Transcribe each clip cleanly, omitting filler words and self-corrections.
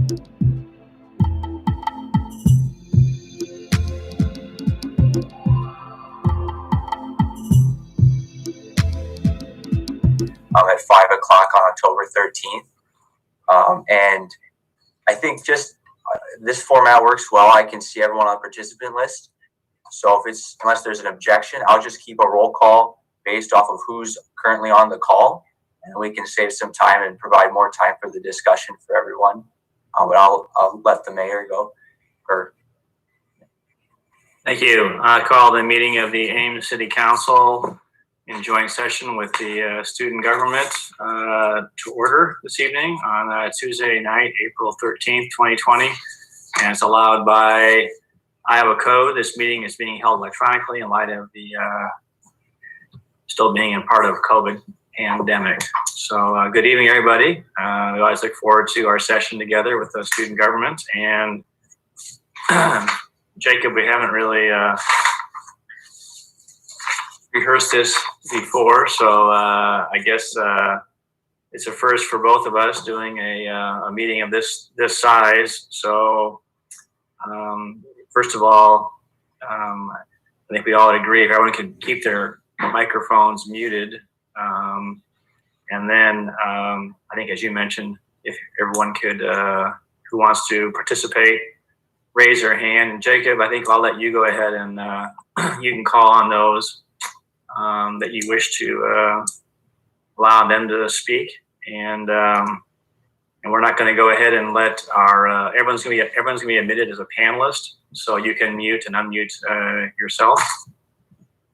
At 5 o'clock on October 13th. And I think just this format works well. I can see everyone on the participant list. So unless there's an objection, I'll just keep a roll call based off of who's currently on the call, and we can save some time and provide more time for the discussion for everyone. But I'll let the mayor go. Thank you. I call the meeting of the Ames City Council in joint session with the student government to order this evening on Tuesday night, April 13th, 2020. And it's allowed by Iowa Code. This meeting is being held electronically in light of the still being in part of COVID pandemic. So good evening, everybody. We always look forward to our session together with the student government. And Jacob, we haven't really rehearsed this before, so I guess it's a first for both of us doing a meeting of this size. So first of all, I think we all agree if everyone could keep their microphones muted, and then I think, as you mentioned, if everyone could, who wants to participate, raise their hand. And Jacob, I think I'll let you go ahead and you can call on those that you wish to allow them to speak, and we're not going to go ahead and let our everyone's going to be admitted as a panelist, so you can mute and unmute yourself.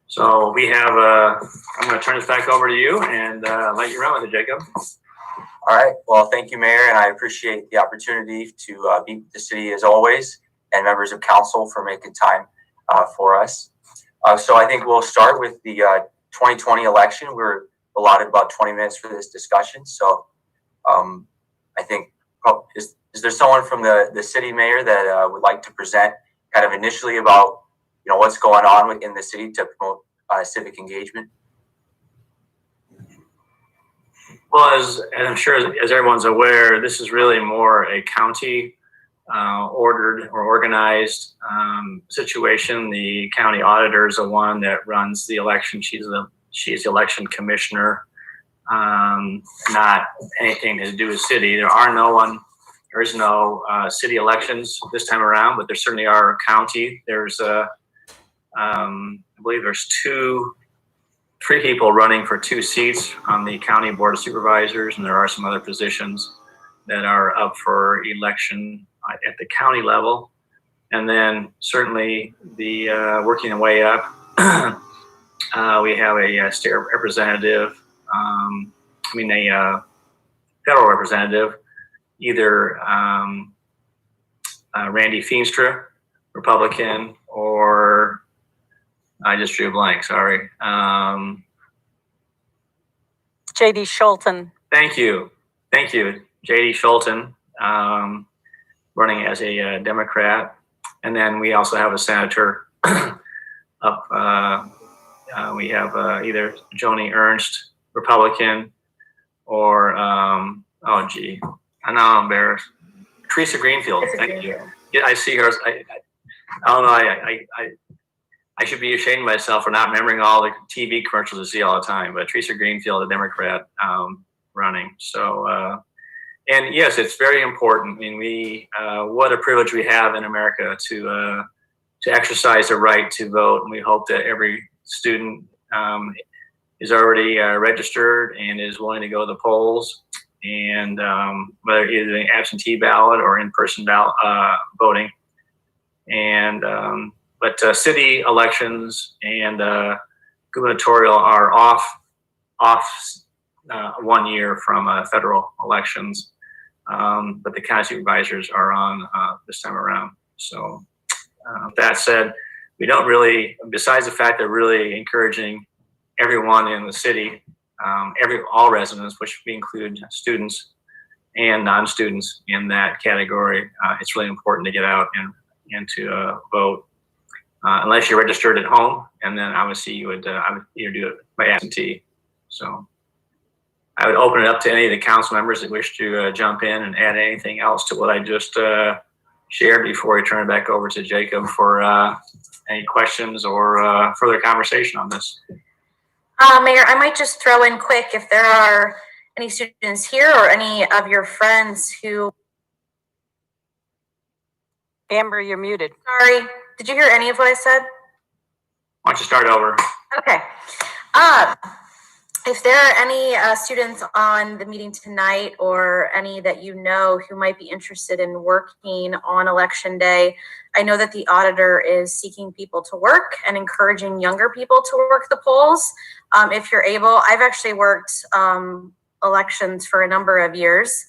So we have I'm going to turn this back over to you and let you run with it, Jacob. All right. Well, thank you, Mayor, and I appreciate the opportunity to be with the city as always, and members of council for making time for us. So I think we'll start with the 2020 election. We're allotted about 20 minutes for this discussion. So I think, is there someone from the city mayor that would like to present kind of initially about, what's going on within the city to promote civic engagement? Well, as I'm sure as everyone's aware, this is really more a county ordered or organized situation. The county auditor is the one that runs the election. She's the election commissioner, not anything to do with city. There is no city elections this time around, but there certainly are county. There's I believe there's three people running for 2 seats on the county board of supervisors, and there are some other positions that are up for election at the county level. And then certainly the working the way up, we have a state representative, a federal representative, either Randy Feenstra, Republican, or I just drew a blank, sorry. J.D. Schulten. Thank you. J.D. Schulten, running as a Democrat. And then we also have a senator up. We have either Joni Ernst, Republican, or, I know I'm embarrassed. Teresa Greenfield, thank you. Yeah, I see her. I don't know, I should be ashamed of myself for not remembering all the TV commercials I see all the time, but Teresa Greenfield, a Democrat, running. So, and yes, it's very important. I mean, what a privilege we have in America to exercise the right to vote. And we hope that every student is already registered and is willing to go to the polls, and whether either an absentee ballot or in-person ballot voting. And but city elections and gubernatorial are off 1 year from federal elections, but the county supervisors are on this time around. So that said, we don't really, besides the fact that we're really encouraging everyone in the city, all residents, which we include students and non-students in that category, it's really important to get out and to vote. Unless you're registered at home, and then obviously you would either do it by absentee. So, I would open it up to any of the council members that wish to jump in and add anything else to what I just shared before I turn it back over to Jacob for any questions or further conversation on this. Mayor, I might just throw in quick if there are any students here or any of your friends who. Amber, you're muted. Sorry, did you hear any of what I said? Why don't you start over? Okay. If there are any students on the meeting tonight or any that you know who might be interested in working on election day, I know that the auditor is seeking people to work and encouraging younger people to work the polls. If you're able, I've actually worked elections for a number of years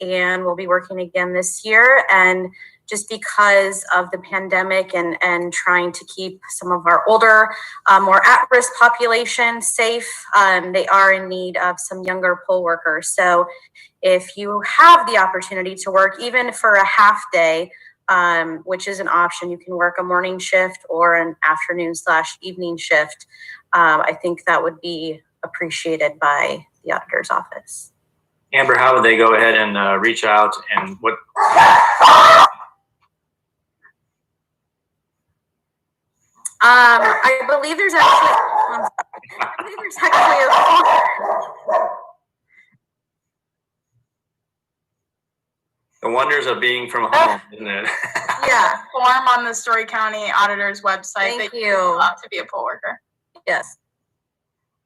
and will be working again this year. And just because of the pandemic and trying to keep some of our older, more at-risk population safe, they are in need of some younger poll workers. So if you have the opportunity to work, even for a half day, which is an option, you can work a morning shift or an afternoon/evening shift. I think that would be appreciated by the auditor's office. Amber, how would they go ahead and reach out and what? I believe there's actually a The wonders of being from home, isn't it? yeah, form on the Story County Auditor's website. Thank that you. To be a poll worker. Yes.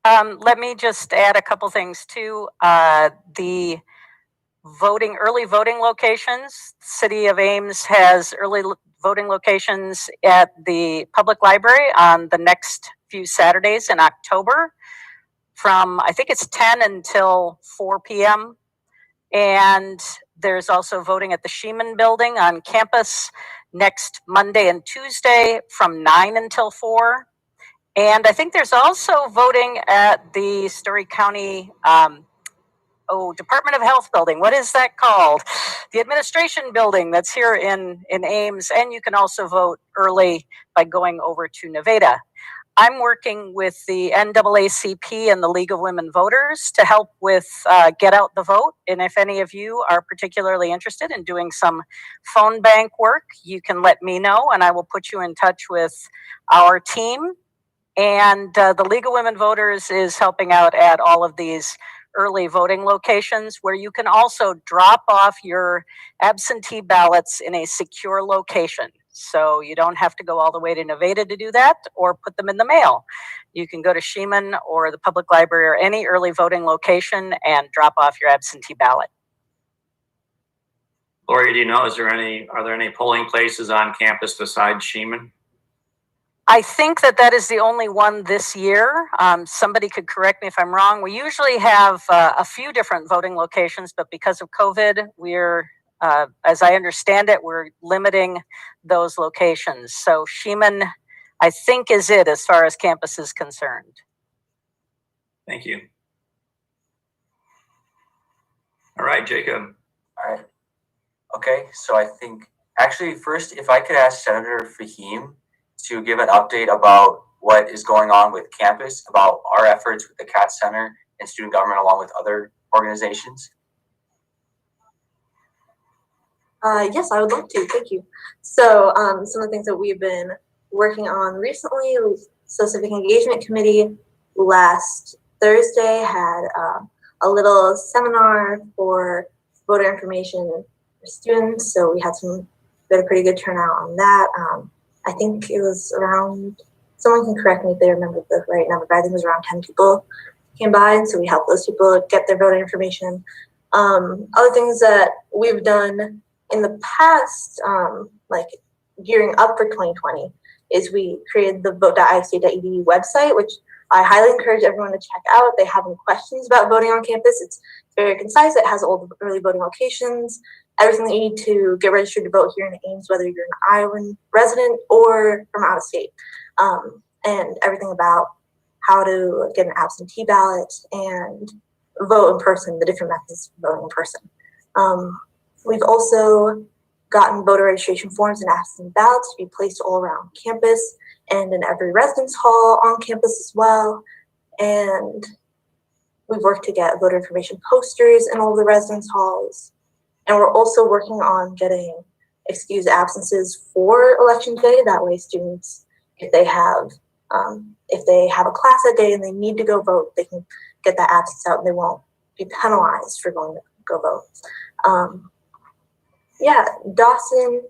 Let me just add a couple things too. The early voting locations. City of Ames has early voting locations at the public library on the next few Saturdays in October from, I think it's 10 until 4 p.m. And there's also voting at the Sheeman building on campus next Monday and Tuesday from 9 until 4. And I think there's also voting at the Story County Department of Health building. What is that called? The administration building that's here in Ames. And you can also vote early by going over to Nevada. I'm working with the NAACP and the League of Women Voters to help with Get Out the Vote. And if any of you are particularly interested in doing some phone bank work, you can let me know and I will put you in touch with our team. And the League of Women Voters is helping out at all of these early voting locations where you can also drop off your absentee ballots in a secure location. So you don't have to go all the way to Nevada to do that or put them in the mail. You can go to Sheeman or the public library or any early voting location and drop off your absentee ballot. Lori, do you know, are there any polling places on campus besides Sheeman? I think that is the only one this year. Somebody could correct me if I'm wrong. We usually have a few different voting locations, but because of COVID, we're, as I understand it, we're limiting those locations. So Sheeman, I think, is it as far as campus is concerned. Thank you. All right, Jacob. All right. Okay, so I think, actually, first, if I could ask Senator Fahim to give an update about what is going on with campus, about our efforts with the CAT Center and student government along with other organizations. Yes, I would love to. Thank you. So some of the things that we've been working on recently, so Civic Engagement Committee last Thursday had a little seminar for voter information for students. So we had a pretty good turnout on that. I think it was around, someone can correct me if they remember the right number, but I think it was around 10 people came by, and so we helped those people get their voter information. Other things that we've done in the past, like gearing up for 2020, is we created the vote.ifc.edu website, which I highly encourage everyone to check out. If they have any questions about voting on campus, it's very concise. It has all the early voting locations, everything that you need to get registered to vote here in Ames, whether you're an Iowan resident or from out of state, and everything about how to get an absentee ballot and vote in person, the different methods of voting in person. We've also gotten voter registration forms and absentee ballots to be placed all around campus and in every residence hall on campus as well. And We've worked to get voter information posters in all the residence halls. And we're also working on getting excused absences for election day. That way students, if they have a class that day and they need to go vote, they can get that absence out and they won't be penalized for going to go vote. Yeah, Dawson,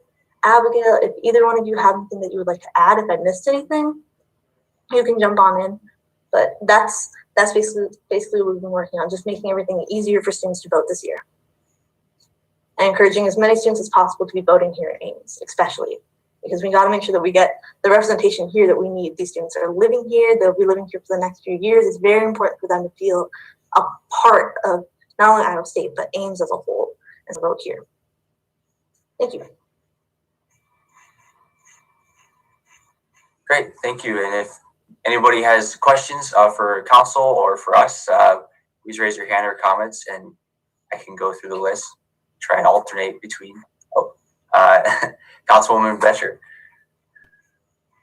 Abigail, if either one of you have anything that you would like to add, if I missed anything, you can jump on in. But that's basically what we've been working on, just making everything easier for students to vote this year. And encouraging as many students as possible to be voting here at Ames, especially. Because we gotta make sure that we get the representation here that we need. These students are living here, they'll be living here for the next few years. It's very important for them to feel a part of not only Iowa State, but Ames as a whole, as a vote here. Thank you. Great, thank you. And if anybody has questions for council or for us, please raise your hand or comments and I can go through the list, try and alternate between. Councilwoman Betcher.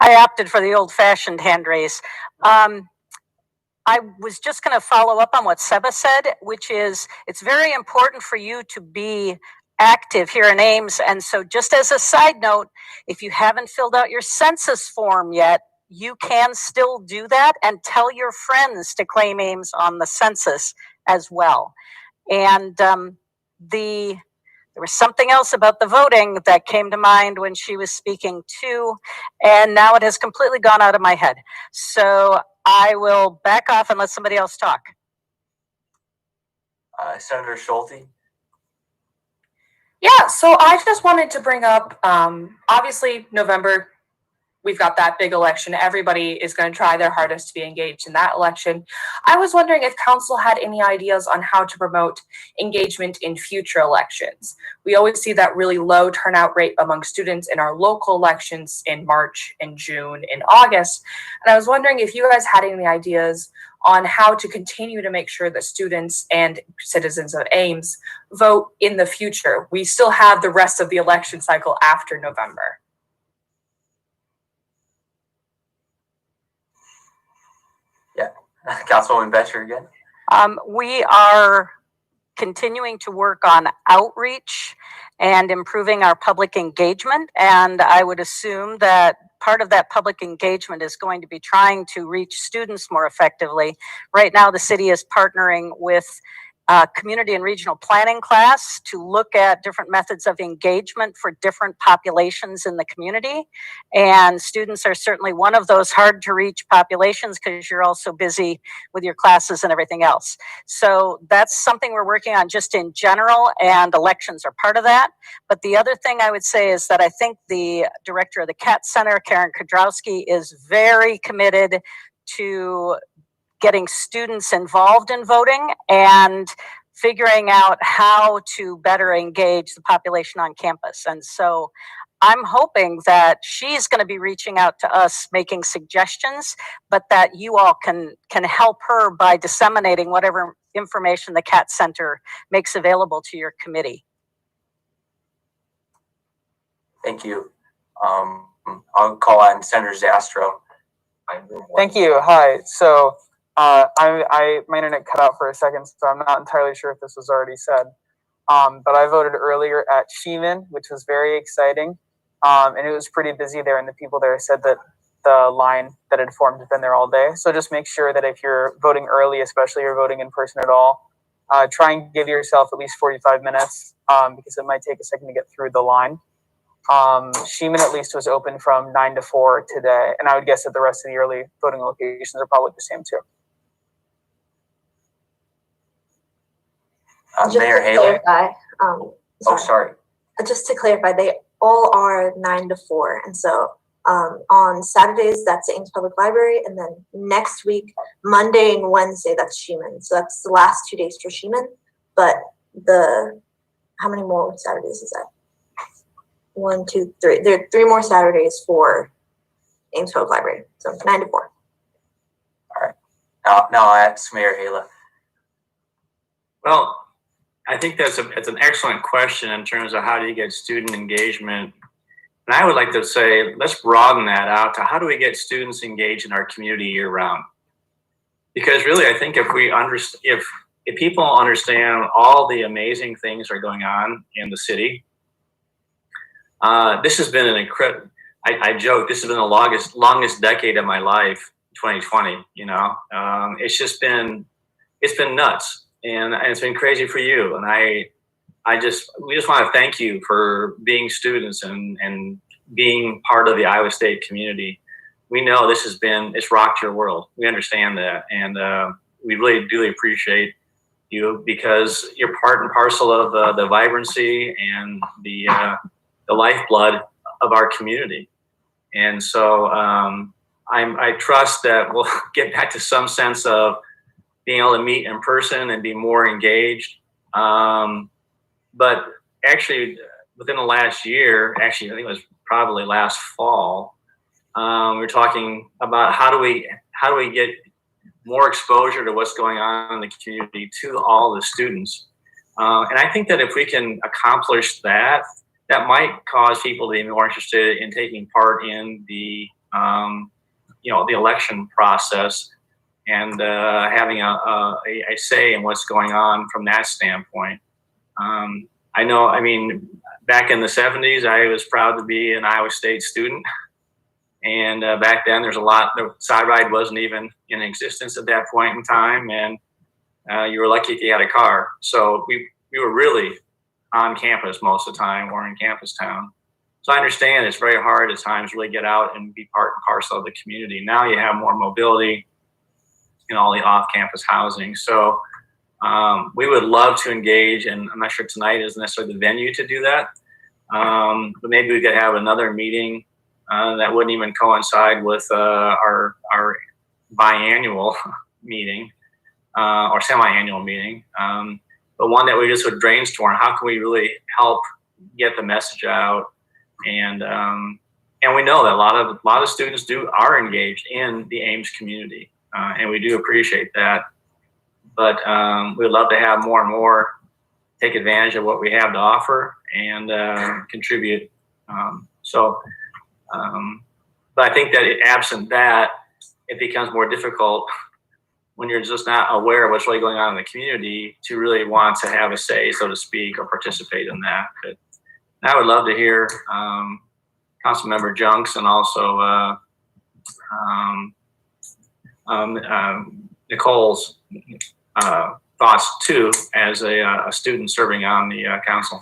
I opted for the old-fashioned hand raise. I was just going to follow up on what Seba said, which is it's very important for you to be active here in Ames. And so just as a side note, if you haven't filled out your census form yet, you can still do that and tell your friends to claim Ames on the census as well. And there was something else about the voting that came to mind when she was speaking too, and now it has completely gone out of my head. So I will back off and let somebody else talk. Senator Schulte. Yeah, so I just wanted to bring up, obviously November, we've got that big election. Everybody is going to try their hardest to be engaged in that election. I was wondering if council had any ideas on how to promote engagement in future elections. We always see that really low turnout rate among students in our local elections in March and June and August. And I was wondering if you guys had any ideas on how to continue to make sure that students and citizens of Ames vote in the future. We still have the rest of the election cycle after November. Yeah, Councilwoman Betcher again. We are continuing to work on outreach and improving our public engagement. And I would assume that part of that public engagement is going to be trying to reach students more effectively. Right now, the city is partnering with community and regional planning class to look at different methods of engagement for different populations in the community. And students are certainly one of those hard to reach populations because you're also busy with your classes and everything else. So that's something we're working on just in general, and elections are part of that. But the other thing I would say is that I think the director of the CAT Center, Karen Kodrowski, is very committed to getting students involved in voting and figuring out how to better engage the population on campus. And so I'm hoping that she's going to be reaching out to us, making suggestions, but that you all can help her by disseminating whatever information the CAT Center makes available to your committee. Thank you. I'll call on Senator Zastro. Thank you. Hi. So my internet cut out for a second, so I'm not entirely sure if this was already said. But I voted earlier at Sheeman, which was very exciting. And it was pretty busy there, and the people there said that the line that had formed had been there all day. So just make sure that if you're voting early, especially if you're voting in person at all, try and give yourself at least 45 minutes because it might take a second to get through the line. Sheeman at least was open from 9 to 4 today, and I would guess that the rest of the early voting locations are probably the same too. Mayor Haley. Sorry. Just to clarify, they all are 9 to 4, and so on Saturdays that's the Ames Public Library, and then next week, Monday and Wednesday, that's Sheeman. So that's the last 2 days for Sheeman. But how many more Saturdays is that? 1, 2, 3. There are 3 more Saturdays for Ames Public Library. So 9 to 4. All right. Now I'll ask Mayor Hala. Well, I think it's an excellent question in terms of how do you get student engagement. And I would like to say, let's broaden that out to how do we get students engaged in our community year round? because really, I think if people understand all the amazing things that are going on in the city, this has been an incredible. I joke, this has been the longest decade of my life. 2020, you know, it's been nuts, and it's been crazy for you. And we just want to thank you for being students and being part of the Iowa State community. We know it's rocked your world. We understand that, and we really do appreciate you because you're part and parcel of the vibrancy and the lifeblood of our community. And so I trust that we'll get back to some sense of being able to meet in person and be more engaged. But actually, within the last year, I think it was probably last fall, we were talking about how do we get more exposure to what's going on in the community to all the students. And I think that if we can accomplish that, that might cause people to be more interested in taking part in the the election process and having a say in what's going on from that standpoint. I know, back in the 70s, I was proud to be an Iowa State student. And back then, the side ride wasn't even in existence at that point in time. And you were lucky if you had a car. So we were really on campus most of the time. We're in campus town. So I understand it's very hard at times to really get out and be part and parcel of the community. Now you have more mobility in all the off-campus housing. So we would love to engage, and I'm not sure tonight is necessarily the venue to do that. But maybe we could have another meeting that wouldn't even coincide with our biannual meeting or semi-annual meeting. But one that we just would brainstorm, how can we really help get the message out? And we know that a lot of students are engaged in the Ames community, and we do appreciate that. But we'd love to have more and more take advantage of what we have to offer and contribute. But I think that absent that, it becomes more difficult when you're just not aware of what's really going on in the community to really want to have a say, so to speak, or participate in that. But I would love to hear Councilmember Junks and also Nicole's thoughts too, as a student serving on the council.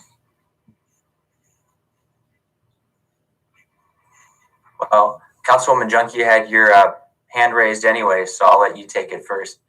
Well, Councilwoman Junkie, you had your hand raised anyway, so I'll let you take it first.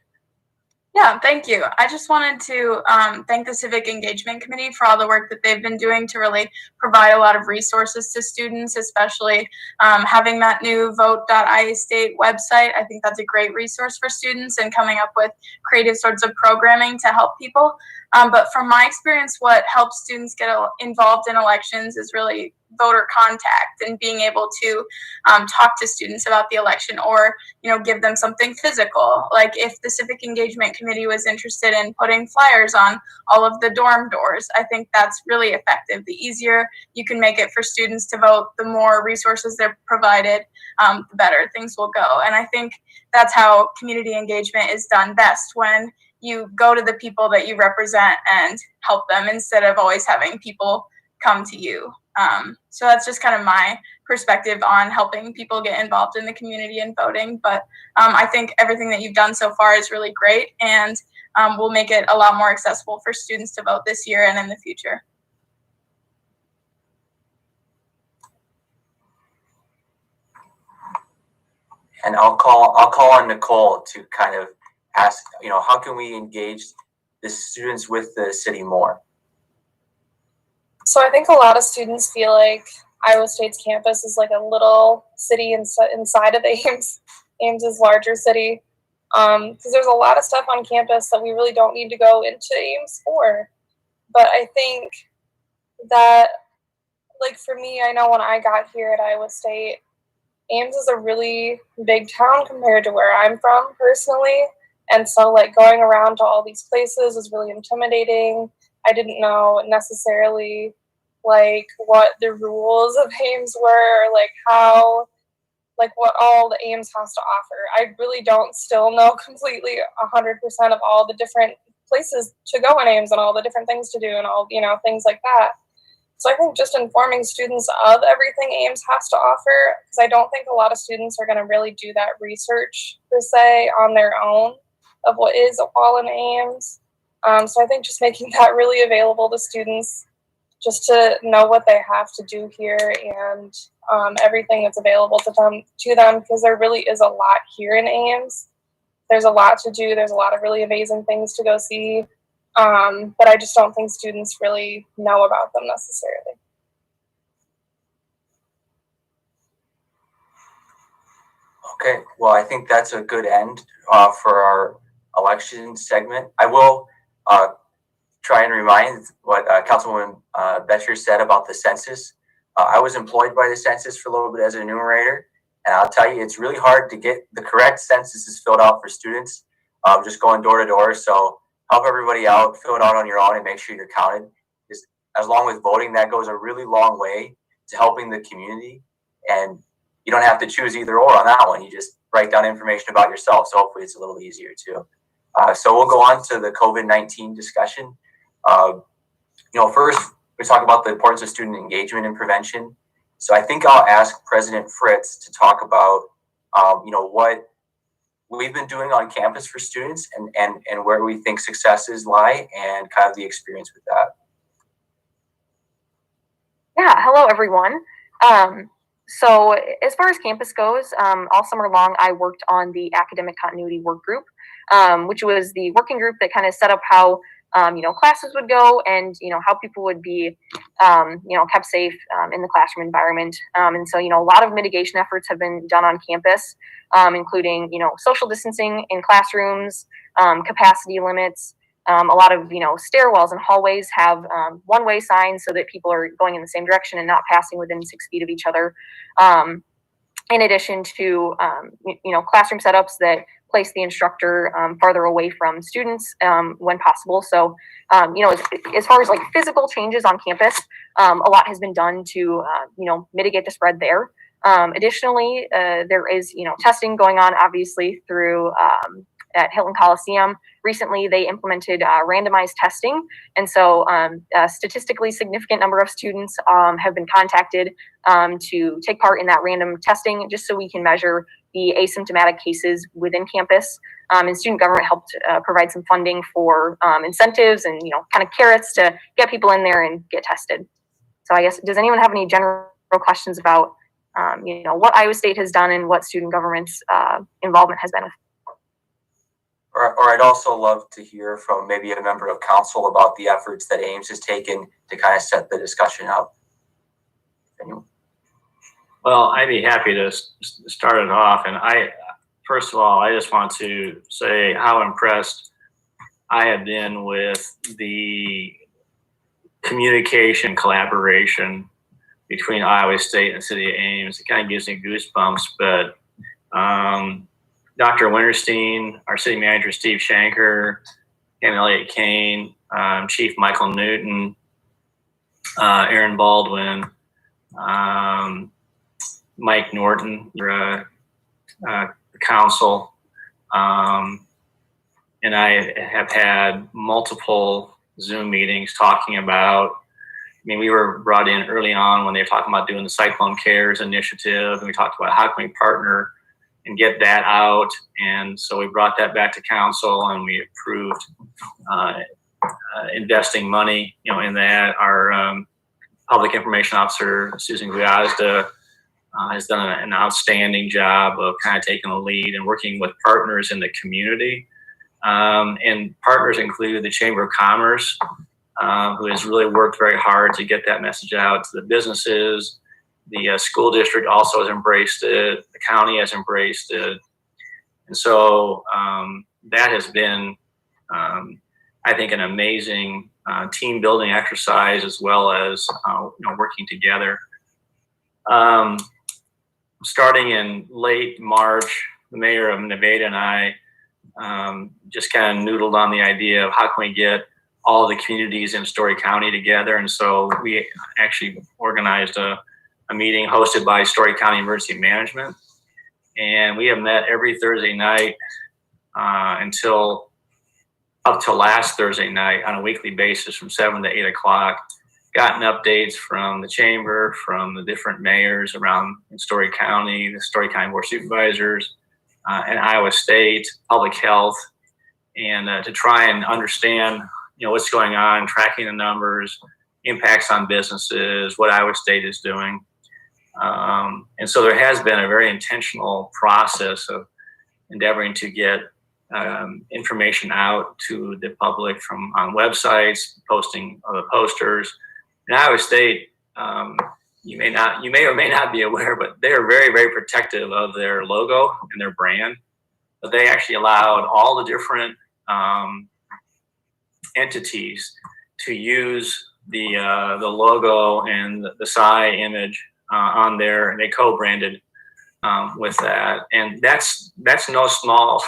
Yeah, thank you. I just wanted to thank the Civic Engagement Committee for all the work that they've been doing to really provide a lot of resources to students, especially having that new vote.ia state website. I think that's a great resource for students and coming up with creative sorts of programming to help people. But from my experience, what helps students get involved in elections is really voter contact and being able to talk to students about the election, or give them something physical. Like if the Civic Engagement Committee was interested in putting flyers on all of the dorm doors, I think that's really effective. The easier you can make it for students to vote, the more resources they're provided, the better things will go. And I think that's how community engagement is done best, when you go to the people that you represent and help them instead of always having people come to you. So that's just kind of my perspective on helping people get involved in the community and voting. But I think everything that you've done so far is really great, and will make it a lot more accessible for students to vote this year and in the future. And I'll call on Nicole to kind of ask, how can we engage the students with the city more? So I think a lot of students feel like Iowa State's campus is like a little city inside of Ames. Ames is a larger city, because there's a lot of stuff on campus that we really don't need to go into Ames for. But I think that, like for me, I know when I got here at Iowa State, Ames is a really big town compared to where I'm from personally. And so like going around to all these places was really intimidating. I didn't know necessarily like what the rules of Ames were, or like how like what all the Ames has to offer. I really don't still know completely 100% of all the different places to go in Ames and all the different things to do and all, things like that. So I think just informing students of everything Ames has to offer, because I don't think a lot of students are going to really do that research per se on their own of what is all in Ames. So I think just making that really available to students, just to know what they have to do here and everything that's available to them, because there really is a lot here in Ames. There's a lot to do. There's a lot of really amazing things to go see. But I just don't think students really know about them necessarily. Okay, well, I think that's a good end for our election segment. I will try and remind what Councilwoman Betcher said about the census. I was employed by the census for a little bit as an enumerator, and I'll tell you, it's really hard to get the correct censuses filled out for students, just going door to door. So help everybody out, fill it out on your own, and make sure you're counted. Just as long as voting, that goes a really long way to helping the community. And you don't have to choose either or on that one. You just write down information about yourself. So hopefully it's a little easier too. So we'll go on to the COVID-19 discussion. First we talk about the importance of student engagement and prevention. So I think I'll ask President Fritz to talk about, what we've been doing on campus for students and where we think successes lie and kind of the experience with that. Yeah, hello everyone. So as far as campus goes, all summer long I worked on the academic continuity work group, which was the working group that kind of set up how classes would go and how people would be kept safe in the classroom environment. And so a lot of mitigation efforts have been done on campus, including social distancing in classrooms, capacity limits. A lot of stairwells and hallways have one-way signs so that people are going in the same direction and not passing within 6 feet of each other. In addition to classroom setups that place the instructor farther away from students when possible. So as far as like physical changes on campus, a lot has been done to mitigate the spread there. Additionally, there is testing going on obviously through at Hilton Coliseum. Recently, they implemented randomized testing. And so a statistically significant number of students have been contacted to take part in that random testing, just so we can measure the asymptomatic cases within campus. And student government helped provide some funding for incentives and, kind of carrots to get people in there and get tested. So I guess, does anyone have any general questions about, what Iowa State has done and what student government's involvement has been? Or I'd also love to hear from maybe a member of council about the efforts that Ames has taken to kind of set the discussion up. Anyone? Well, I'd be happy to start it off. And first of all, I just want to say how impressed I have been with the communication collaboration between Iowa State and the city of Ames. It kind of gives me goosebumps, but Dr. Winterstein, our city manager, Steve Shanker, and Elliott Kane, Chief Michael Newton, Aaron Baldwin, Mike Norton, the council, and I have had multiple Zoom meetings talking about, we were brought in early on when they were talking about doing the Cyclone Cares initiative, and we talked about how can we partner and get that out. And so we brought that back to council and we approved investing money, in that. Our public information officer, Susan Guiazda, has done an outstanding job of kind of taking the lead and working with partners in the community. And partners include the Chamber of Commerce, who has really worked very hard to get that message out to the businesses. The school district also has embraced it. The county has embraced it. And so that has been, I think, an amazing team building exercise, as well as working together. Starting in late March, the mayor of Nevada and I just kind of noodled on the idea of how can we get all the communities in Story County together. And so we actually organized a meeting hosted by Story County Emergency Management. and we have met every Thursday night until up to last Thursday night on a weekly basis from 7 to 8 o'clock. Gotten updates from the chamber, from the different mayors around in Story County, the Story County Board of Supervisors, and Iowa State, Public Health, and to try and understand, what's going on, tracking the numbers, impacts on businesses, what Iowa State is doing. And so there has been a very intentional process of endeavoring to get information out to the public from on websites, posting the posters. In Iowa State, you may or may not be aware, but they are very, very protective of their logo and their brand. But they actually allowed all the different entities to use the logo and the PSI image on there, and they co-branded with that. And that's no small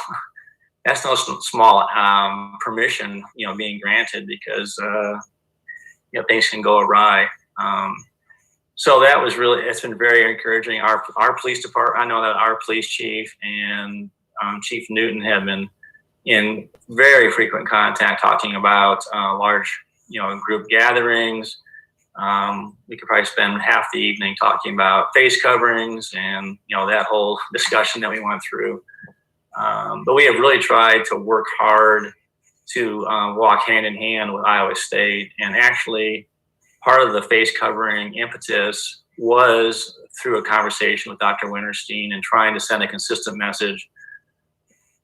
permission, being granted, because things can go awry. So that was it's been very encouraging. Our police department, I know that our police chief and Chief Newton have been in very frequent contact talking about large, group gatherings. We could probably spend half the evening talking about face coverings and, that whole discussion that we went through. But we have really tried to work hard to walk hand in hand with Iowa State. And actually, part of the face covering impetus was through a conversation with Dr. Winterstein and trying to send a consistent message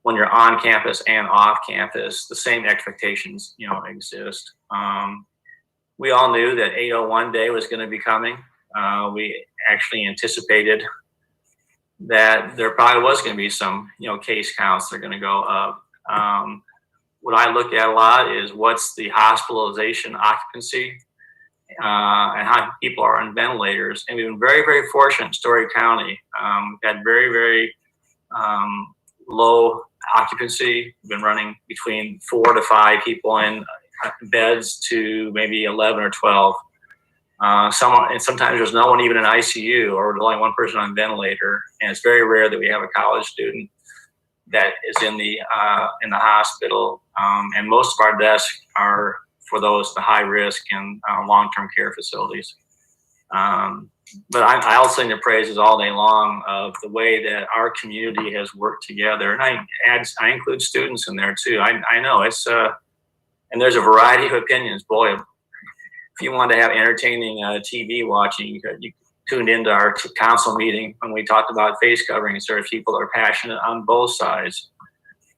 when you're on campus and off campus. The same expectations, exist. We all knew that 801 day was going to be coming. We actually anticipated that there probably was going to be some, case counts that are going to go up. What I look at a lot is what's the hospitalization occupancy and how people are on ventilators. And we've been very, very fortunate in Story County. We've had very, very low occupancy. We've been running between 4 to 5 people in beds to maybe 11 or 12. And sometimes there's no one even in ICU, or there's only one person on ventilator. And it's very rare that we have a college student that is in the hospital. And most of our desks are for those the high risk and long-term care facilities. But I'll sing the praises all day long of the way that our community has worked together. And I include students in there too. I know it's, and there's a variety of opinions. Boy, if you want to have entertaining TV watching, you tuned into our council meeting when we talked about face coverings. There are people that are passionate on both sides.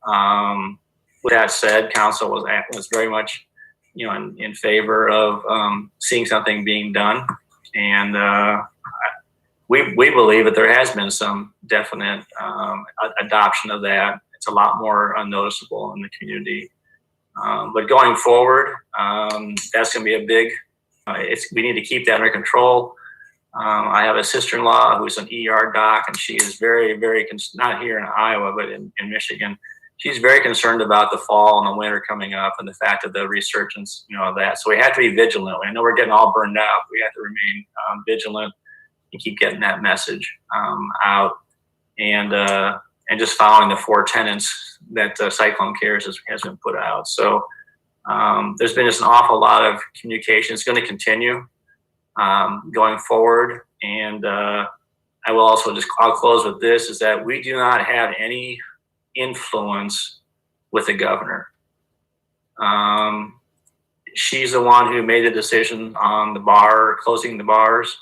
With that said, council was very much, in favor of seeing something being done. And we believe that there has been some definite adoption of that. It's a lot more noticeable in the community. But going forward, that's going to be a big, we need to keep that under control. I have a sister-in-law who's an ER doc, and she is very, very, not here in Iowa, but in Michigan. She's very concerned about the fall and the winter coming up and the fact of the resurgence, of that. So we have to be vigilant. I know we're getting all burned out. We have to remain vigilant and keep getting that message out, and just following the 4 tenets that Cyclone Cares has been put out. So there's been just an awful lot of communication. It's going to continue going forward. And I will also I'll close with this, is that we do not have any influence with the governor. She's the one who made the decision on closing the bars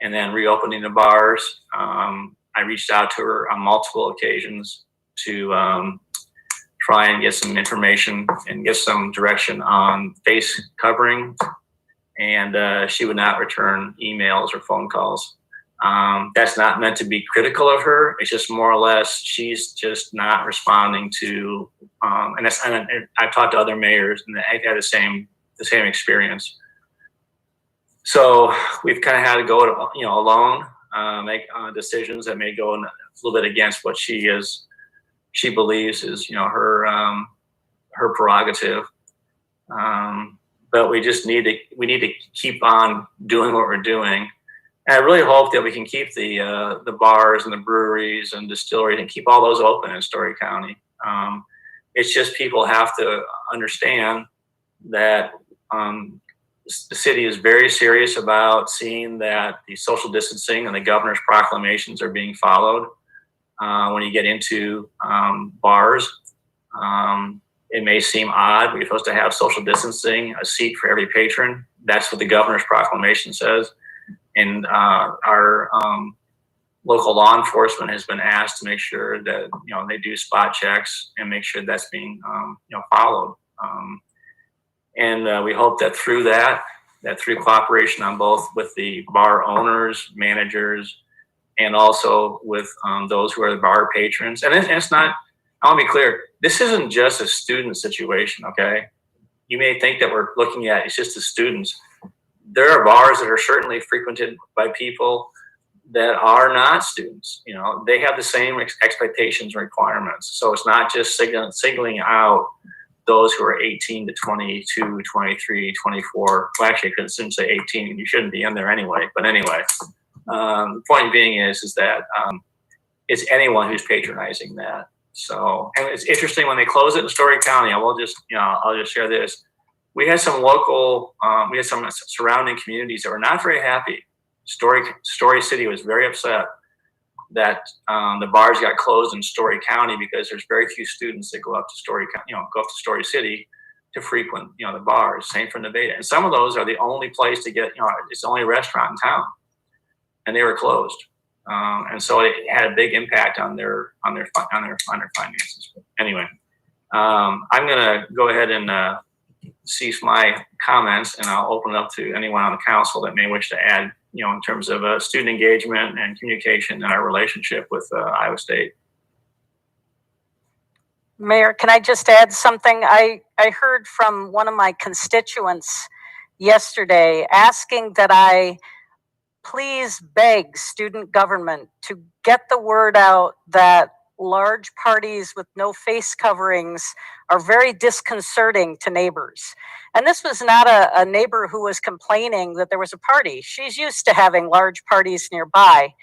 and then reopening the bars. I reached out to her on multiple occasions to try and get some information and get some direction on face covering, and she would not return emails or phone calls. That's not meant to be critical of her. It's just more or less she's just not responding to. And I've talked to other mayors, and they've had the same experience. So we've kind of had to go alone, make decisions that may go a little bit against what she believes is her prerogative. But we need to keep on doing what we're doing. And I really hope that we can keep the bars and the breweries and distilleries and keep all those open in Story County. It's just people have to understand that the city is very serious about seeing that the social distancing and the governor's proclamations are being followed. When you get into bars, it may seem odd, but you're supposed to have social distancing, a seat for every patron. That's what the governor's proclamation says. And our local law enforcement has been asked to make sure that they do spot checks and make sure that's being followed. And we hope that through through cooperation on both with the bar owners, managers, and also with those who are the bar patrons. And it's not, I want to be clear, this isn't just a student situation, okay? You may think that we're looking at it's just the students. There are bars that are certainly frequented by people that are not students. They have the same expectations and requirements. So it's not just singling out those who are 18 to 22, 23, 24. Well, actually, I couldn't say 18. You shouldn't be in there anyway. But anyway, the point being is that it's anyone who's patronizing that. So, and it's interesting when they close it in Story County. I'll just share this. We had some surrounding communities that were not very happy. Story City was very upset that the bars got closed in Story County because there's very few students that go up to Story City to frequent, the bars. Same for Nevada, and some of those are the only place to get, it's the only restaurant in town, and they were closed, and so it had a big impact on their finances. But anyway, I'm gonna go ahead and cease my comments, and I'll open it up to anyone on the council that may wish to add, in terms of student engagement and communication and our relationship with Iowa State. Mayor, can I just add something? I heard from one of my constituents yesterday asking that I please beg student government to get the word out that large parties with no face coverings are very disconcerting to neighbors. And this was not a neighbor who was complaining that there was a party. She's used to having large parties nearby.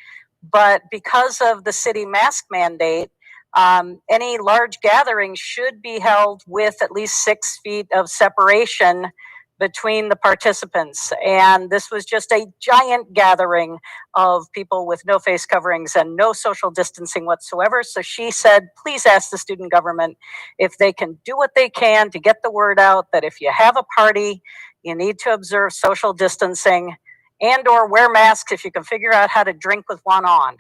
But because of the city mask mandate, any large gathering should be held with at least 6 feet of separation between the participants. And this was just a giant gathering of people with no face coverings and no social distancing whatsoever. So she said, please ask the student government if they can do what they can to get the word out that if you have a party, you need to observe social distancing and or wear masks if you can figure out how to drink with one on.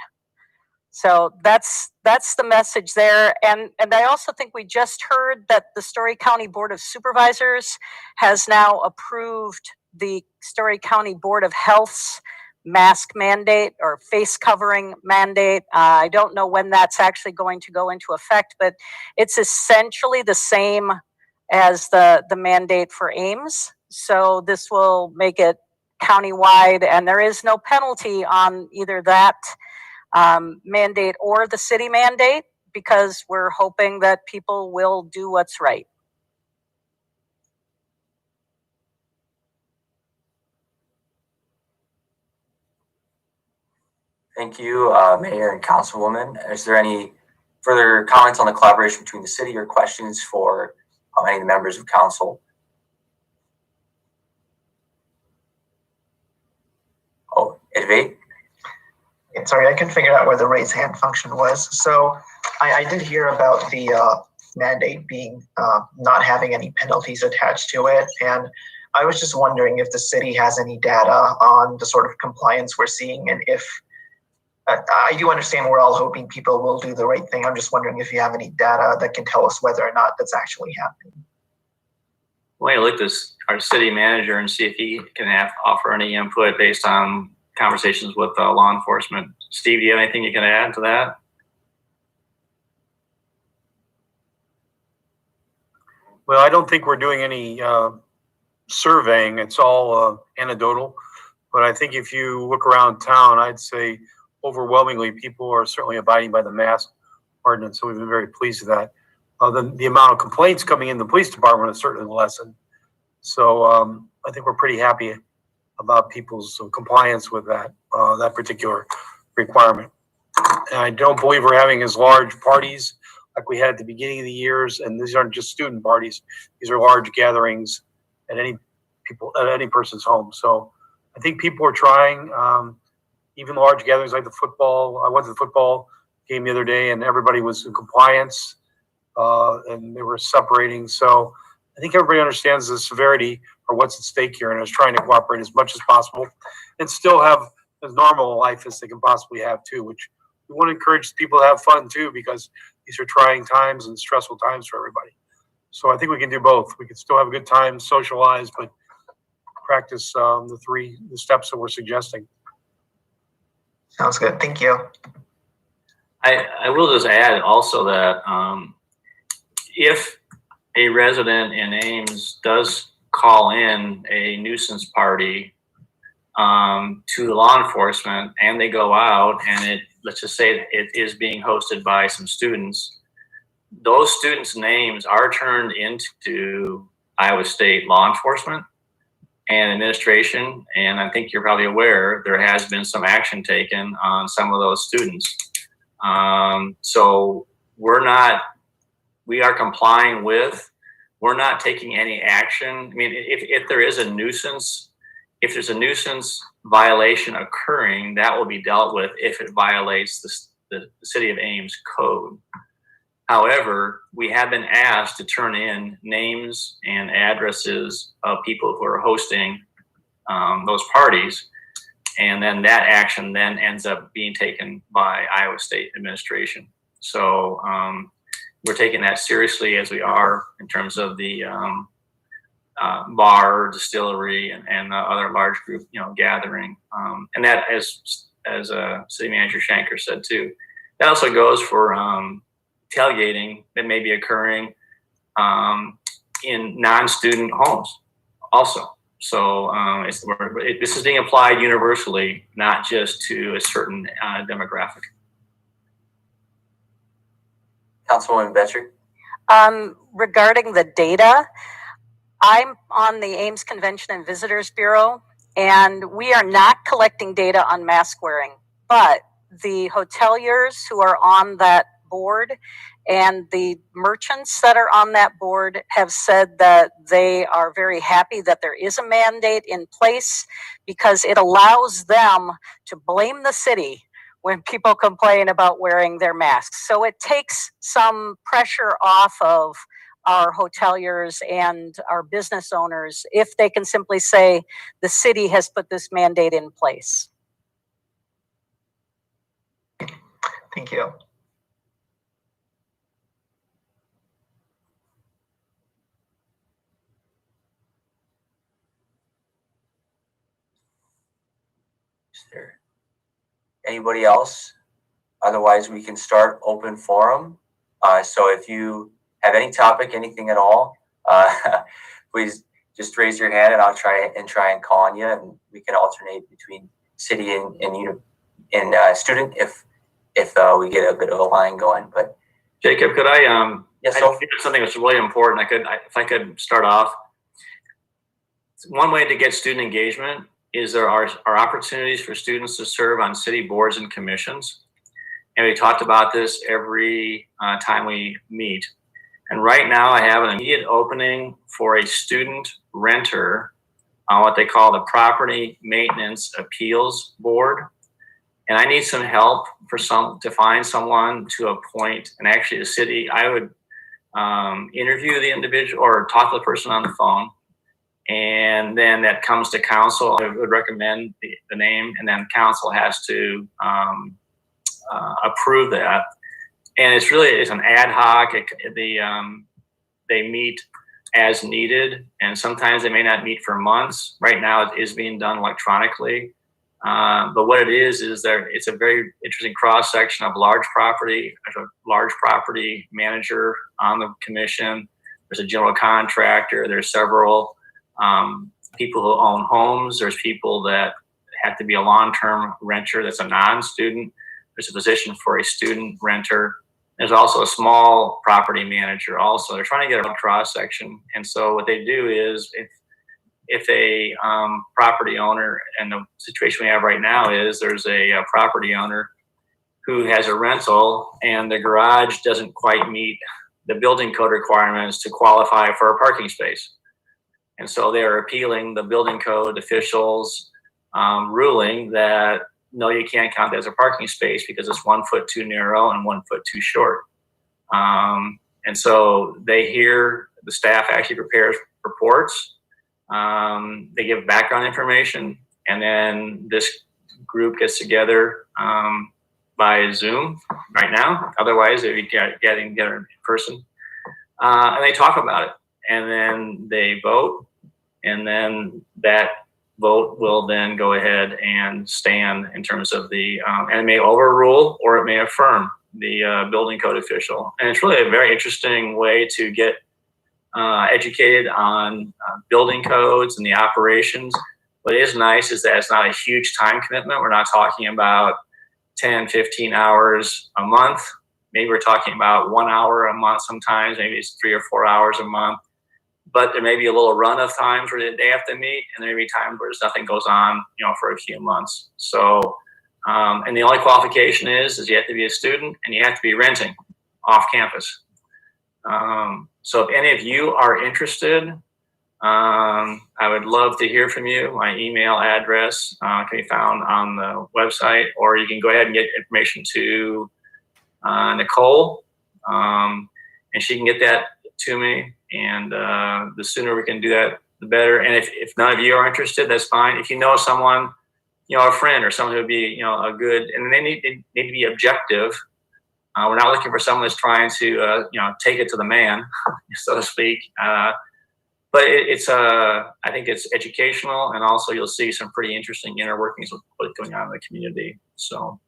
So that's the message there. And I also think we just heard that the Story County Board of Supervisors has now approved the Story County Board of Health's mask mandate or face covering mandate. I don't know when that's actually going to go into effect, but it's essentially the same as the mandate for Ames. So this will make it countywide, and there is no penalty on either that mandate or the city mandate, because we're hoping that people will do what's right. Thank you, Mayor and Councilwoman. Is there any further comments on the collaboration between the city or questions for any of the members of council? Oh, Edvate? Sorry, I couldn't figure out where the raise hand function was. So I did hear about the mandate being not having any penalties attached to it. And I was just wondering if the city has any data on the sort of compliance we're seeing, and if I do understand we're all hoping people will do the right thing. I'm just wondering if you have any data that can tell us whether or not that's actually happening. Well, look at our city manager and see if he can offer any input based on conversations with law enforcement. Steve, do you have anything you can add to that? Well, I don't think we're doing any surveying. It's all anecdotal. But I think if you look around town, I'd say overwhelmingly people are certainly abiding by the mask ordinance. So we've been very pleased with that. The amount of complaints coming in the police department has certainly lessened. So I think we're pretty happy about people's compliance with that particular requirement. And I don't believe we're having as large parties like we had at the beginning of the years. And these aren't just student parties; these are large gatherings at any person's home. So I think people are trying. Even large gatherings like the football. I went to the football game the other day, and everybody was in compliance, and they were separating. So I think everybody understands the severity or what's at stake here, and is trying to cooperate as much as possible, and still have as normal a life as they can possibly have too. Which we want to encourage people to have fun too, because these are trying times and stressful times for everybody. So I think we can do both. We can still have a good time, socialize, but practice the steps that we're suggesting. Sounds good. Thank you. I will just add also that if a resident in Ames does call in a nuisance party to law enforcement, and they go out and let's just say it is being hosted by some students, those students' names are turned into Iowa State law enforcement and administration, and I think you're probably aware there has been some action taken on some of those students. So we are complying with, we're not taking any action. I mean, if there is a nuisance, if there's a nuisance violation occurring, that will be dealt with if it violates the City of Ames code. However, we have been asked to turn in names and addresses of people who are hosting those parties, and then that action then ends up being taken by Iowa State administration. So we're taking that seriously, as we are in terms of the bar, distillery, and other large group, gathering. And that, as City Manager Shanker said too, that also goes for tailgating that may be occurring in non-student homes also. So this is being applied universally, not just to a certain demographic. Councilwoman Betcher? Regarding the data, I'm on the Ames Convention and Visitors Bureau, and we are not collecting data on mask wearing, but the hoteliers who are on that board and the merchants that are on that board have said that they are very happy that there is a mandate in place, because it allows them to blame the city when people complain about wearing their masks. So it takes some pressure off of our hoteliers and our business owners if they can simply say the city has put this mandate in place. Thank you. Is there anybody else? Otherwise, we can start open forum. So if you have any topic, anything at all, please just raise your hand, and I'll try and call on you, and we can alternate between city and student if we get a bit of a line going. But Jacob, could I? Yes. I think something that's really important. If I could start off. One way to get student engagement is there are opportunities for students to serve on city boards and commissions. And we talked about this every time we meet. And right now I have an immediate opening for a student renter on what they call the Property Maintenance Appeals Board. And I need some help to find someone to appoint. And actually the city, I would interview the individual or talk to the person on the phone. And then that comes to council. I would recommend the name, and then council has to approve that. And it's an ad hoc. They meet as needed, and sometimes they may not meet for months. Right now it is being done electronically. But what it is it's a very interesting cross section of large property. There's a large property manager on the commission. There's a general contractor. There's several people who own homes. There's people that have to be a long-term renter that's a non-student. There's a position for a student renter. There's also a small property manager also. They're trying to get a cross section. And so what they do is if a property owner, and the situation we have right now is there's a property owner who has a rental and the garage doesn't quite meet the building code requirements to qualify for a parking space. And so they're appealing the building code officials ruling that no, you can't count that as a parking space because it's 1 foot too narrow and 1 foot too short. And so they hear, the staff actually prepares reports. They give background information, and then this group gets together by Zoom right now. Otherwise, they'd be getting together in person. And they talk about it, and then they vote, and then that vote will then go ahead and stand in terms of the, and it may overrule or it may affirm the building code official. And it's really a very interesting way to get educated on building codes and the operations. What is nice is that it's not a huge time commitment. We're not talking about 10, 15 hours a month. Maybe we're talking about 1 hour a month sometimes, maybe it's 3 or 4 hours a month. But there may be a little run of times where they have to meet, and there may be times where nothing goes on, for a few months. So, and the only qualification is you have to be a student and you have to be renting off campus. So if any of you are interested, I would love to hear from you. My email address can be found on the website, or you can go ahead and get information to Nicole, and she can get that to me. And the sooner we can do that, the better. And if none of you are interested, that's fine. If you know someone, a friend or someone who would be, a good, and they need to be objective. We're not looking for someone that's trying to, take it to the man, so to speak. But I think it's educational, and also you'll see some pretty interesting inner workings with what's going on in the community. So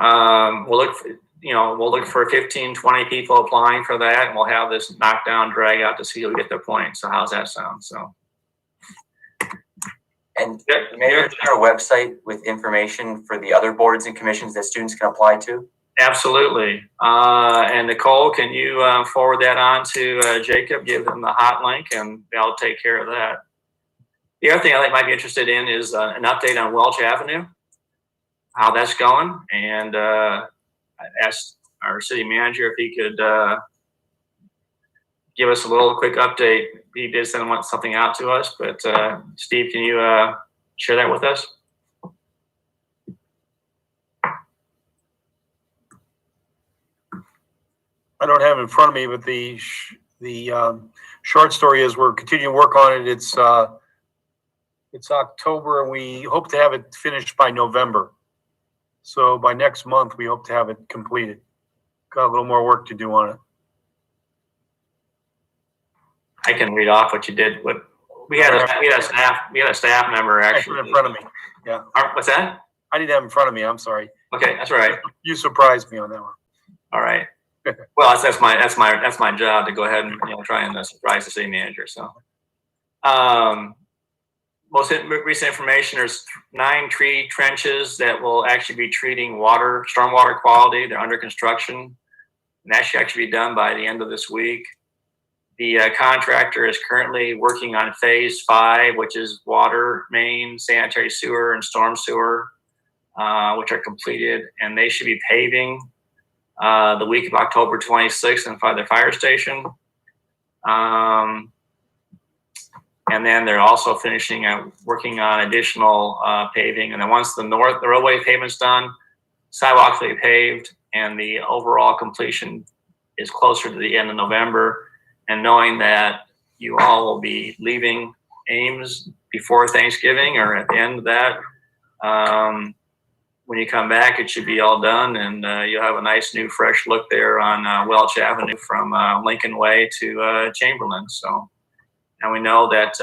we'll look for 15, 20 people applying for that, and we'll have this knockdown drag out to see who get their points. So how's that sound? So. And Mayor, is there a website with information for the other boards and commissions that students can apply to? Absolutely. And Nicole, can you forward that on to Jacob, give them the hot link, and they'll take care of that. The other thing I might be interested in is an update on Welch Avenue, how that's going. And I asked our city manager if he could give us a little quick update. He did send something out to us, but Steve, can you share that with us? I don't have it in front of me, but the short story is we're continuing to work on it. It's October, and we hope to have it finished by November. So by next month, we hope to have it completed. Got a little more work to do on it. I can read off what you did. We had a staff member actually. In front of me. Yeah. What's that? I didn't have it in front of me. I'm sorry. Okay, that's all right. You surprised me on that one. All right. Well, that's my job to go ahead and try and surprise the city manager. So, most recent information: there's 9 tree trenches that will actually be treating stormwater quality. They're under construction, and that should actually be done by the end of this week. The contractor is currently working on phase 5, which is water main, sanitary sewer, and storm sewer, which are completed, and they should be paving the week of October 26th in front of the fire station. And then they're also working on additional paving. And then once the roadway pavement's done, sidewalks will be paved, and the overall completion is closer to the end of November. And knowing that you all will be leaving Ames before Thanksgiving or at the end of that, when you come back, it should be all done, and you'll have a nice new fresh look there on Welch Avenue from Lincoln Way to Chamberlain. So, and we know that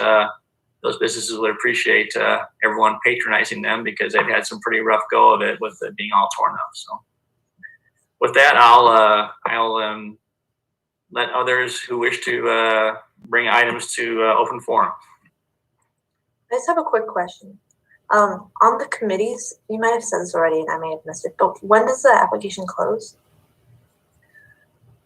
those businesses would appreciate everyone patronizing them, because they've had some pretty rough go of it with it being all torn up. So with that, I'll let others who wish to bring items to open forum. I just have a quick question. On the committees, you might have said this already and I may have missed it, but when does the application close?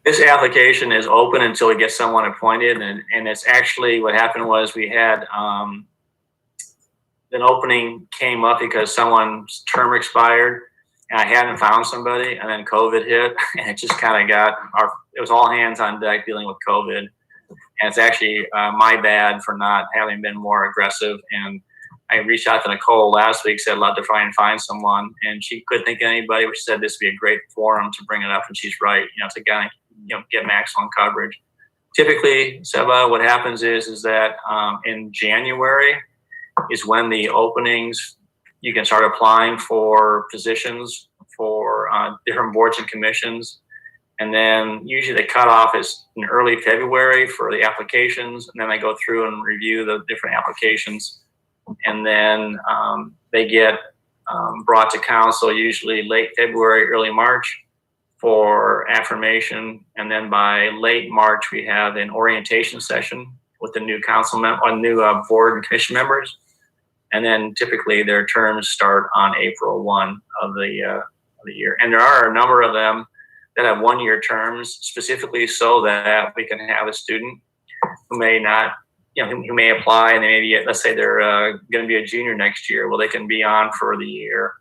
This application is open until we get someone appointed, and it's actually what happened was we had an opening came up because someone's term expired, and I hadn't found somebody, and then COVID hit, and it just kind of it was all hands on deck dealing with COVID, and it's actually my bad for not having been more aggressive. And I reached out to Nicole last week, said I'd love to try and find someone, and she couldn't think of anybody, but she said this would be a great forum to bring it up, and she's right, to get maximum coverage. Typically, Seba, what happens is that in January is when the openings, you can start applying for positions for different boards and commissions. And then usually the cutoff is in early February for the applications. And then they go through and review the different applications. And then they get brought to council usually late February, early March for affirmation. And then by late March, we have an orientation session with the new new board and commission members. And then typically their terms start on April 1 of the year. And there are a number of them that have 1-year terms, specifically so that we can have a student who may not, who may apply, and they maybe, let's say they're going to be a junior next year. Well, they can be on for the year.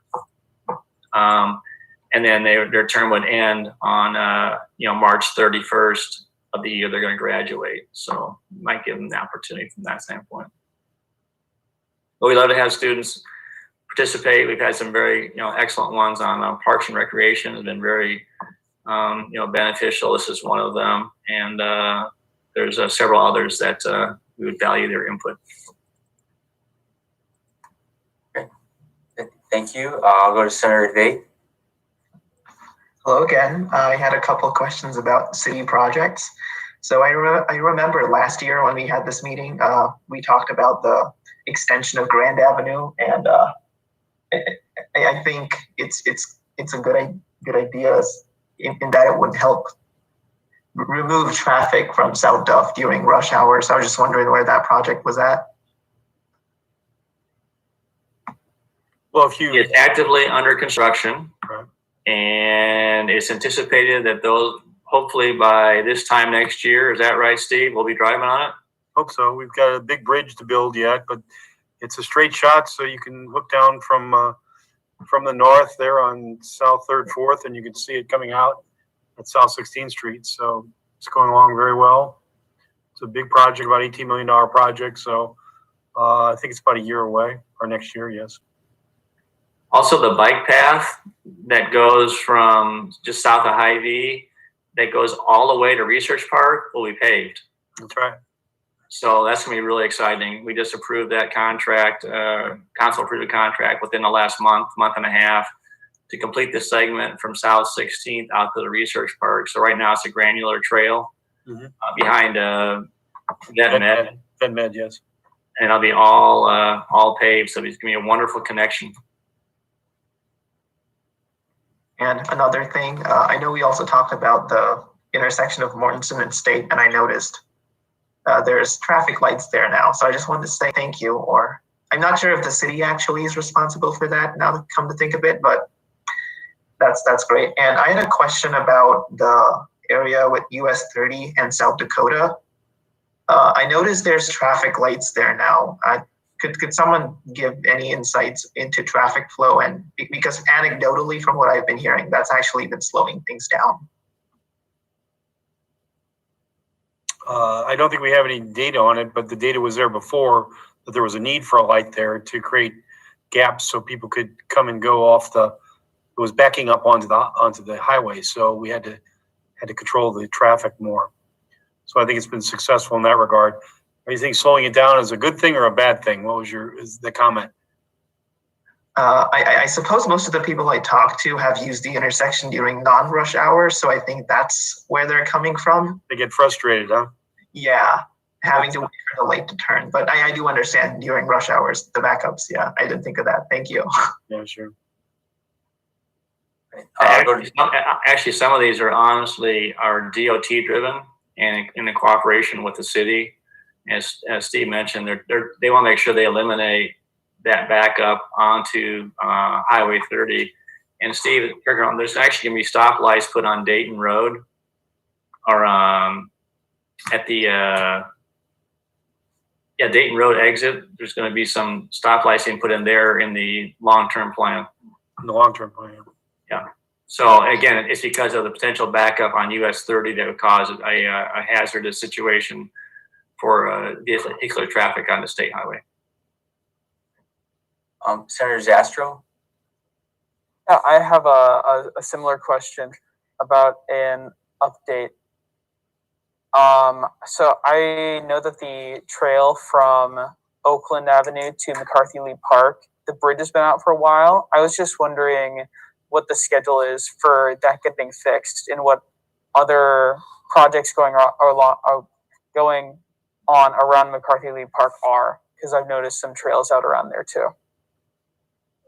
And then their term would end on, March 31st of the year they're going to graduate. So might give them the opportunity from that standpoint. But we love to have students participate. We've had some very, excellent ones on Parks and Recreation. Has been very, beneficial. This is one of them, and there's several others that we would value their input. Okay. Thank you. I'll go to Senator Debate. Hello again. I had a couple of questions about city projects. So I remember last year when we had this meeting, we talked about the extension of Grand Avenue, and I think it's a good idea in that it would help remove traffic from South Duff during rush hour. So I was just wondering where that project was at. Well, it's actively under construction, right, and it's anticipated that those, hopefully by this time next year, is that right, Steve? We'll be driving on it? Hope so. We've got a big bridge to build yet, but it's a straight shot, so you can look down from the north there on South 3rd, 4th, and you can see it coming out at South 16th Street. So it's going along very well. It's a big project, about $18 million project. So I think it's about a year away, or next year, yes. Also, the bike path that goes from just south of Hy-Vee, that goes all the way to Research Park, will be paved. That's right. So that's going to be really exciting. We just approved that contract, council approved the contract within the last month and a half to complete the segment from South 16th out to the Research Park. So right now it's a granular trail behind VetMed, yes. And it'll be all paved. So it's going to be a wonderful connection. And another thing, I know we also talked about the intersection of Mortensen and State, and I noticed there's traffic lights there now. So I just wanted to say thank you, or I'm not sure if the city actually is responsible for that now to come to think of it, but that's great. And I had a question about the area with US 30 and South Dakota. I noticed there's traffic lights there now. Could someone give any insights into traffic flow? And because anecdotally from what I've been hearing, that's actually been slowing things down. I don't think we have any data on it, but the data was there before that there was a need for a light there to create gaps so people could come and go off it was backing up onto the highway. So we had to control the traffic more. So I think it's been successful in that regard. Do you think slowing it down is a good thing or a bad thing? What was the comment? I suppose most of the people I talked to have used the intersection during non-rush hours, so I think that's where they're coming from. They get frustrated, huh? Yeah, having to wait for the light to turn. But I do understand during rush hours, the backups. Yeah, I didn't think of that. Thank you. Yeah, sure. Actually, some of these are honestly DOT driven and in cooperation with the city. As Steve mentioned, they want to make sure they eliminate that backup onto Highway 30. And Steve, there's actually going to be stoplights put on Dayton Road are at the Dayton Road exit. There's going to be some stoplights being put in there in the long-term plan. In the long-term plan. Yeah. So again, it's because of the potential backup on US 30 that would cause a hazardous situation for vehicular traffic on the state highway. Senator Zastro? Yeah, I have a similar question about an update. So I know that the trail from Oakland Avenue to McCarthy Lee Park, the bridge has been out for a while. I was just wondering what the schedule is for that getting fixed and what other projects going on around McCarthy Lee Park are, because I've noticed some trails out around there too.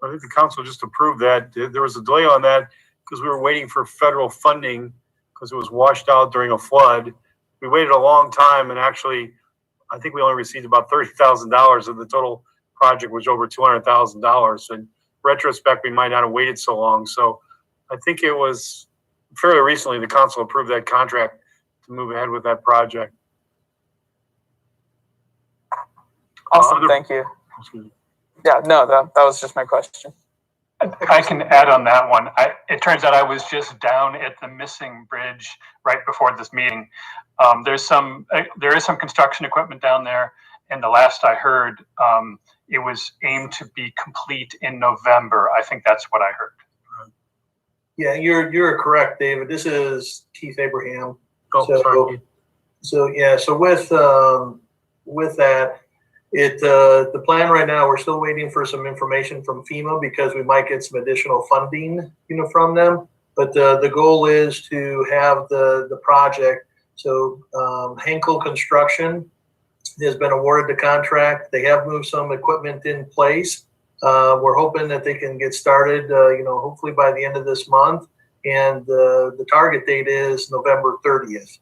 I think the council just approved that. There was a delay on that because we were waiting for federal funding because it was washed out during a flood. We waited a long time, and actually, I think we only received about $30,000, and the total project was over $200,000. In retrospect, we might not have waited so long. So I think it was fairly recently the council approved that contract to move ahead with that project. Awesome, thank you. Yeah, no, that was just my question. I can add on that one. It turns out I was just down at the missing bridge right before this meeting. There is some construction equipment down there, and the last I heard, it was aimed to be complete in November. I think that's what I heard. Yeah, you're correct, David. This is Keith Abraham. Oh, so with that, the plan right now, we're still waiting for some information from FEMA because we might get some additional funding, from them. But the goal is to have the project. So Henkel Construction has been awarded the contract. They have moved some equipment in place. We're hoping that they can get started, hopefully by the end of this month. And the target date is November 30th.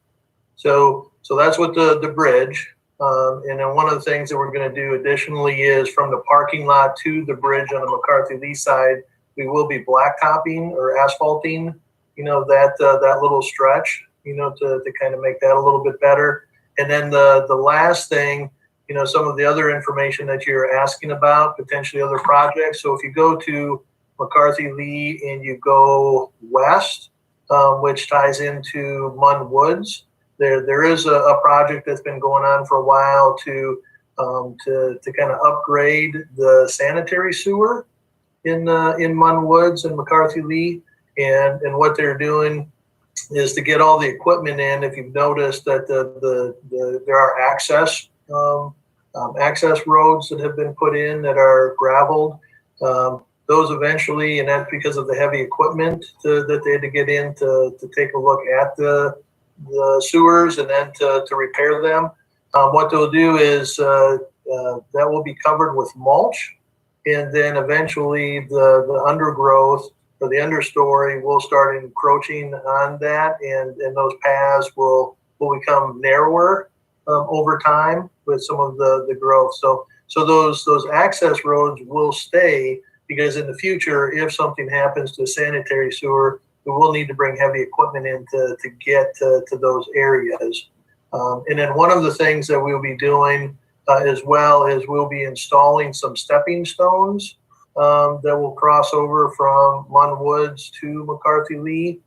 So that's what the bridge. And then one of the things that we're going to do additionally is from the parking lot to the bridge on the McCarthy Lee side, we will be blacktopping or asphalting, that little stretch, to kind of make that a little bit better. And then the last thing, some of the other information that you're asking about, potentially other projects. So if you go to McCarthy Lee and you go west, which ties into Munn Woods, there is a project that's been going on for a while to kind of upgrade the sanitary sewer in Munn Woods and McCarthy Lee, and what they're doing is to get all the equipment in. If you've noticed that there are access roads that have been put in that are graveled. Those eventually, and that's because of the heavy equipment that they had to get in to take a look at the sewers and then to repair them. What they'll do is that will be covered with mulch, and then eventually the undergrowth or the understory will start encroaching on that, and those paths will become narrower over time with some of the growth. So those access roads will stay, because in the future, if something happens to sanitary sewer, we will need to bring heavy equipment in to get to those areas. And then one of the things that we'll be doing as well is we'll be installing some stepping stones that will cross over from Munn Woods to McCarthy Lee.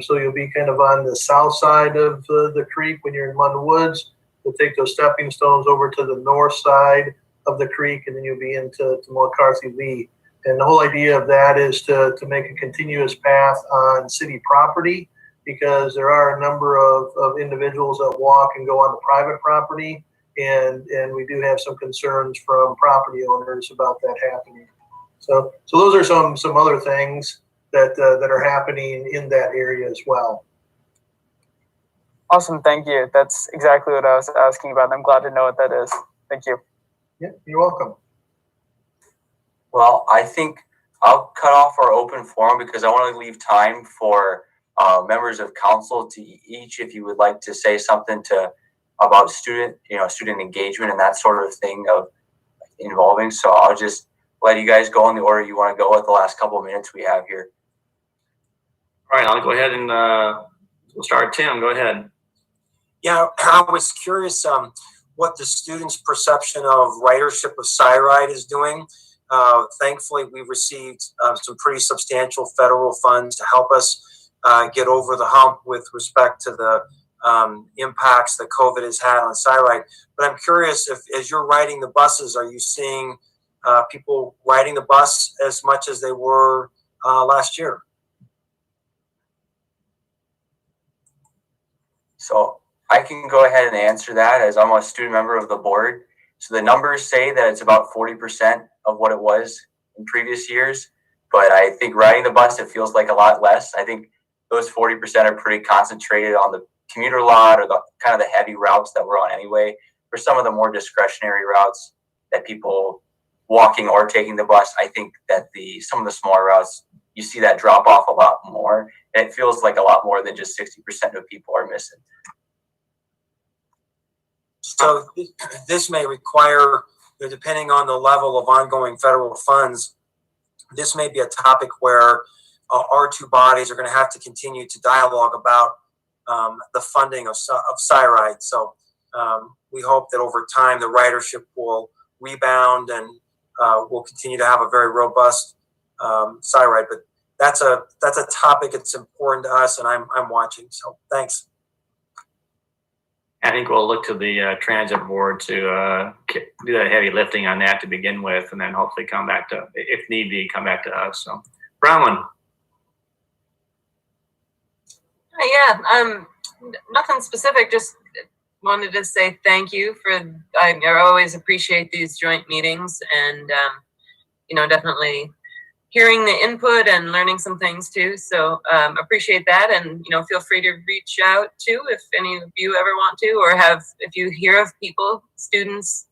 So you'll be kind of on the south side of the creek when you're in Munn Woods. You'll take those stepping stones over to the north side of the creek, and then you'll be into McCarthy Lee. And the whole idea of that is to make a continuous path on city property, because there are a number of individuals that walk and go on the private property, and we do have some concerns from property owners about that happening. So those are some other things that are happening in that area as well. Awesome, thank you. That's exactly what I was asking about. I'm glad to know what that is. Thank you. Yeah, you're welcome. Well, I think I'll cut off our open forum because I want to leave time for members of council to each, if you would like to say something about student engagement and that sort of thing of involving. So I'll just let you guys go in the order you want to go with the last couple of minutes we have here. All right, I'll go ahead and we'll start. Tim, go ahead. Yeah, I was curious what the students' perception of ridership of SciRide is doing. Thankfully, we received some pretty substantial federal funds to help us get over the hump with respect to the impacts that COVID has had on SciRide. But I'm curious if, as you're riding the buses, are you seeing people riding the bus as much as they were last year? So I can go ahead and answer that as I'm a student member of the board. So the numbers say that it's about 40% of what it was in previous years, but I think riding the bus, it feels like a lot less. I think those 40% are pretty concentrated on the commuter lot or the kind of the heavy routes that we're on anyway. For some of the more discretionary routes that people walking or taking the bus, I think that some of the smaller routes, you see that drop off a lot more. And it feels like a lot more than just 60% of people are missing. So this may require, depending on the level of ongoing federal funds, this may be a topic where our two bodies are going to have to continue to dialogue about the funding of SciRide. So we hope that over time the ridership will rebound and we'll continue to have a very robust SciRide. But that's a topic that's important to us, and I'm watching. So thanks. I think we'll look to the transit board to do that heavy lifting on that to begin with, and then hopefully come back to, if need be, come back to us. So, Bronwyn. Yeah, nothing specific. Just wanted to say thank you for. I always appreciate these joint meetings, and definitely hearing the input and learning some things too. So appreciate that, and feel free to reach out too if any of you ever want to, or if you hear of people, students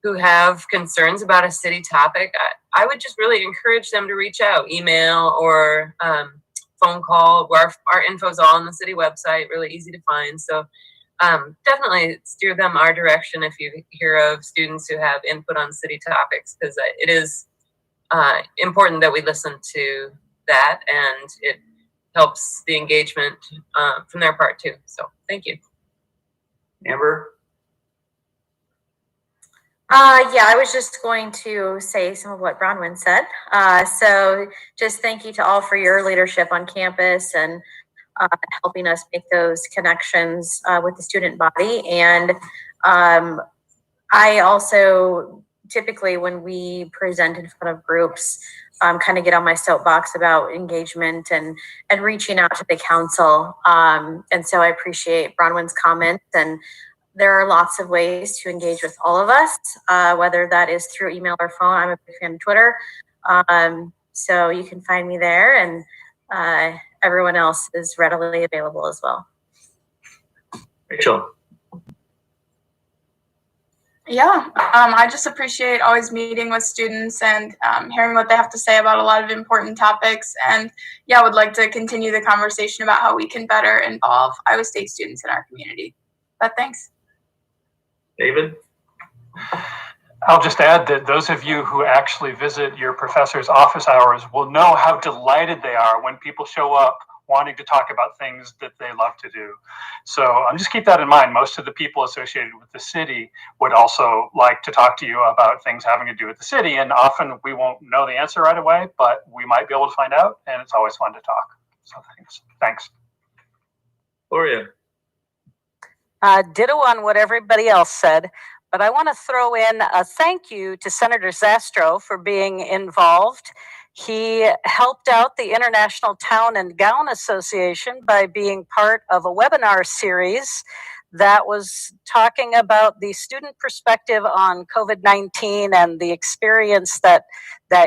who have concerns about a city topic. I would just really encourage them to reach out, email or phone call. Our info's all on the city website, really easy to find. So definitely steer them our direction if you hear of students who have input on city topics, because it is important that we listen to that, and it helps the engagement from their part too. So thank you. Amber? Yeah, I was just going to say some of what Bronwyn said. So just thank you to all for your leadership on campus and helping us make those connections with the student body. And I also typically, when we present in front of groups, kind of get on my soapbox about engagement and reaching out to the council. And so I appreciate Bronwyn's comments, and there are lots of ways to engage with all of us, whether that is through email or phone. I'm a big fan of Twitter. So you can find me there, and everyone else is readily available as well. Rachel? Yeah, I just appreciate always meeting with students and hearing what they have to say about a lot of important topics. And yeah, would like to continue the conversation about how we can better involve Iowa State students in our community. But thanks. David? I'll just add that those of you who actually visit your professor's office hours will know how delighted they are when people show up wanting to talk about things that they love to do. So just keep that in mind. Most of the people associated with the city would also like to talk to you about things having to do with the city. And often we won't know the answer right away, but we might be able to find out, and it's always fun to talk. So thanks. Gloria? Ditto on what everybody else said, but I want to throw in a thank you to Senator Zastro for being involved. He helped out the International Town and Gown Association by being part of a webinar series that was talking about the student perspective on COVID-19 and the experience that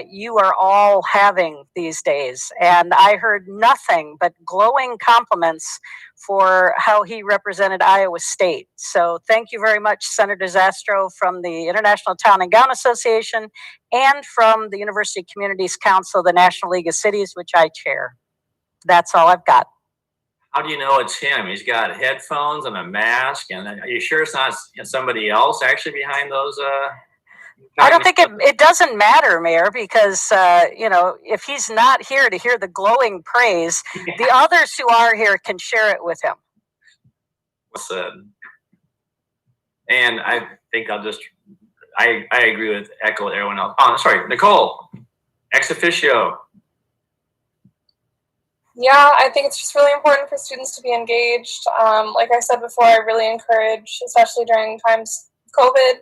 you are all having these days. And I heard nothing but glowing compliments for how he represented Iowa State. So thank you very much, Senator Zastro from the International Town and Gown Association and from the University Communities Council, the National League of Cities, which I chair. That's all I've got. How do you know it's him? He's got headphones and a mask, and are you sure it's not somebody else actually behind those? I don't think it doesn't matter, Mayor, because if he's not here to hear the glowing praise, the others who are here can share it with him. said. And I think I agree with echo everyone else. Oh, sorry, Nicole, ex officio. Yeah, I think it's just really important for students to be engaged. Like I said before, I really encourage, especially during times of COVID,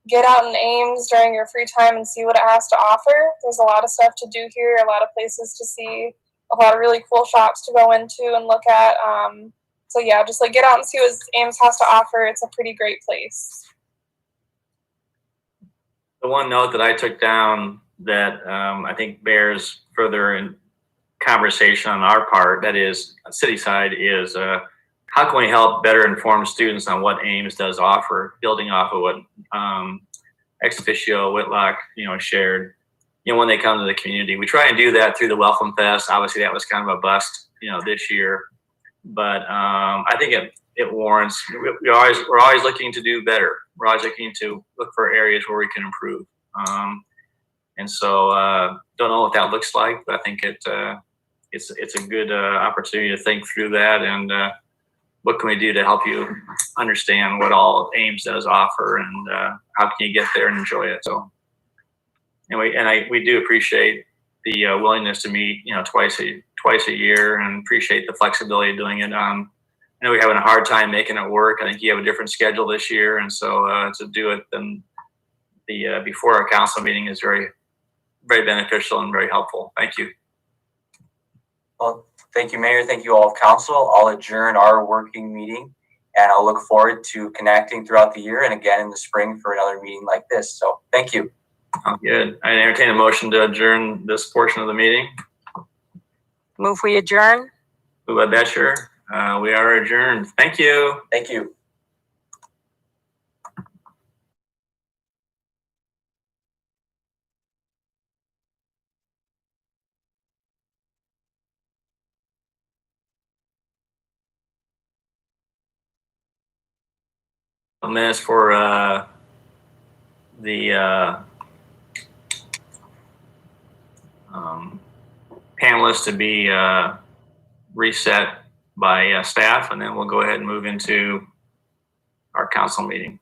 get out in Ames during your free time and see what it has to offer. There's a lot of stuff to do here, a lot of places to see, a lot of really cool shops to go into and look at. So yeah, just like get out and see what Ames has to offer. It's a pretty great place. The one note that I took down that I think bears further in conversation on our part, that is city side, is how can we help better inform students on what Ames does offer, building off of what ex officio Whitlock shared. When they come to the community, we try and do that through the Welcome Fest. Obviously, that was kind of a bust, this year, but I think it warrants. We're always looking to do better. We're always looking to look for areas where we can improve. And so, don't know what that looks like, but I think it's a good opportunity to think through that and what can we do to help you understand what all Ames does offer and how can you get there and enjoy it. So anyway, we do appreciate the willingness to meet twice a year and appreciate the flexibility of doing it. I know we're having a hard time making it work. I think you have a different schedule this year, and so to do it then the before our council meeting is very, very beneficial and very helpful. Thank you. Well, thank you, Mayor. Thank you, all of council. I'll adjourn our working meeting, and I'll look forward to connecting throughout the year and again in the spring for another meeting like this. So thank you. Good. I entertain a motion to adjourn this portion of the meeting. Move we adjourn. Moved by Betcher. We are adjourned. Thank you. Thank you. Minutes for the panelists to be reset by staff, and then we'll go ahead and move into our council meeting.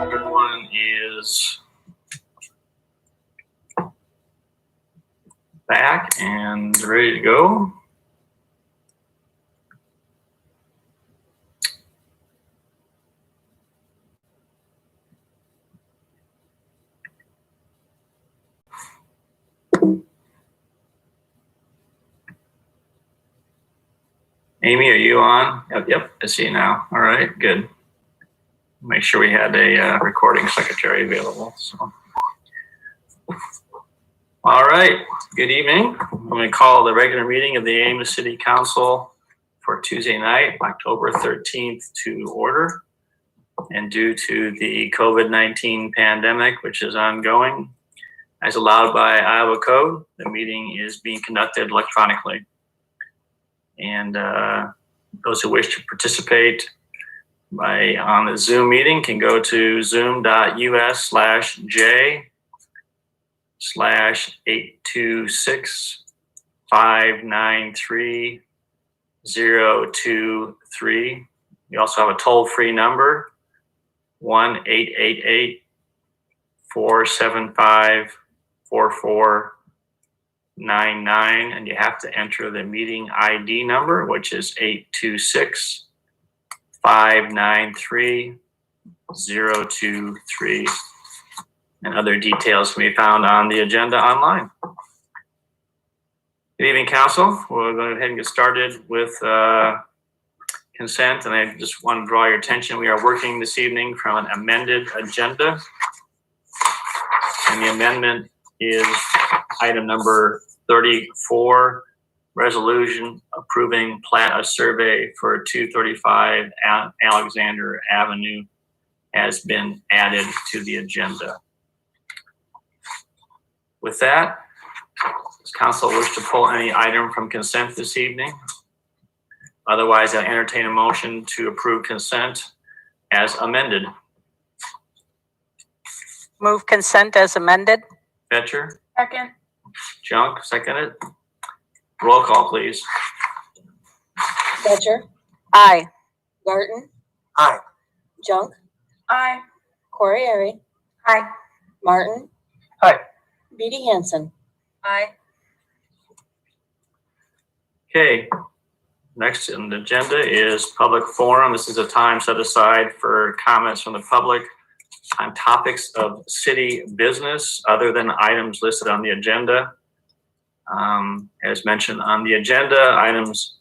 Everyone is back and ready to go. Amy, are you on? Yep, I see you now. All right, good. Make sure we had a recording secretary available. So, all right, good evening. I'm going to call the regular meeting of the Ames City Council for Tuesday night, October 13th to order. And due to the COVID-19 pandemic, which is ongoing, as allowed by Iowa Code, the meeting is being conducted electronically. And those who wish to participate on the Zoom meeting can go to zoom.us/J/826-593-023. We also have a toll-free number, 1-888-475-4499, and you have to enter the meeting ID number, which is 826-593-023, and other details can be found on the agenda online. Good evening, Council. We're going to go ahead and get started with consent, and I just want to draw your attention. We are working this evening from an amended agenda, and the amendment is item number 34, resolution approving plat of survey for 235 Alexander Avenue has been added to the agenda. With that, does council wish to pull any item from consent this evening? Otherwise, I entertain a motion to approve consent as amended. Move consent as amended. Fetcher? Second. Junk, seconded. Roll call, please. Fetcher, Aye. Garten, Aye. Junk, Aye. Corriere, Aye. Martin. Aye. Beatty Hansen. Aye. Okay. Next on the agenda is public forum. This is a time set aside for comments from the public on topics of city business other than items listed on the agenda. As mentioned on the agenda, items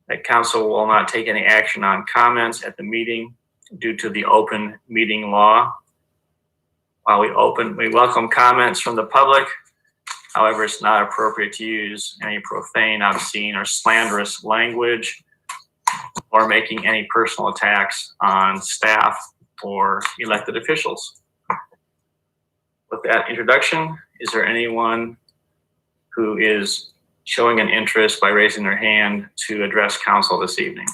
that council will not take any action on comments at the meeting due to the open meeting law. While we welcome comments from the public. However, it's not appropriate to use any profane, obscene, or slanderous language or making any personal attacks on staff or elected officials. With that introduction, is there anyone who is showing an interest by raising their hand to address council this evening?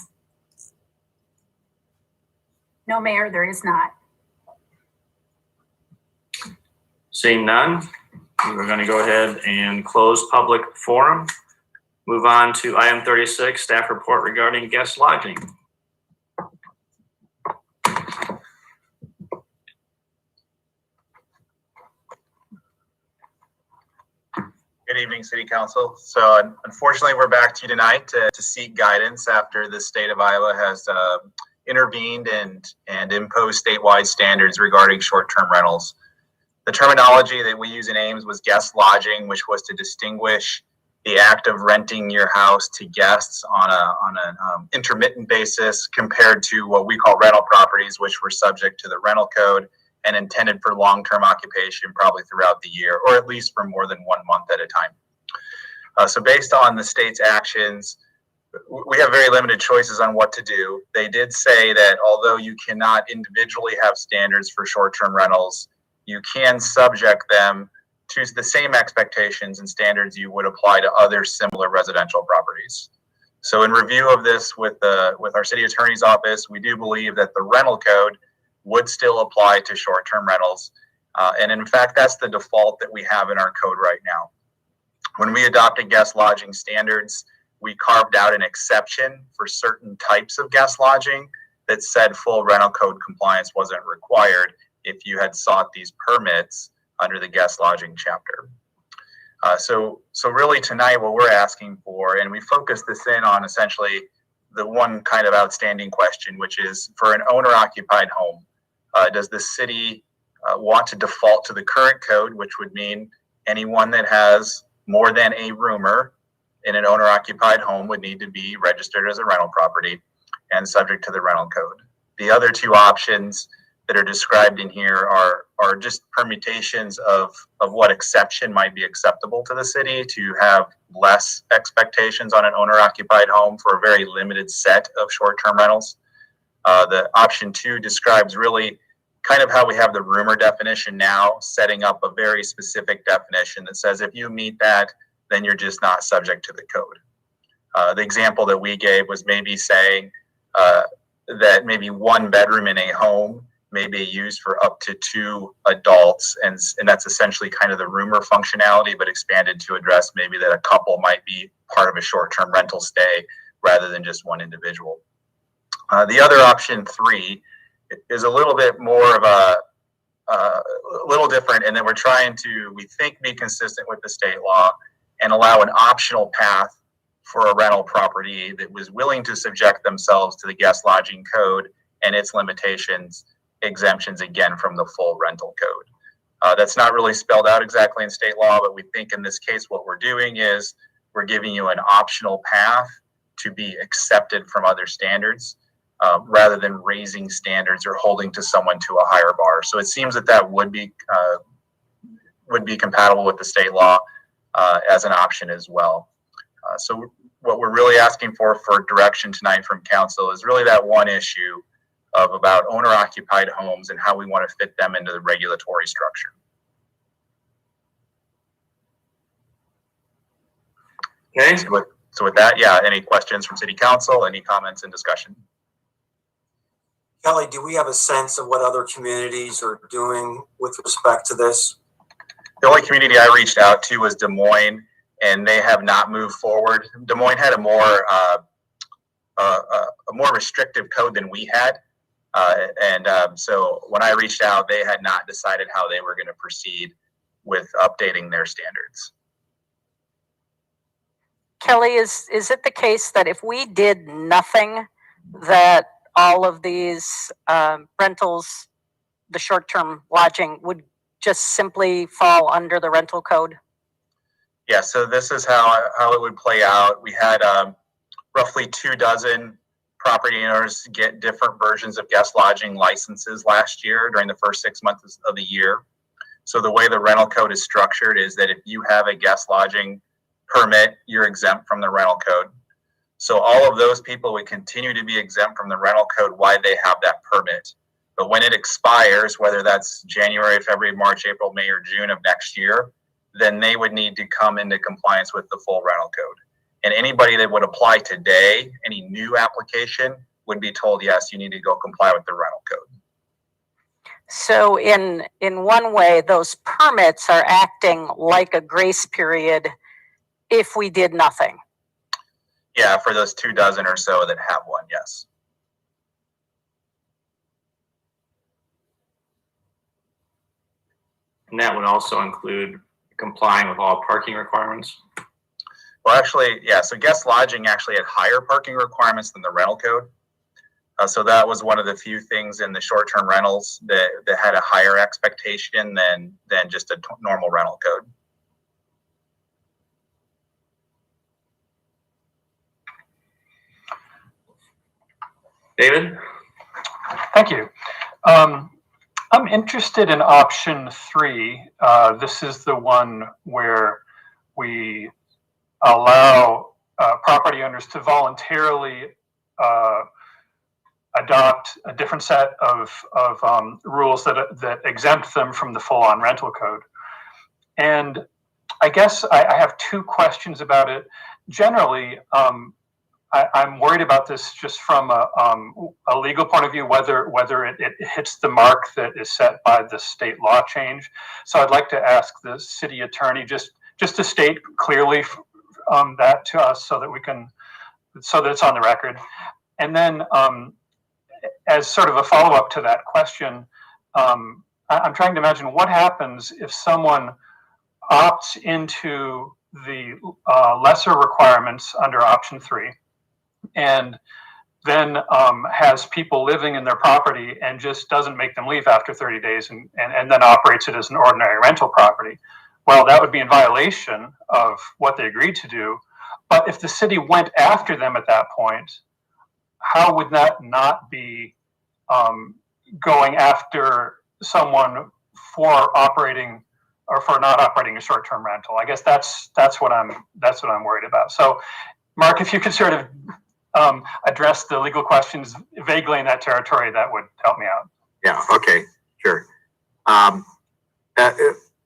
No, Mayor, there is not. Seeing none, we're going to go ahead and close public forum. Move on to item 36, staff report regarding guest lodging. Good evening, City Council. So unfortunately, we're back to you tonight to seek guidance after the state of Iowa has intervened and imposed statewide standards regarding short-term rentals. The terminology that we use in Ames was guest lodging, which was to distinguish the act of renting your house to guests on an intermittent basis compared to what we call rental properties, which were subject to the rental code and intended for long-term occupation probably throughout the year, or at least for more than 1 month at a time. So based on the state's actions, we have very limited choices on what to do. They did say that although you cannot individually have standards for short-term rentals, you can subject them to the same expectations and standards you would apply to other similar residential properties. So in review of this with our city attorney's office, we do believe that the rental code would still apply to short-term rentals. And in fact, that's the default that we have in our code right now. When we adopted guest lodging standards, we carved out an exception for certain types of guest lodging that said full rental code compliance wasn't required if you had sought these permits under the guest lodging chapter. So really tonight what we're asking for, and we focus this in on essentially the one kind of outstanding question, which is for an owner-occupied home, does the city want to default to the current code, which would mean anyone that has more than a roomer in an owner-occupied home would need to be registered as a rental property and subject to the rental code. The other two options that are described in here are just permutations of what exception might be acceptable to the city to have less expectations on an owner-occupied home for a very limited set of short-term rentals. The option 2 describes really kind of how we have the roomer definition now, setting up a very specific definition that says if you meet that, then you're just not subject to the code. The example that we gave was maybe saying that maybe 1 bedroom in a home may be used for up to 2 adults, and that's essentially kind of the roomer functionality, but expanded to address maybe that a couple might be part of a short-term rental stay rather than just 1 individual. The other option 3 is a little bit more of a little different, and then we're trying to, we think, be consistent with the state law and allow an optional path for a rental property that was willing to subject themselves to the guest lodging code and its limitations, exemptions again from the full rental code. That's not really spelled out exactly in state law, but we think in this case what we're doing is we're giving you an optional path to be accepted from other standards, rather than raising standards or holding to someone to a higher bar. So it seems that that would be compatible with the state law as an option as well. So what we're really asking for direction tonight from council is really that one issue of about owner-occupied homes and how we want to fit them into the regulatory structure. Okay. So with that, yeah, any questions from city council, any comments and discussion? Kelly, do we have a sense of what other communities are doing with respect to this? The only community I reached out to was Des Moines, and they have not moved forward. Des Moines had a more restrictive code than we had, so when I reached out, they had not decided how they were going to proceed with updating their standards. Kelly, is it the case that if we did nothing, that all of these rentals, the short-term lodging, would just simply fall under the rental code? Yeah, so this is how it would play out. We had roughly 24 property owners get different versions of guest lodging licenses last year during the first 6 months of the year. So the way the rental code is structured is that if you have a guest lodging permit, you're exempt from the rental code. So all of those people would continue to be exempt from the rental code while they have that permit. But when it expires, whether that's January, February, March, April, May, or June of next year, then they would need to come into compliance with the full rental code. And anybody that would apply today, any new application, would be told, yes, you need to go comply with the rental code. So in one way, those permits are acting like a grace period if we did nothing. Yeah, for those 24 or so that have one, yes. And that would also include complying with all parking requirements? Well, actually, yeah, so guest lodging actually had higher parking requirements than the rental code. So that was one of the few things in the short-term rentals that had a higher expectation than just a normal rental code. David? Thank you. I'm interested in option 3. This is the one where we allow property owners to voluntarily adopt a different set of rules that exempt them from the full-on rental code. And I guess I have 2 questions about it. Generally, I'm worried about this just from a legal point of view, whether it hits the mark that is set by the state law change. So I'd like to ask the city attorney just to state clearly that to us so that it's on the record. And then as sort of a follow-up to that question, I'm trying to imagine what happens if someone opts into the lesser requirements under option 3 and then has people living in their property and just doesn't make them leave after 30 days and then operates it as an ordinary rental property. Well, that would be in violation of what they agreed to do. But if the city went after them at that point, how would that not be going after someone for operating or for not operating a short-term rental? I guess that's what I'm worried about. So, Mark, if you could sort of address the legal questions vaguely in that territory, that would help me out. Yeah, okay, sure.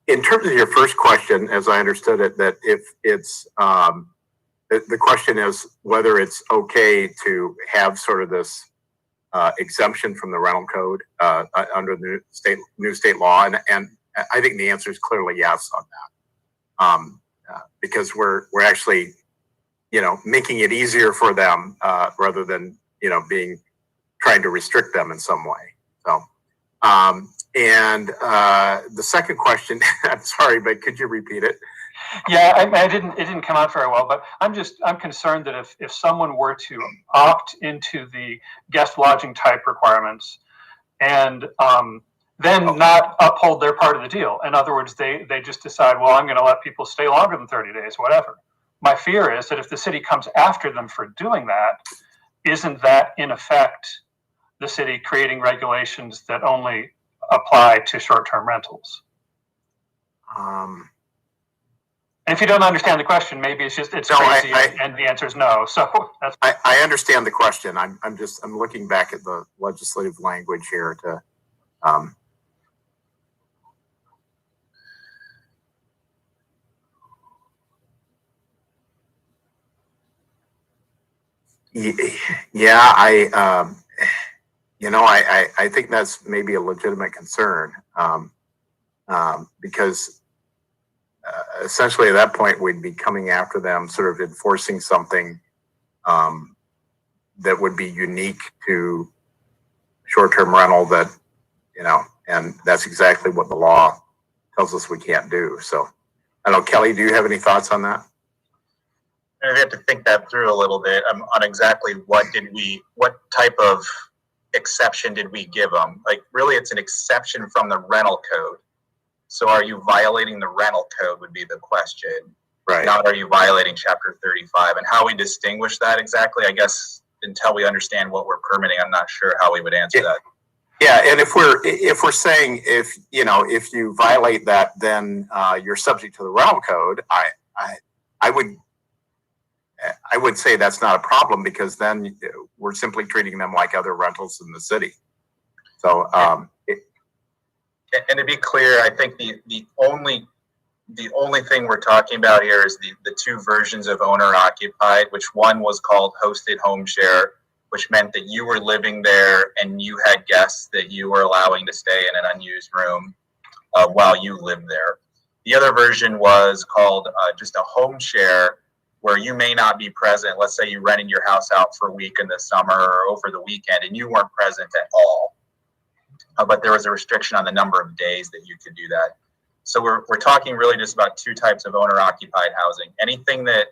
In terms of your first question, as I understood it, that if it's, the question is whether it's okay to have sort of this exemption from the rental code under the new state law, and I think the answer is clearly yes on that, because we're actually, making it easier for them rather than trying to restrict them in some way. So, and the second question, I'm sorry, but could you repeat it? Yeah, it didn't come out very well, but I'm concerned that if someone were to opt into the guest lodging type requirements and then not uphold their part of the deal. In other words, they just decide, well, I'm going to let people stay longer than 30 days, whatever. My fear is that if the city comes after them for doing that, isn't that in effect the city creating regulations that only apply to short-term rentals? Um, And if you don't understand the question, maybe it's crazy, and the answer is no. So that's. I understand the question. I'm looking back at the legislative language here to. Yeah, I think that's maybe a legitimate concern, because essentially at that point we'd be coming after them, sort of enforcing something that would be unique to short-term rental that, and that's exactly what the law tells us we can't do. So I don't know, Kelly, do you have any thoughts on that? And we have to think that through a little bit on exactly what type of exception did we give them? Like, really, it's an exception from the rental code. So are you violating the rental code would be the question. Right. Not are you violating Chapter 35? And how we distinguish that exactly, I guess, until we understand what we're permitting, I'm not sure how we would answer that. Yeah, and if we're saying if you violate that, then you're subject to the rental code, I would say that's not a problem, because then we're simply treating them like other rentals in the city. So, and to be clear, I think the only thing we're talking about here is the 2 versions of owner occupied, which one was called hosted home share, which meant that you were living there and you had guests that you were allowing to stay in an unused room while you lived there. The other version was called just a home share, where you may not be present. Let's say you rented your house out for a week in the summer or over the weekend and you weren't present at all. But there was a restriction on the number of days that you could do that. So we're talking really just about two types of owner-occupied housing. Anything that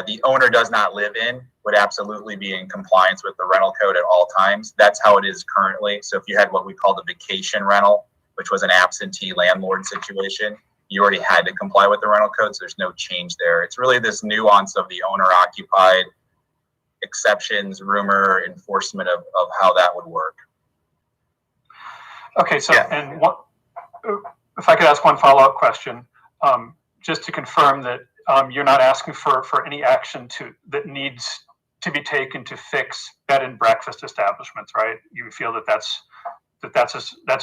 the owner does not live in would absolutely be in compliance with the rental code at all times. That's how it is currently. So if you had what we call the vacation rental, which was an absentee landlord situation, you already had to comply with the rental code, so there's no change there. It's really this nuance of the owner-occupied exceptions, rumor, enforcement of how that would work. Okay, so and what, if I could ask one follow-up question, just to confirm that you're not asking for any action that needs to be taken to fix bed and breakfast establishments, right? You feel that that's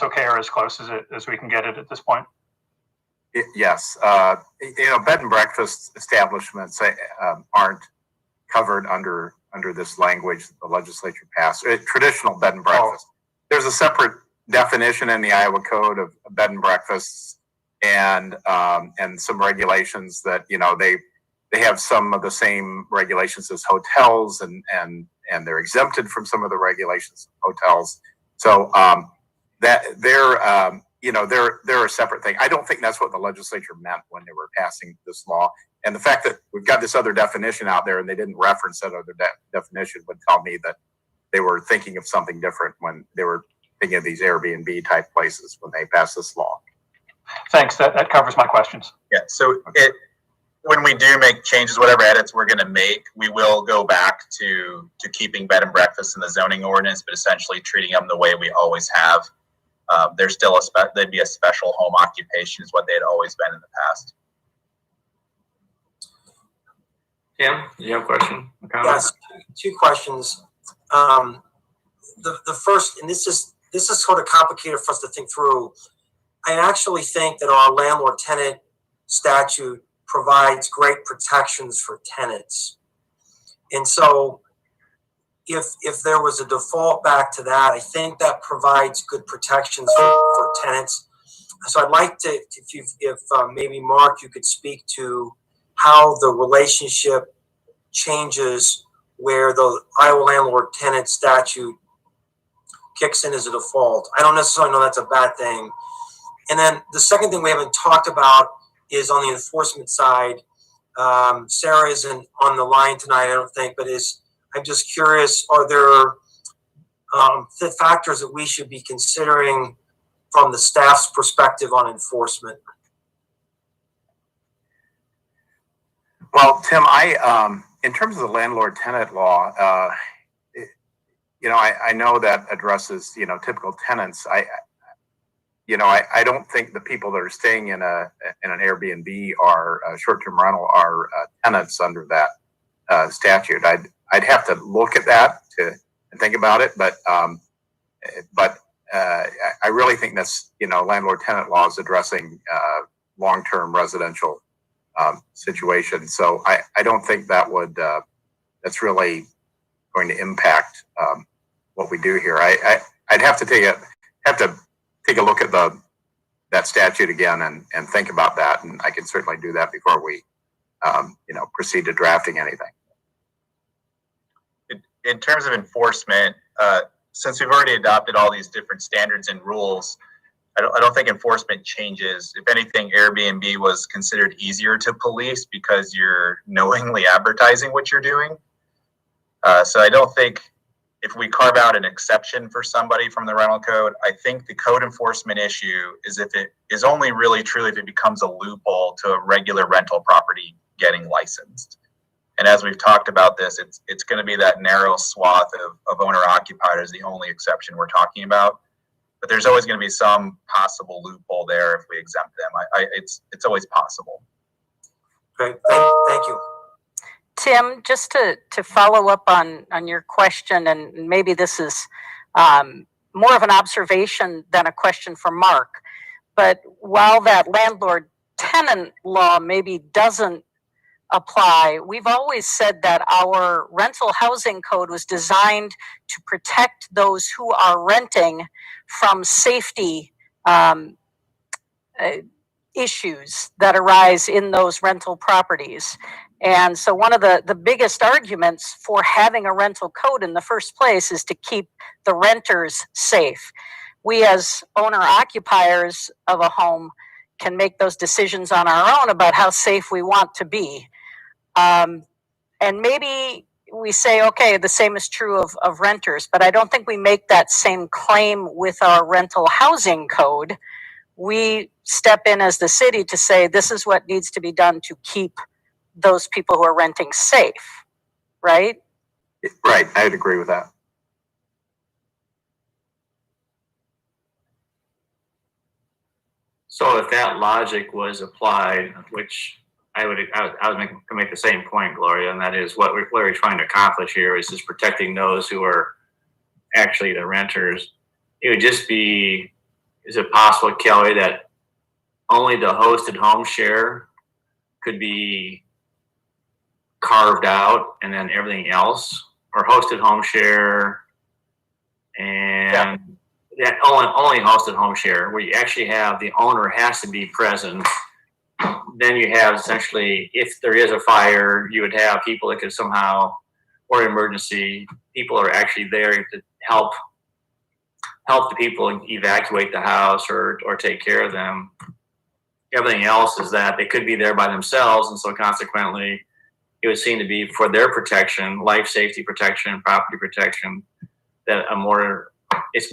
okay, or as close as we can get it at this point? Yes, bed and breakfast establishments aren't covered under this language that the legislature passed. Traditional bed and breakfast. There's a separate definition in the Iowa Code of bed and breakfasts, and some regulations that they have some of the same regulations as hotels, and they're exempted from some of the regulations of hotels. So that they're a separate thing. I don't think that's what the legislature meant when they were passing this law. And the fact that we've got this other definition out there and they didn't reference that other definition would tell me that they were thinking of something different when they were thinking of these Airbnb type places when they passed this law. Thanks. That covers my questions. Yeah. So when we do make changes, whatever edits we're going to make, we will go back to keeping bed and breakfast in the zoning ordinance, but essentially treating them the way we always have. There's still they'd be a special home occupation is what they had always been in the past. Tim, do you have a question? Yes, two questions. The first, and this is sort of complicated for us to think through. I actually think that our landlord-tenant statute provides great protections for tenants, and so if there was a default back to that, I think that provides good protections for tenants. So I'd like to, if maybe Mark, you could speak to how the relationship changes where the Iowa landlord-tenant statute kicks in as a default. I don't necessarily know that's a bad thing. And then the second thing we haven't talked about is on the enforcement side. Sarah isn't on the line tonight, I don't think, but I'm just curious, are there factors that we should be considering from the staff's perspective on enforcement? Well, Tim, in terms of the landlord-tenant law, I know that addresses, typical tenants. I don't think the people that are staying in an Airbnb or short-term rental are tenants under that statute. I'd have to look at that and think about it, but I really think that's landlord-tenant law is addressing long-term residential situation. So I don't think that's really going to impact what we do here. I'd have to take a look at that statute again and think about that, and I can certainly do that before we proceed to drafting anything. In terms of enforcement, since we've already adopted all these different standards and rules, I don't think enforcement changes. If anything, Airbnb was considered easier to police because you're knowingly advertising what you're doing. So I don't think if we carve out an exception for somebody from the rental code, I think the code enforcement issue is if it is only really truly if it becomes a loophole to a regular rental property getting licensed. And as we've talked about this, it's going to be that narrow swath of owner-occupied is the only exception we're talking about. But there's always going to be some possible loophole there if we exempt them. It's always possible. Great, thank you. Tim, just to follow up on your question, and maybe this is more of an observation than a question for Mark, but while that landlord-tenant law maybe doesn't apply, we've always said that our rental housing code was designed to protect those who are renting from safety issues that arise in those rental properties. And so one of the biggest arguments for having a rental code in the first place is to keep the renters safe. We as owner occupiers of a home can make those decisions on our own about how safe we want to be. And maybe we say, okay, the same is true of renters, but I don't think we make that same claim with our rental housing code. We step in as the city to say, this is what needs to be done to keep those people who are renting safe, right? Right, I'd agree with that. So if that logic was applied, which I was make the same point, Gloria, and that is what we're trying to accomplish here is just protecting those who are actually the renters. It would just be, is it possible, Kelly, that only the hosted home share could be carved out and then everything else, or hosted home share and only hosted home share, where you actually have the owner has to be present. Then you have essentially, if there is a fire, you would have people that could somehow, or emergency, people are actually there to help the people evacuate the house or take care of them. Everything else is that they could be there by themselves, and so consequently, it would seem to be for their protection, life safety protection, property protection, that it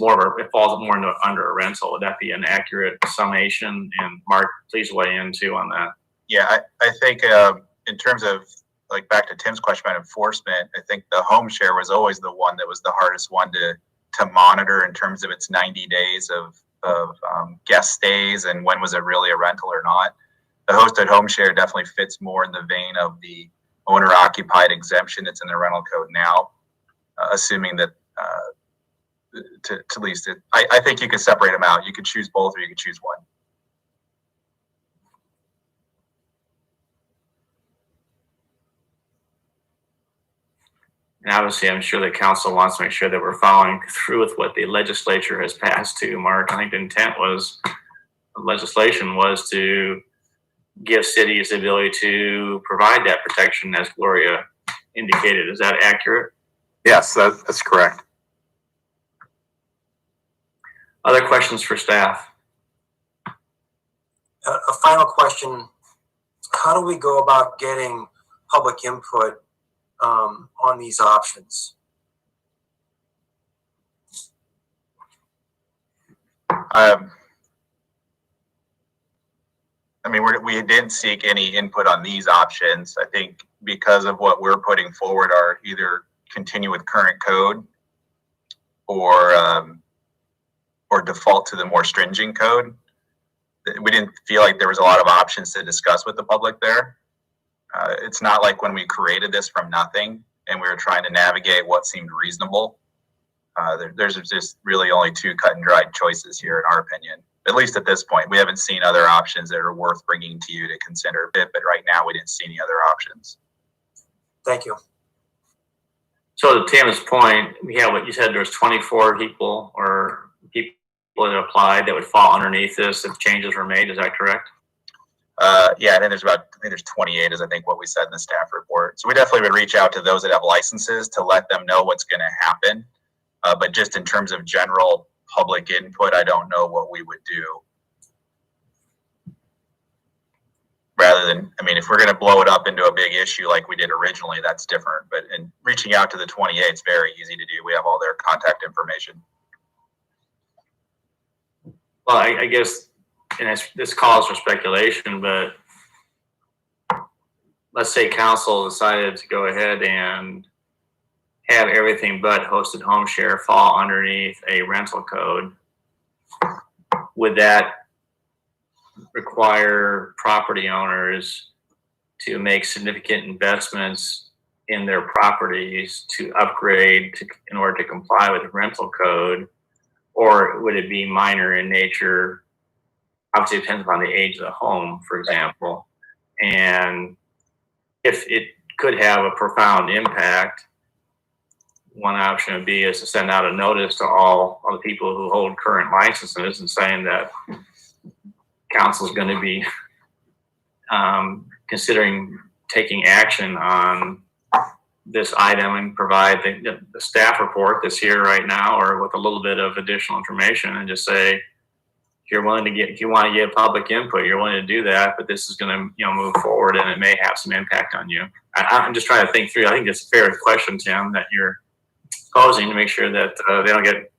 falls more under a rental. Would that be an accurate summation? And Mark, please weigh in too on that. Yeah, I think in terms of, like, back to Tim's question about enforcement, I think the home share was always the one that was the hardest one to monitor in terms of its 90 days of guest stays and when was it really a rental or not. The hosted home share definitely fits more in the vein of the owner occupied exemption that's in the rental code now, assuming that to lease it. I think you could separate them out. You could choose both or you could choose one. And obviously, I'm sure the council wants to make sure that we're following through with what the legislature has passed too, Mark. I think the intent was, the legislation was to give cities the ability to provide that protection, as Gloria indicated. Is that accurate? Yes, that's correct. Other questions for staff? A final question. How do we go about getting public input on these options? I mean, we didn't seek any input on these options. I think because of what we're putting forward are either continue with current code or default to the more stringent code. We didn't feel like there was a lot of options to discuss with the public there. It's not like when we created this from nothing and we were trying to navigate what seemed reasonable. There's just really only two cut and dried choices here, in our opinion. At least at this point, we haven't seen other options that are worth bringing to you to consider. But right now, we didn't see any other options. Thank you. So to Tam's point, we have what you said. There's 24 people or people that applied that would fall underneath this if changes were made. Is that correct? Yeah, I think there's 28 is I think what we said in the staff report. So we definitely would reach out to those that have licenses to let them know what's going to happen. But just in terms of general public input, I don't know what we would do. Rather than, I mean, if we're going to blow it up into a big issue like we did originally, that's different. But in reaching out to the 28, it's very easy to do. We have all their contact information. Well, I guess, and this calls for speculation, but let's say council decided to go ahead and have everything but hosted home share fall underneath a rental code. Would that require property owners to make significant investments in their properties to upgrade in order to comply with the rental code? Or would it be minor in nature? Obviously, it depends upon the age of the home, for example. And if it could have a profound impact, one option would be is to send out a notice to all of the people who hold current licenses and saying that council is going to be considering taking action on this item and provide the staff report that's here right now, or with a little bit of additional information, and just say, if you want to get public input, you're willing to do that, but this is going to, move forward, and it may have some impact on you. I'm just trying to think through. I think it's a fair question, Tim, that you're posing, to make sure that they don't get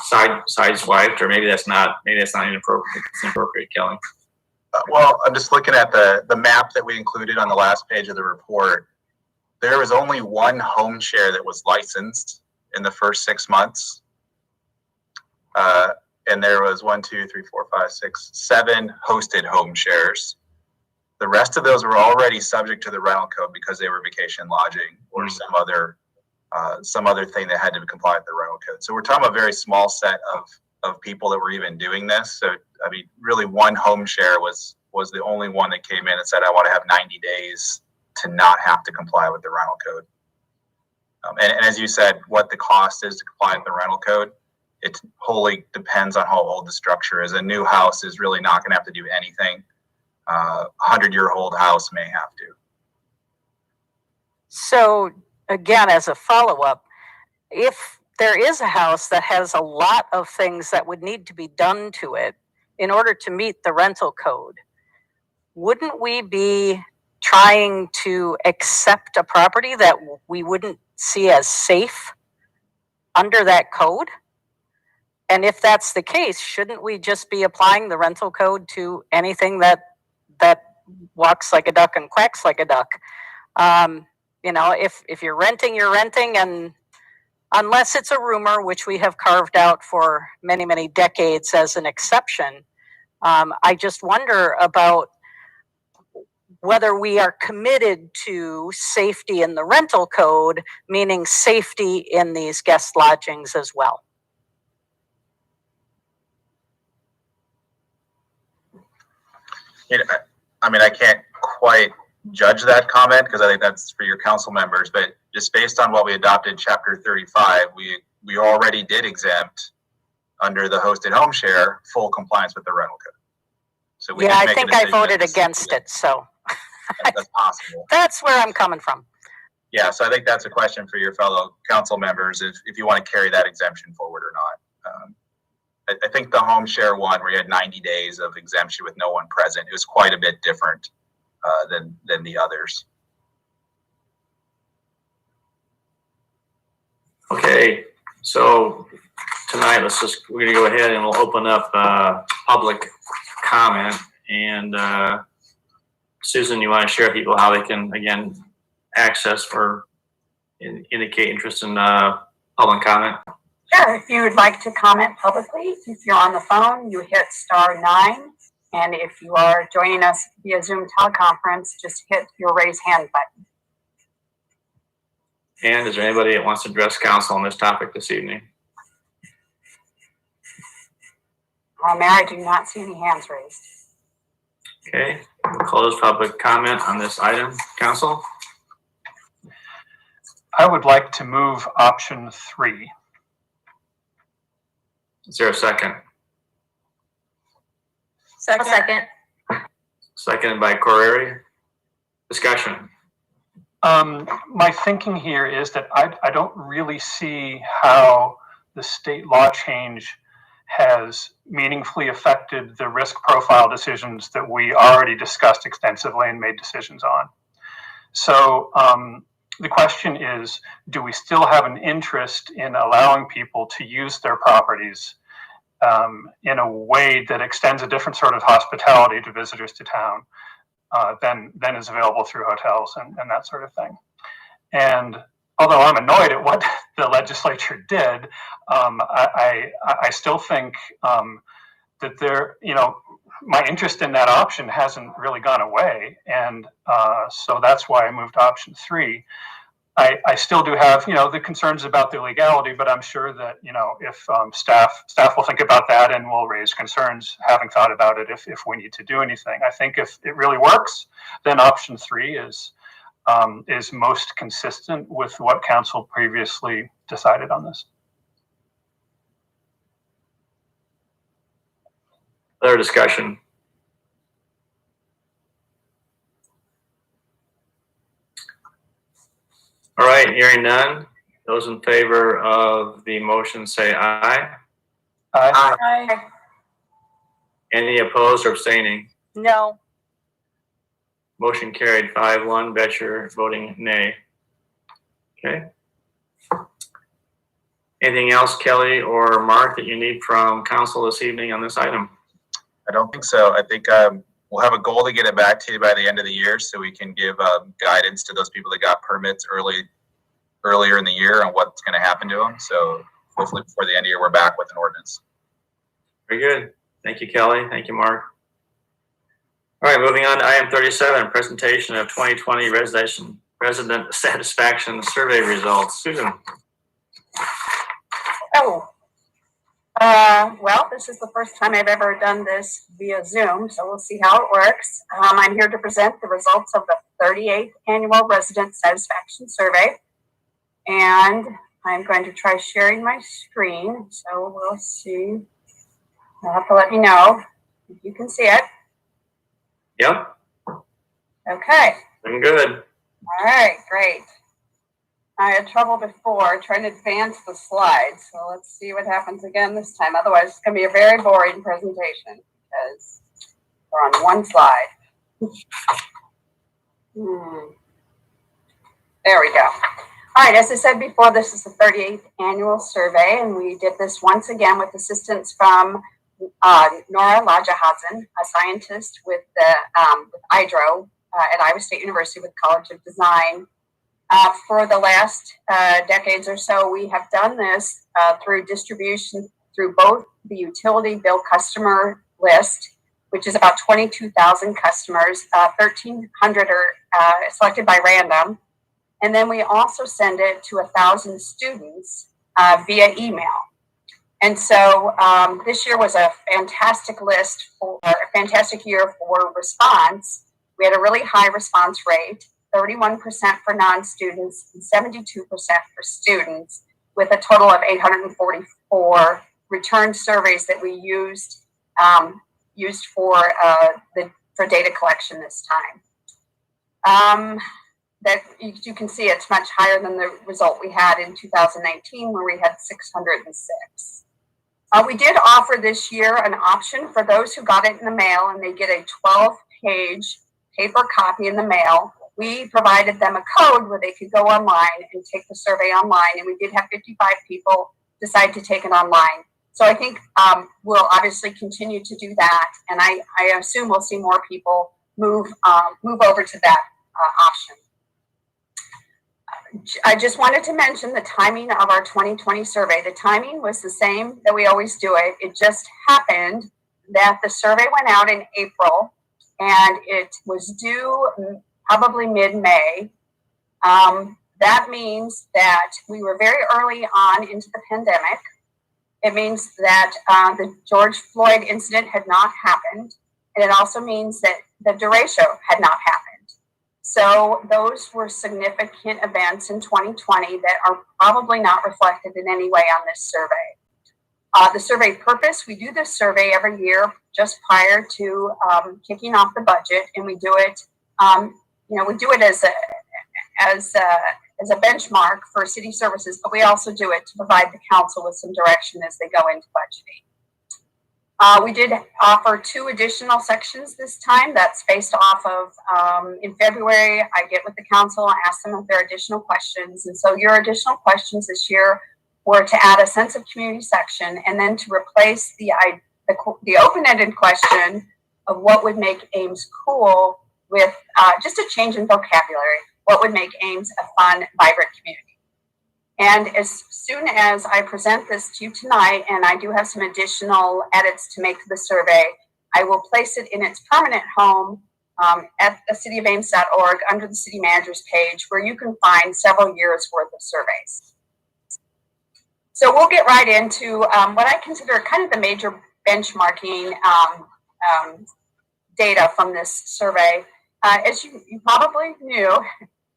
sideswiped, or maybe that's not inappropriate. It's inappropriate, Kelly. Well, I'm just looking at the map that we included on the last page of the report. There was only one home share that was licensed in the first 6 months. And there was 7 hosted home shares. The rest of those were already subject to the rental code because they were vacation lodging or some other thing that had to comply with the rental code. So we're talking about a very small set of people that were even doing this. So, I mean, really one home share was the only one that came in and said, I want to have 90 days to not have to comply with the rental code. And as you said, what the cost is to comply with the rental code, it wholly depends on how old the structure is. A new house is really not going to have to do anything. 100-year-old house may have to. So again, as a follow-up, if there is a house that has a lot of things that would need to be done to it in order to meet the rental code, wouldn't we be trying to accept a property that we wouldn't see as safe under that code? And if that's the case, shouldn't we just be applying the rental code to anything that walks like a duck and quacks like a duck? If you're renting, you're renting, and unless it's a rumor, which we have carved out for many, many decades as an exception, I just wonder about whether we are committed to safety in the rental code, meaning safety in these guest lodgings as well. I mean, I can't quite judge that comment because I think that's for your council members, but just based on what we adopted Chapter 35, we already did exempt under the hosted home share full compliance with the rental code. So we I think I voted against it, so that's possible. That's where I'm coming from. Yeah, so I think that's a question for your fellow council members if you want to carry that exemption forward or not. I think the home share one, where you had 90 days of exemption with no one present, it was quite a bit different than the others. Okay, so tonight we're gonna go ahead and we'll open up public comment. And Susan, you want to share with people how they can again access or indicate interest in public comment? Sure. If you would like to comment publicly, if you're on the phone, you hit *9. And if you are joining us via Zoom teleconference, just hit your raise hand button. And is there anybody that wants to address council on this topic this evening? Mayor, I do not see any hands raised. Okay, we'll close public comment on this item. Council? I would like to move option 3. Is there a second? Second. Seconded by Corey. Discussion. My thinking here is that I don't really see how the state law change has meaningfully affected the risk profile decisions that we already discussed extensively and made decisions on. So the question is, do we still have an interest in allowing people to use their properties in a way that extends a different sort of hospitality to visitors to town than is available through hotels and that sort of thing? And although I'm annoyed at what the legislature did, I still think that my interest in that option hasn't really gone away. And so that's why I moved option 3. I still do have, the concerns about the legality, but I'm sure that, if staff will think about that and will raise concerns, having thought about it, if we need to do anything. I think if it really works, then option 3 is most consistent with what council previously decided on this. Other discussion? All right, hearing none. Those in favor of the motion say aye. Aye. Aye. Any opposed or abstaining? No. Motion carried 5-1. Betcher voting nay. Okay. Anything else, Kelly or Mark, that you need from council this evening on this item? I don't think so. I think we'll have a goal to get it back to you by the end of the year, so we can give guidance to those people that got permits earlier in the year on what's going to happen to them. So hopefully before the end of the year, we're back with an ordinance. Very good. Thank you, Kelly. Thank you, Mark. All right, moving on to item 37, presentation of 2020 resident satisfaction survey results. Susan. Oh, well, this is the first time I've ever done this via Zoom, so we'll see how it works. I'm here to present the results of the 38th Annual Resident Satisfaction Survey. And I'm going to try sharing my screen, so we'll see. You'll have to let me know if you can see it. Yep. Okay. Looking good. All right, great. I had trouble before trying to advance the slides, so let's see what happens again this time. Otherwise, it's going to be a very boring presentation because we're on one slide. There we go. All right, as I said before, this is the 38th annual survey, and we did this once again with assistance from Nora Lajahazen, a scientist with IDRO at Iowa State University with College of Design. For the last decades or so, we have done this through distribution through both the utility bill customer list, which is about 22,000 customers, 1,300 are selected by random. And then we also send it to 1,000 students via email. And so this year was a fantastic year for response. We had a really high response rate, 31% for non-students and 72% for students, with a total of 844 return surveys that we used for data collection this time. That you can see it's much higher than the result we had in 2019, where we had 606. We did offer this year an option for those who got it in the mail, and they get a 12-page paper copy in the mail. We provided them a code where they could go online and take the survey online, and we did have 55 people decide to take it online. So I think we'll obviously continue to do that, and I assume we'll see more people move over to that option. I just wanted to mention the timing of our 2020 survey. The timing was the same that we always do it. It just happened that the survey went out in April, and it was due probably mid-May. That means that we were very early on into the pandemic. It means that the George Floyd incident had not happened, and it also means that the derecho had not happened. So those were significant events in 2020 that are probably not reflected in any way on this survey. The survey purpose, we do this survey every year just prior to kicking off the budget, and we do it, we do it as a benchmark for city services, but we also do it to provide the council with some direction as they go into budgeting. We did offer 2 additional sections this time. That's based off of, in February, I get with the council, ask them if there are additional questions. And so your additional questions this year were to add a sense of community section, and then to replace the open-ended question of what would make Ames cool with just a change in vocabulary. What would make Ames a fun, vibrant community? And as soon as I present this to you tonight, and I do have some additional edits to make to the survey, I will place it in its permanent home at thecityofames.org under the city manager's page, where you can find several years worth of surveys. So we'll get right into what I consider kind of the major benchmarking data from this survey. As you probably knew,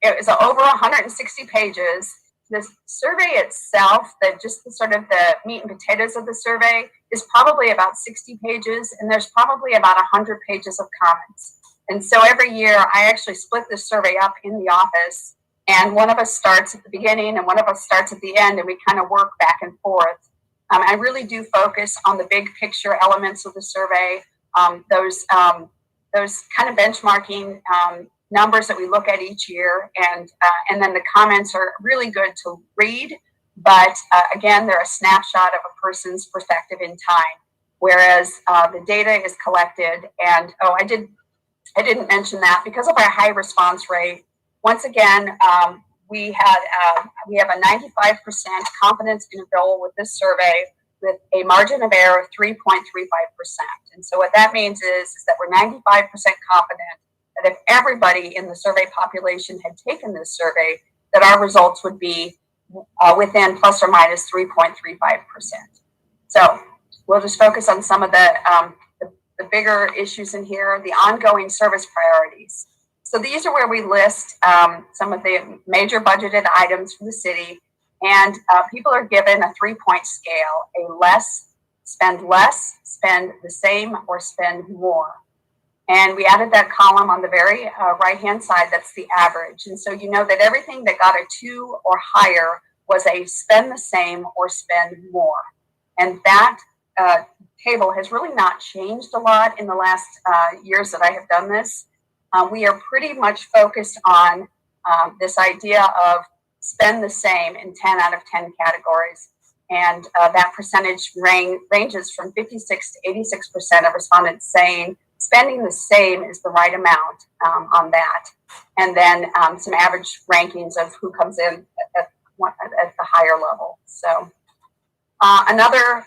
it was over 160 pages. The survey itself, just the sort of the meat and potatoes of the survey, is probably about 60 pages, and there's probably about 100 pages of comments. And so every year I actually split this survey up in the office, And one of us starts at the beginning and one of us starts at the end, and we kind of work back and forth. I really do focus on the big picture elements of the survey, those kind of benchmarking numbers that we look at each year, and then the comments are really good to read, but again, they're a snapshot of a person's perspective in time, whereas the data is collected. And I didn't mention that because of our high response rate. Once again, we have a 95% confidence interval with this survey, with a margin of error of 3.35%. And so what that means is that we're 95% confident that if everybody in the survey population had taken this survey, that our results would be within plus or minus 3.35%. So we'll just focus on some of the bigger issues in here, the ongoing service priorities. So these are where we list some of the major budgeted items for the city, and people are given a 3-point scale: spend the same, or spend more. And we added that column on the very right-hand side. That's the average. And so you know that everything that got a 2 or higher was a spend the same or spend more. And that table has really not changed a lot in the last years that I have done this. We are pretty much focused on this idea of spend the same in 10 out of 10 categories. And that percentage ranges from 56 to 86% of respondents saying spending the same is the right amount on that. And then some average rankings of who comes in at the higher level. So another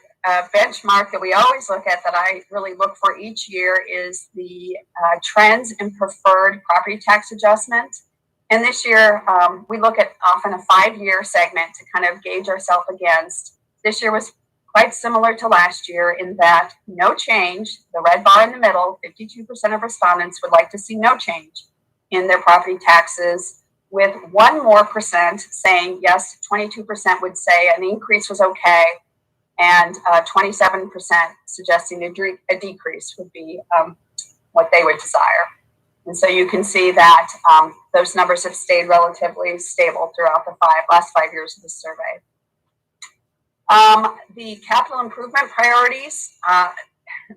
benchmark that we always look at, that I really look for each year, is the trends in preferred property tax adjustment. And this year, we look at often a 5-year segment to kind of gauge ourselves against. This year was quite similar to last year in that no change. The red bar in the middle, 52% of respondents would like to see no change in their property taxes, with 1% more saying yes. 22% would say an increase was okay, and 27% suggesting a decrease would be what they would desire. And so you can see that those numbers have stayed relatively stable throughout the last 5 years of the survey. The capital improvement priorities,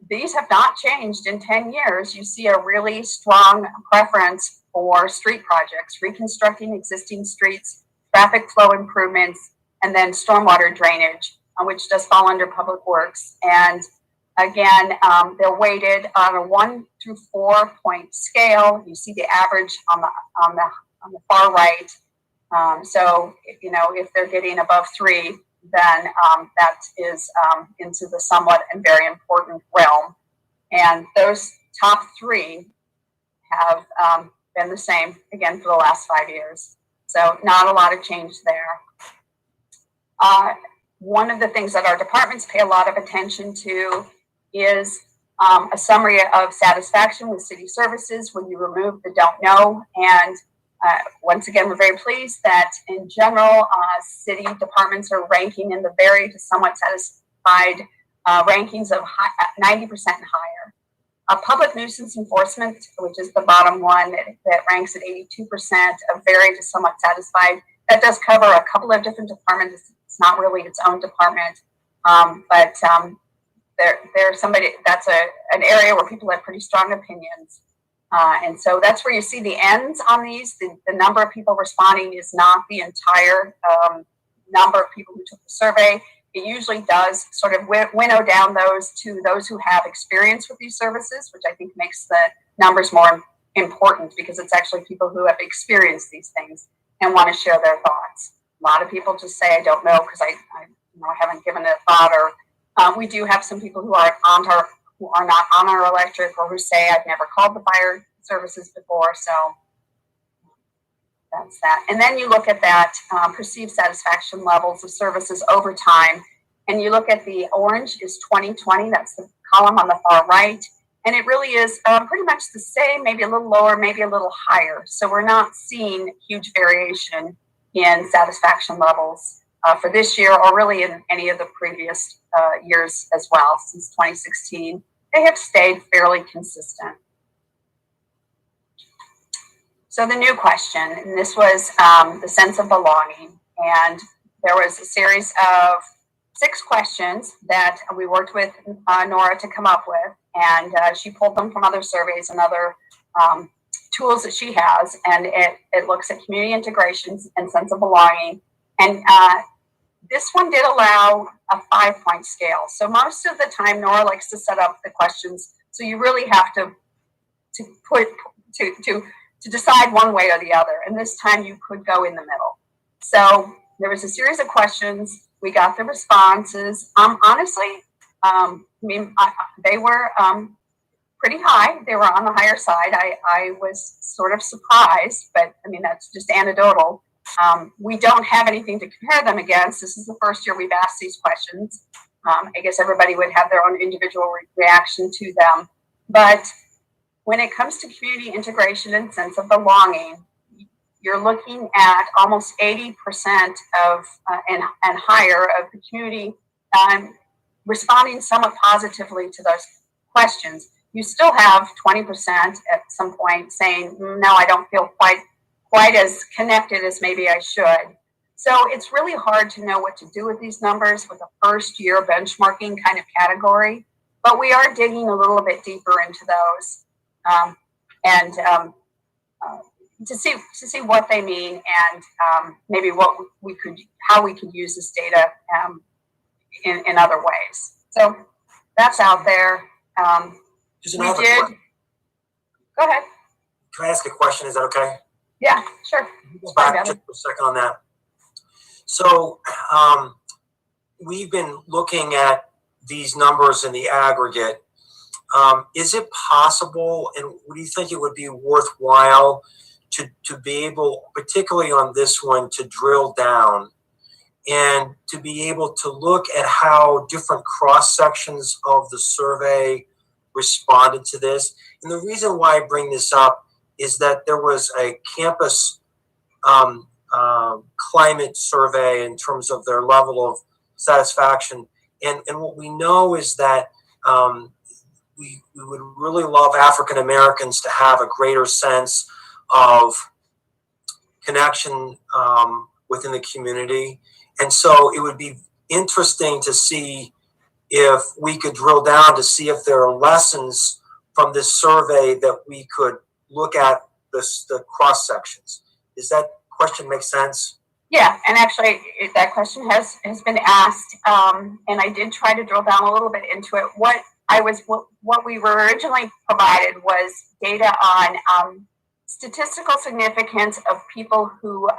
these have not changed in 10 years. You see a really strong preference for street projects, reconstructing existing streets, traffic flow improvements, and then stormwater drainage, which does fall under public works. And again, they're weighted on a 1 through 4 point scale. You see the average on the far right. So if they're getting above 3, then that is into the somewhat and very important realm. And those top 3 have been the same again for the last 5 years. So not a lot of change there. One of the things that our departments pay a lot of attention to is a summary of satisfaction with city services when you remove the don't know. And once again, we're very pleased that in general, city departments are ranking in the very to somewhat satisfied rankings of 90% and higher. Public nuisance enforcement, which is the bottom one, that ranks at 82% of very to somewhat satisfied. That does cover a couple of different departments. It's not really its own department, but there's somebody, that's an area where people have pretty strong opinions. And so that's where you see the ends on these. The number of people responding is not the entire number of people who took the survey. It usually does sort of winnow down those to those who have experience with these services, which I think makes the numbers more important, because it's actually people who have experienced these things and want to share their thoughts. A lot of people just say, I don't know, because I haven't given it a thought. Or we do have some people who are not on our electric, or who say, I've never called the fire services before. So that's that. And then you look at that perceived satisfaction levels of services over time. And you look at the orange is 2020. That's the column on the far right. And it really is pretty much the same, maybe a little lower, maybe a little higher. So we're not seeing huge variation in satisfaction levels for this year, or really in any of the previous years as well. Since 2016, they have stayed fairly consistent. So the new question, and this was the sense of belonging, and there was a series of 6 questions that we worked with Nora to come up with, and she pulled them from other surveys and other tools that she has, and it looks at community integrations and sense of belonging. And this one did allow a 5-point scale. So most of the time, Nora likes to set up the questions, so you really have to decide one way or the other. And this time, you could go in the middle. So there was a series of questions. We got the responses. Honestly, they were pretty high. They were on the higher side. I was sort of surprised, but I mean, that's just anecdotal. We don't have anything to compare them against. This is the first year we've asked these questions. I guess everybody would have their own individual reaction to them. But when it comes to community integration and sense of belonging, you're looking at almost 80% of and higher of the community responding somewhat positively to those questions. You still have 20% at some point saying, no, I don't feel quite as connected as maybe I should. So it's really hard to know what to do with these numbers with a first year benchmarking kind of category, but we are digging a little bit deeper into those to see what they mean and maybe how we could use this data in other ways. So that's out there. Just Go ahead. Can I ask a question? Is that okay? Yeah, sure. Go back just for a second on that. So we've been looking at these numbers in the aggregate. Is it possible, and do you think it would be worthwhile to be able, particularly on this one, to drill down and to be able to look at how different cross sections of the survey responded to this? And the reason why I bring this up is that there was a campus climate survey in terms of their level of satisfaction. And what we know is that we would really love African Americans to have a greater sense of connection within the community. And so it would be interesting to see if we could drill down to see if there are lessons from this survey that we could look at the cross sections. Does that question make sense? Yeah, and actually that question has been asked, and I did try to drill down a little bit into it. What we were originally provided was data on statistical significance of people who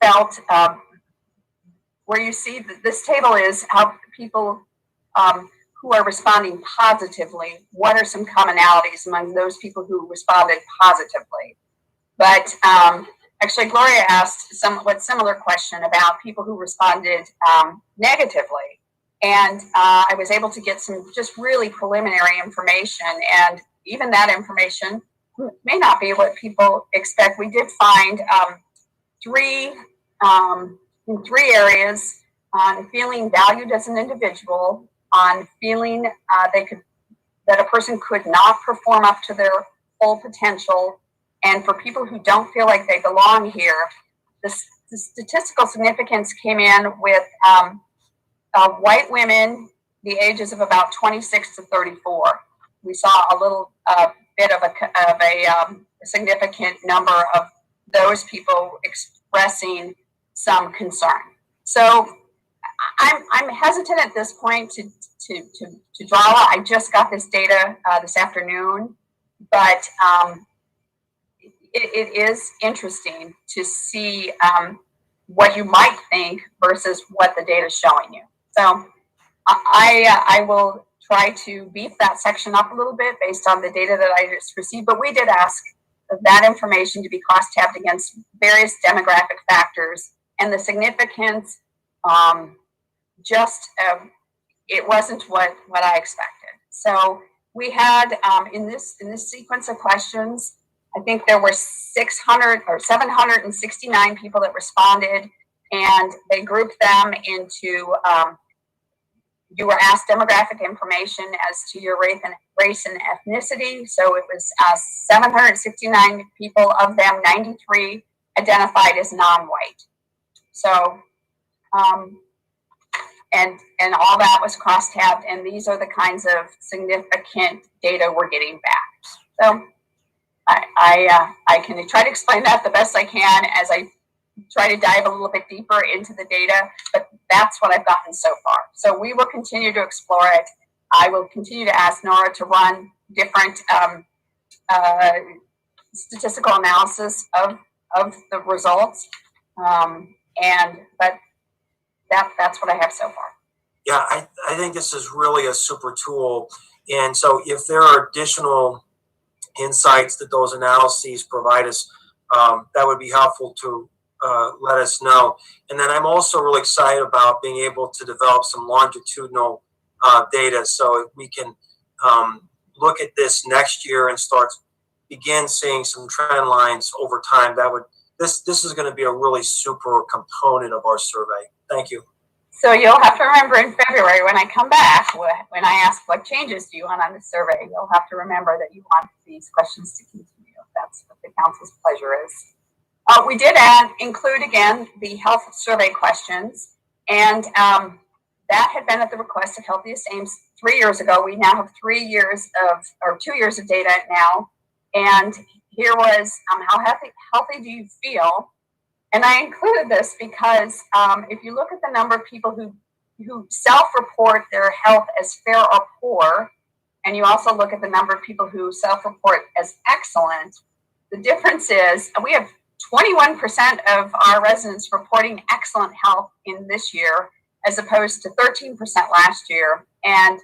felt where you see this table is how people who are responding positively, what are some commonalities among those people who responded positively? But actually, Gloria asked somewhat similar question about people who responded negatively. And I was able to get some just really preliminary information. And even that information may not be what people expect. We did find in 3 areas on feeling valued as an individual, on feeling that a person could not perform up to their full potential, and for people who don't feel like they belong here. The statistical significance came in with white women, the ages of about 26 to 34. We saw a little bit of a significant number of those people expressing some concern. So I'm hesitant at this point to draw. I just got this data this afternoon, but it is interesting to see what you might think versus what the data is showing you. So I will try to beef that section up a little bit based on the data that I just received, but we did ask that information to be cross-tabbed against various demographic factors, and the significance it wasn't what I expected. So we had in this sequence of questions, I think there were 769 people that responded, and they grouped them into You were asked demographic information as to your race and ethnicity. So it was 769 people, of them 93 identified as non-white. So, and all that was cross-tabbed, and these are the kinds of significant data we're getting back. So I can try to explain that the best I can as I try to dive a little bit deeper into the data, but that's what I've gotten so far. So we will continue to explore it. I will continue to ask Nora to run different statistical analysis of the results. But that's what I have so far. Yeah, I think this is really a super tool. And so if there are additional insights that those analyses provide us, that would be helpful to let us know. And then I'm also really excited about being able to develop some longitudinal data. So if we can look at this next year and begin seeing some trend lines over time, this is going to be a really super component of our survey. Thank you. So you'll have to remember in February when I come back, when I ask what changes do you want on the survey, you'll have to remember that you want these questions to continue. That's what the council's pleasure is. We did include again the health survey questions, and that had been at the request of Healthiest Ames 3 years ago. We now have 2 years of data now, and here was how healthy do you feel? And I included this because if you look at the number of people who self-report their health as fair or poor, and you also look at the number of people who self-report as excellent, the difference is we have 21% of our residents reporting excellent health in this year, as opposed to 13% last year. And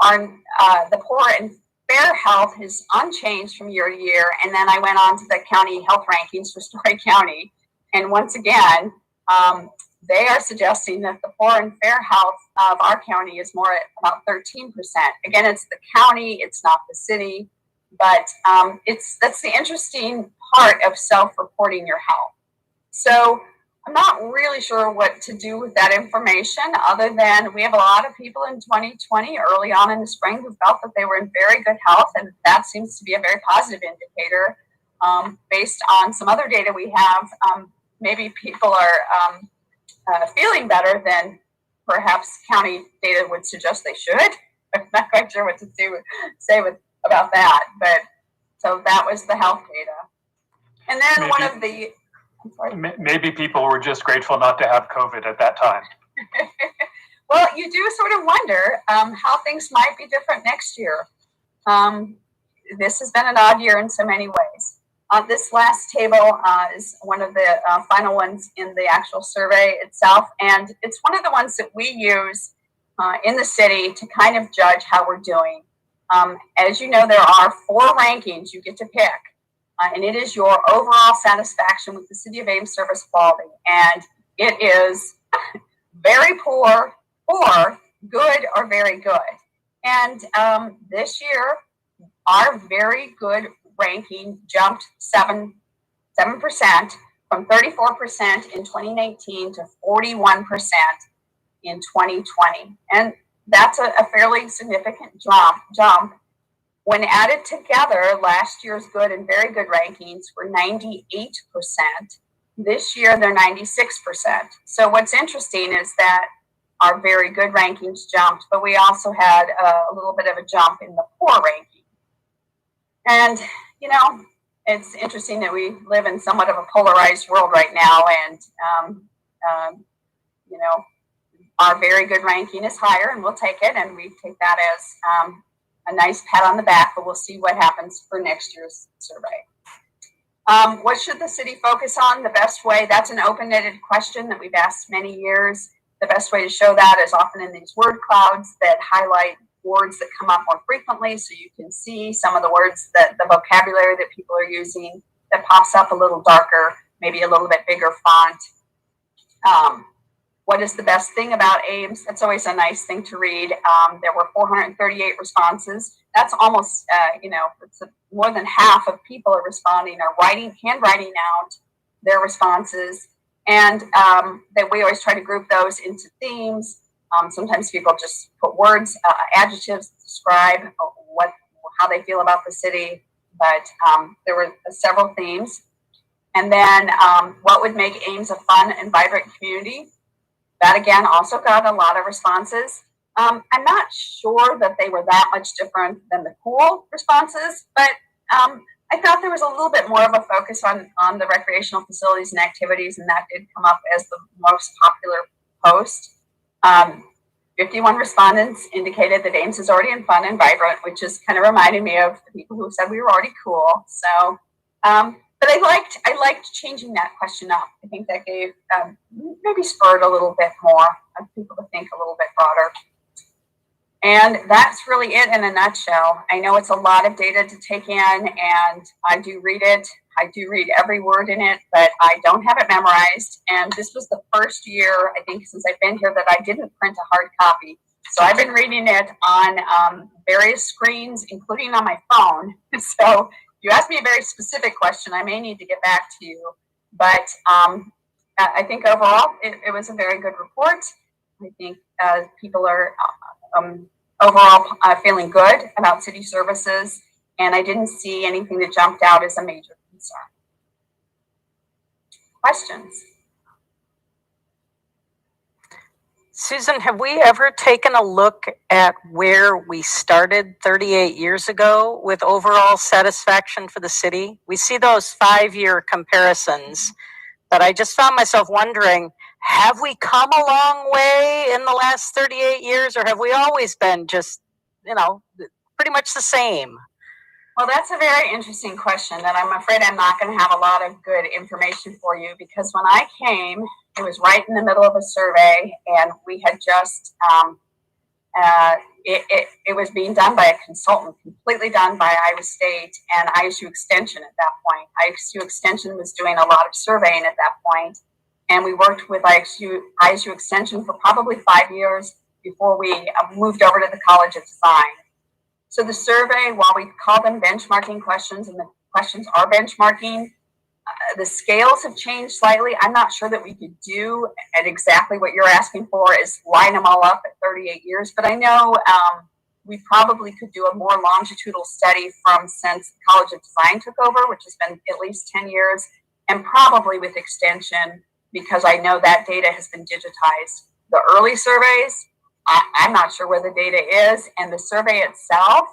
the poor and fair health is unchanged from year to year. And then I went on to the county health rankings for Story County. And once again, they are suggesting that the poor and fair health of our county is more at about 13%. Again, it's the county, it's not the city, but that's the interesting part of self-reporting your health. So I'm not really sure what to do with that information, other than we have a lot of people in 2020, early on in the spring, who felt that they were in very good health, and that seems to be a very positive indicator. Based on some other data we have, maybe people are feeling better than perhaps county data would suggest they should. I'm not quite sure what to say about that, but so that was the health data. And then maybe people were just grateful not to have COVID at that time. Well, you do sort of wonder how things might be different next year. This has been an odd year in so many ways. This last table is one of the final ones in the actual survey itself, and it's one of the ones that we use in the city to kind of judge how we're doing. As you know, there are 4 rankings you get to pick, and it is your overall satisfaction with the City of Ames service quality, and it is very poor, or good, or very good. And this year, our very good ranking jumped 7% from 34% in 2019 to 41% in 2020. And that's a fairly significant jump. When added together, last year's good and very good rankings were 98%. This year, they're 96%. So what's interesting is that our very good rankings jumped, but we also had a little bit of a jump in the poor ranking. And, you know, it's interesting that we live in somewhat of a polarized world right now. And, you know, our very good ranking is higher, and we'll take it. And we take that as a nice pat on the back, but we'll see what happens for next year's survey. What should the city focus on? The best way, that's an open-ended question that we've asked many years. The best way to show that is often in these word clouds that highlight words that come up more frequently, so you can see some of the words, that the vocabulary that people are using, that pops up a little darker, maybe a little bit bigger font. What is the best thing about Ames? That's always a nice thing to read. There were 438 responses. That's almost, you know, it's more than half of people are responding, are handwriting out their responses. And that we always try to group those into themes. Sometimes people just put words, adjectives to describe how they feel about the city, but there were several themes. And then what would make Ames a fun and vibrant community? That again also got a lot of responses. I'm not sure that they were that much different than the cool responses, but I thought there was a little bit more of a focus on the recreational facilities and activities, and that did come up as the most popular post. 51 respondents indicated that Ames is already in fun and vibrant, which just kind of reminded me of the people who said we were already cool. So, but I liked changing that question up. I think that gave maybe spurred a little bit more of people to think a little bit broader. And that's really it in a nutshell. I know it's a lot of data to take in, and I do read it. I do read every word in it, but I don't have it memorized. And this was the first year, I think, since I've been here that I didn't print a hard copy. So I've been reading it on various screens, including on my phone. So you asked me a very specific question, I may need to get back to you. But I think overall, it was a very good report. I think people are overall feeling good about city services, and I didn't see anything that jumped out as a major concern. Questions? Susan, have we ever taken a look at where we started 38 years ago with overall satisfaction for the city? We see those 5-year comparisons, but I just found myself wondering, have we come a long way in the last 38 years, or have we always been just, pretty much the same? Well, that's a very interesting question that I'm afraid I'm not going to have a lot of good information for you, because when I came, it was right in the middle of a survey, and we had just, it was being done by a consultant, completely done by Iowa State and ISU Extension at that point. ISU Extension was doing a lot of surveying at that point, and we worked with ISU Extension for probably 5 years before we moved over to the College of Design. So the survey, while we call them benchmarking questions, and the questions are benchmarking, the scales have changed slightly. I'm not sure that we could do at exactly what you're asking for, is line them all up at 38 years. But I know we probably could do a more longitudinal study from since the College of Design took over, which has been at least 10 years, and probably with Extension, because I know that data has been digitized. The early surveys, I'm not sure where the data is, and the survey itself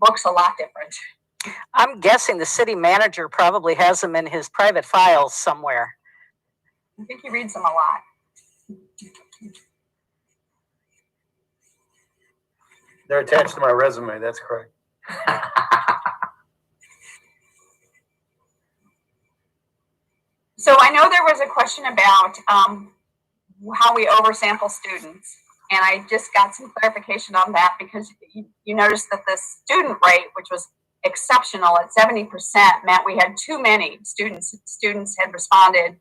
looks a lot different. I'm guessing the city manager probably has them in his private files somewhere. I think he reads them a lot. They're attached to my resume, that's correct. So I know there was a question about how we oversample students. And I just got some clarification on that, because you noticed that the student rate, which was exceptional at 70%, meant we had too many students had responded.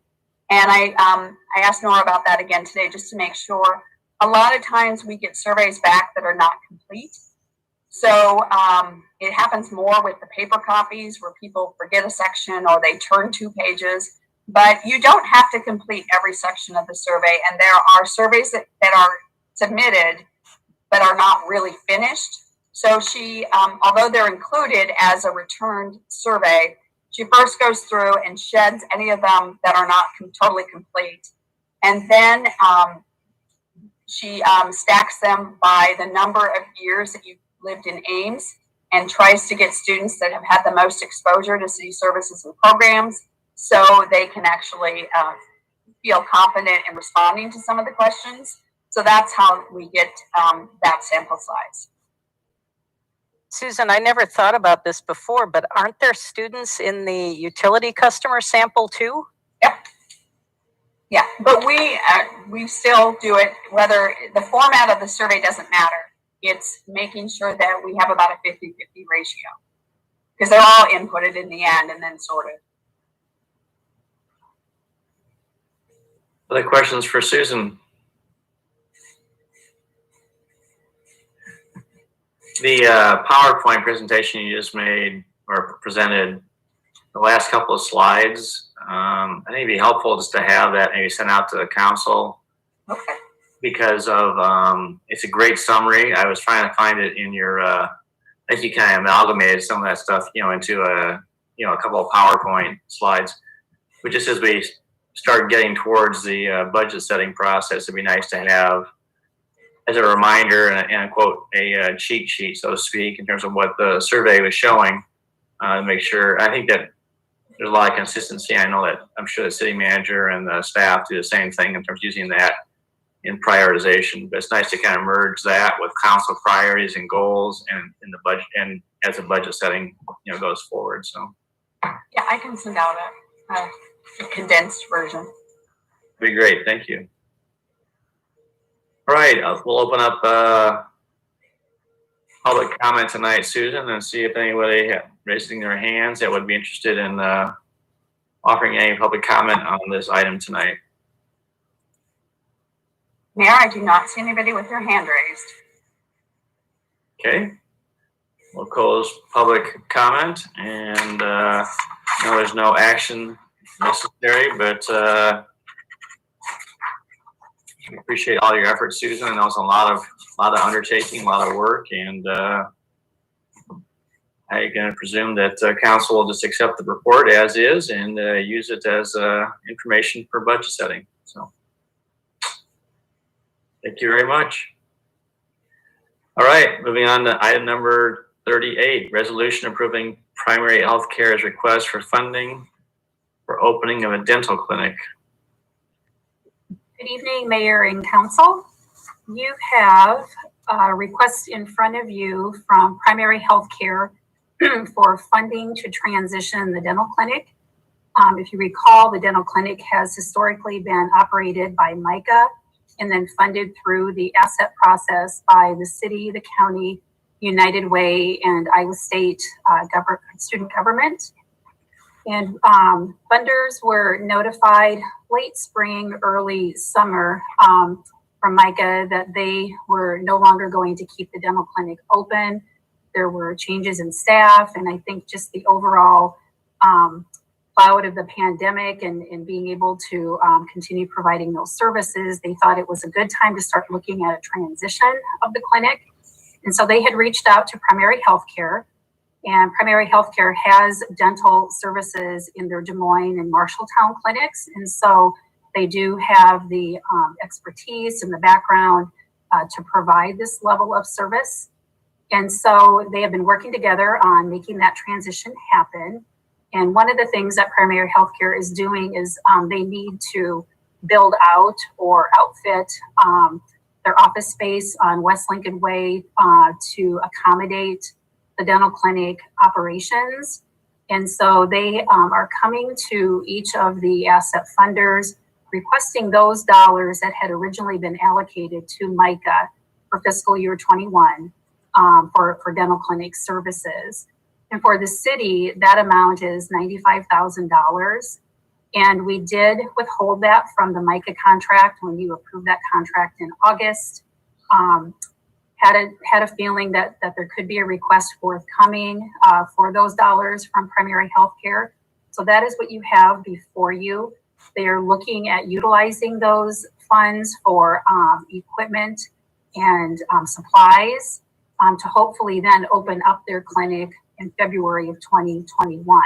And I asked Nora about that again today, just to make sure. A lot of times we get surveys back that are not complete. So it happens more with the paper copies where people forget a section or they turn 2 pages. But you don't have to complete every section of the survey. And there are surveys that are submitted but are not really finished. So she, although they're included as a returned survey, she first goes through and sheds any of them that are not totally complete. And then she stacks them by the number of years that you've lived in Ames, and tries to get students that have had the most exposure to city services and programs, so they can actually feel confident in responding to some of the questions. So that's how we get that sample size. Susan, I never thought about this before, but aren't there students in the utility customer sample too? Yep. Yeah, but we still do it, whether the format of the survey doesn't matter. It's making sure that we have about a 50-50 ratio, because they're all inputted in the end and then sorted. Other questions for Susan? The PowerPoint presentation you just made or presented, the last couple of slides, I think it'd be helpful just to have that maybe sent out to the council. Okay. because of it's a great summary. I was trying to find it in your. I think you kind of amalgamated some of that stuff, into a couple of PowerPoint slides. But just as we start getting towards the budget setting process, it'd be nice to have, as a reminder and quote, a cheat sheet, so to speak, in terms of what the survey was showing. To make sure, I think that there's a lot of consistency. I know that I'm sure the city manager and the staff do the same thing in terms of using that in prioritization. But it's nice to kind of merge that with council priorities and goals, and in the budget, and as the budget setting goes forward. So Yeah, I can send out a condensed version. be great. Thank you. All right, we'll open up public comment tonight, Susan, and see if anybody raising their hands that would be interested in offering any public comment on this item tonight. Mayor, I do not see anybody with their hand raised. Okay, we'll close public comment, and there's no action necessary, but I appreciate all your efforts, Susan. I know it's a lot of undertaking, a lot of work, and I'm going to presume that council will just accept the report as is and use it as information for budget setting. So, thank you very much. All right, moving on to item number 38, resolution approving primary health care's request for funding for opening of a dental clinic. Good evening, Mayor and Council. You have a request in front of you from Primary Health Care for funding to transition the dental clinic. If you recall, the dental clinic has historically been operated by MICA and then funded through the asset process by the city, the county, United Way, and Iowa State student government. And funders were notified late spring, early summer from MICA that they were no longer going to keep the dental clinic open. There were changes in staff, and I think just the overall cloud of the pandemic and being able to continue providing those services, they thought it was a good time to start looking at a transition of the clinic. And so they had reached out to Primary Health Care, and Primary Health Care has dental services in their Des Moines and Marshalltown clinics. And so they do have the expertise and the background to provide this level of service. And so they have been working together on making that transition happen. And one of the things that Primary Health Care is doing is they need to build out or outfit their office space on West Lincoln Way to accommodate the dental clinic operations. And so they are coming to each of the asset funders, requesting those dollars that had originally been allocated to MICA for fiscal year 21 for dental clinic services. And for the city, that amount is $95,000. And we did withhold that from the MICA contract when you approved that contract in August. Had a feeling that there could be a request forthcoming for those dollars from Primary Health Care. So that is what you have before you. They are looking at utilizing those funds for equipment and supplies to hopefully then open up their clinic in February of 2021.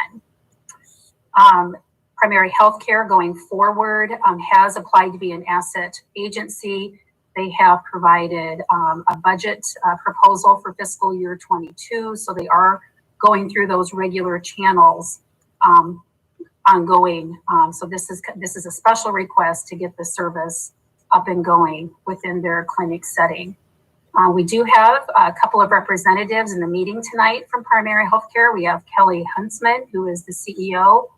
Primary Health Care going forward has applied to be an asset agency. They have provided a budget proposal for fiscal year 22. So they are going through those regular channels ongoing. So this is a special request to get the service up and going within their clinic setting. We do have a couple of representatives in the meeting tonight from Primary Health Care. We have Kelly Huntsman, who is the CEO,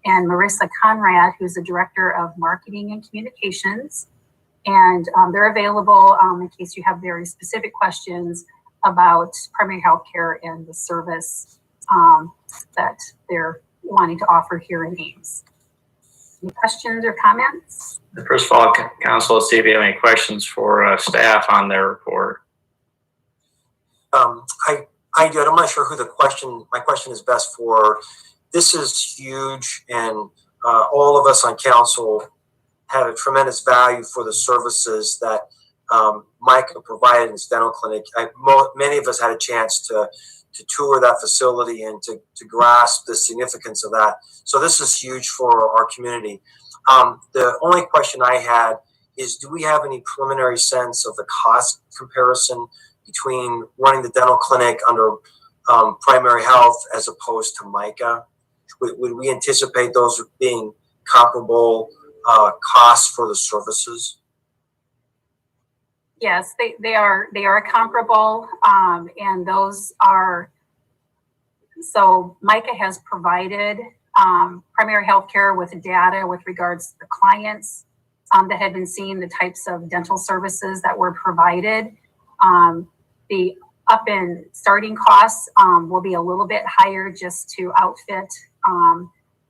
and Marissa Conrad, who's the Director of Marketing and Communications. And they're available in case you have very specific questions about Primary Health Care and the service that they're wanting to offer here in Ames. Any questions or comments? First of all, Council, let's see if you have any questions for staff on their report. I did. I'm not sure who my question is best for. This is huge, and all of us on council have a tremendous value for the services that Micah provided in his dental clinic. Many of us had a chance to tour that facility and to grasp the significance of that. So this is huge for our community. The only question I had is, do we have any preliminary sense of the cost comparison between running the dental clinic under primary health as opposed to Micah? Would we anticipate those being comparable costs for the services? Yes, they are comparable, and those are, so Micah has provided primary health care with data with regards to the clients that had been seeing the types of dental services that were provided. The up and starting costs will be a little bit higher just to outfit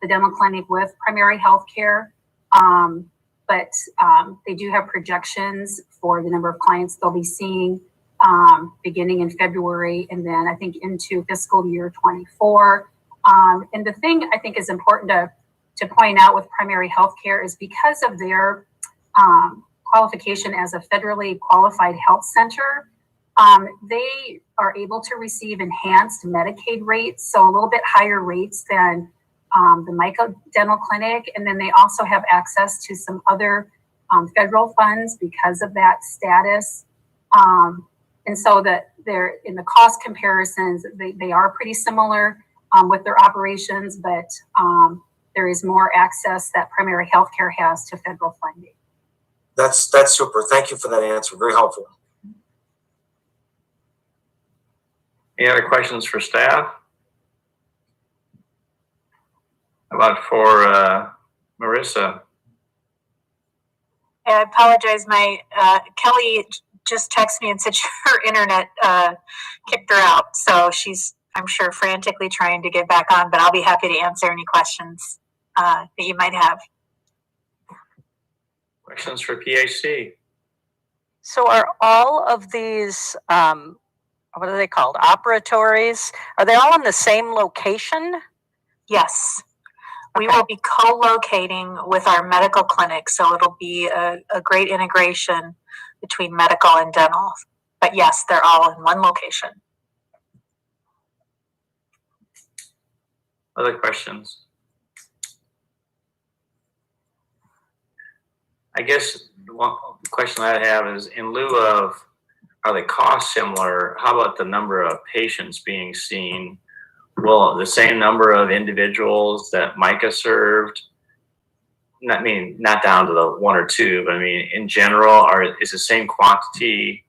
the dental clinic with primary health care. But they do have projections for the number of clients they'll be seeing beginning in February and then I think into fiscal year 24. And the thing I think is important to point out with primary health care is because of their qualification as a federally qualified health center, they are able to receive enhanced Medicaid rates, so a little bit higher rates than the Micah Dental Clinic. And then they also have access to some other federal funds because of that status. And so that they're in the cost comparisons, they are pretty similar with their operations, but there is more access that primary health care has to federal funding. That's super. Thank you for that answer. Very helpful. Any other questions for staff? How about for Marissa? I apologize. My Kelly just texted me and said her internet kicked her out. So she's, I'm sure, frantically trying to get back on, but I'll be happy to answer any questions that you might have. Questions for PHC? So are all of these, what are they called? Operatories? Are they all in the same location? Yes. We will be co-locating with our medical clinic, so it'll be a great integration between medical and dental. But yes, they're all in one location. Other questions? I guess one question I have is, in lieu of, are the costs similar? How about the number of patients being seen? Will the same number of individuals that Micah served, not down to the one or two, but I mean in general, is the same quantity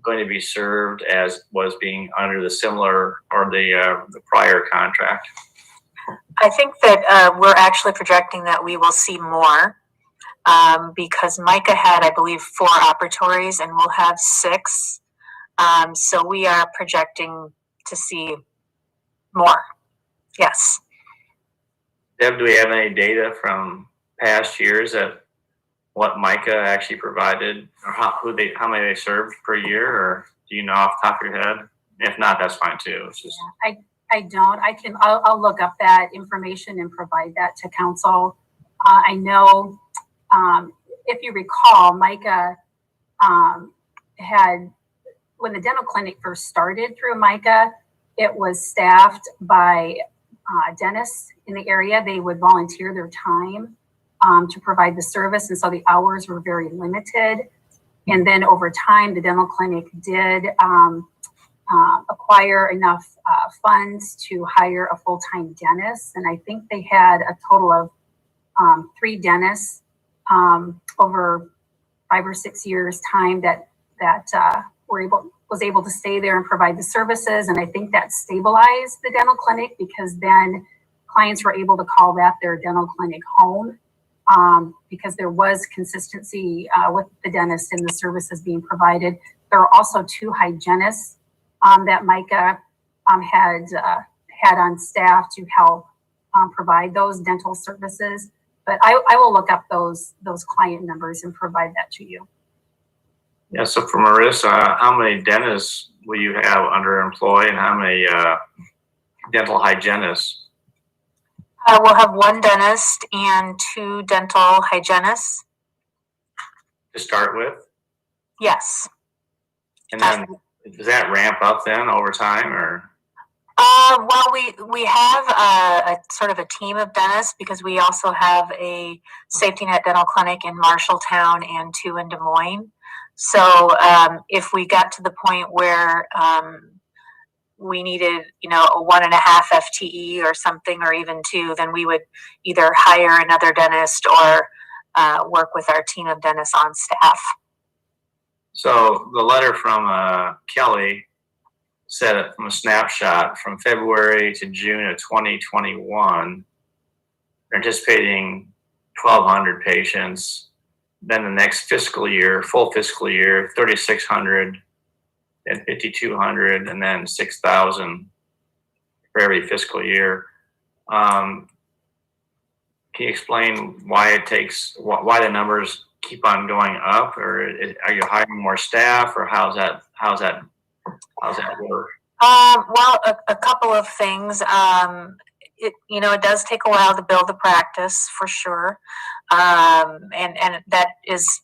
going to be served as was being under the similar or the prior contract? I think that we're actually projecting that we will see more because Micah had, I believe, 4 operatories and we'll have 6. So we are projecting to see more. Yes. Deb, do we have any data from past years at what Micah actually provided, or how many they served per year, or do you know off the top of your head? If not, that's fine too. It's just... Yeah, I don't. I'll look up that information and provide that to council. I know, if you recall, Micah had, when the dental clinic first started through Micah, it was staffed by dentists in the area. They would volunteer their time to provide the service, and so the hours were very limited. And then over time, the dental clinic did acquire enough funds to hire a full-time dentist, and I think they had a total of 3 dentists over 5 or 6 years' time that was able to stay there and provide the services. And I think that stabilized the dental clinic because then clients were able to call that their dental clinic home because there was consistency with the dentist and the services being provided. There are also 2 hygienists that Micah had on staff to help provide those dental services. But I will look up those client numbers and provide that to you. Yeah, so for Marissa, how many dentists will you have underemployed and how many dental hygienists? We'll have 1 dentist and 2 dental hygienists. To start with? Yes. And then does that ramp up then over time, or? Well, we have a sort of a team of dentists because we also have a safety net dental clinic in Marshalltown and 2 in Des Moines. So if we got to the point where we needed, you know, a 1.5 FTE or something, or even 2, then we would either hire another dentist or work with our team of dentists on staff. So the letter from Kelly said from a snapshot from February to June of 2021, they're anticipating 1,200 patients. Then the next fiscal year, full fiscal year, 3,600, then 5,200, and then 6,000 for every fiscal year. Can you explain why it takes, why the numbers keep on going up, or are you hiring more staff, or how's that work? Well, a couple of things. It does take a while to build the practice for sure. And that is,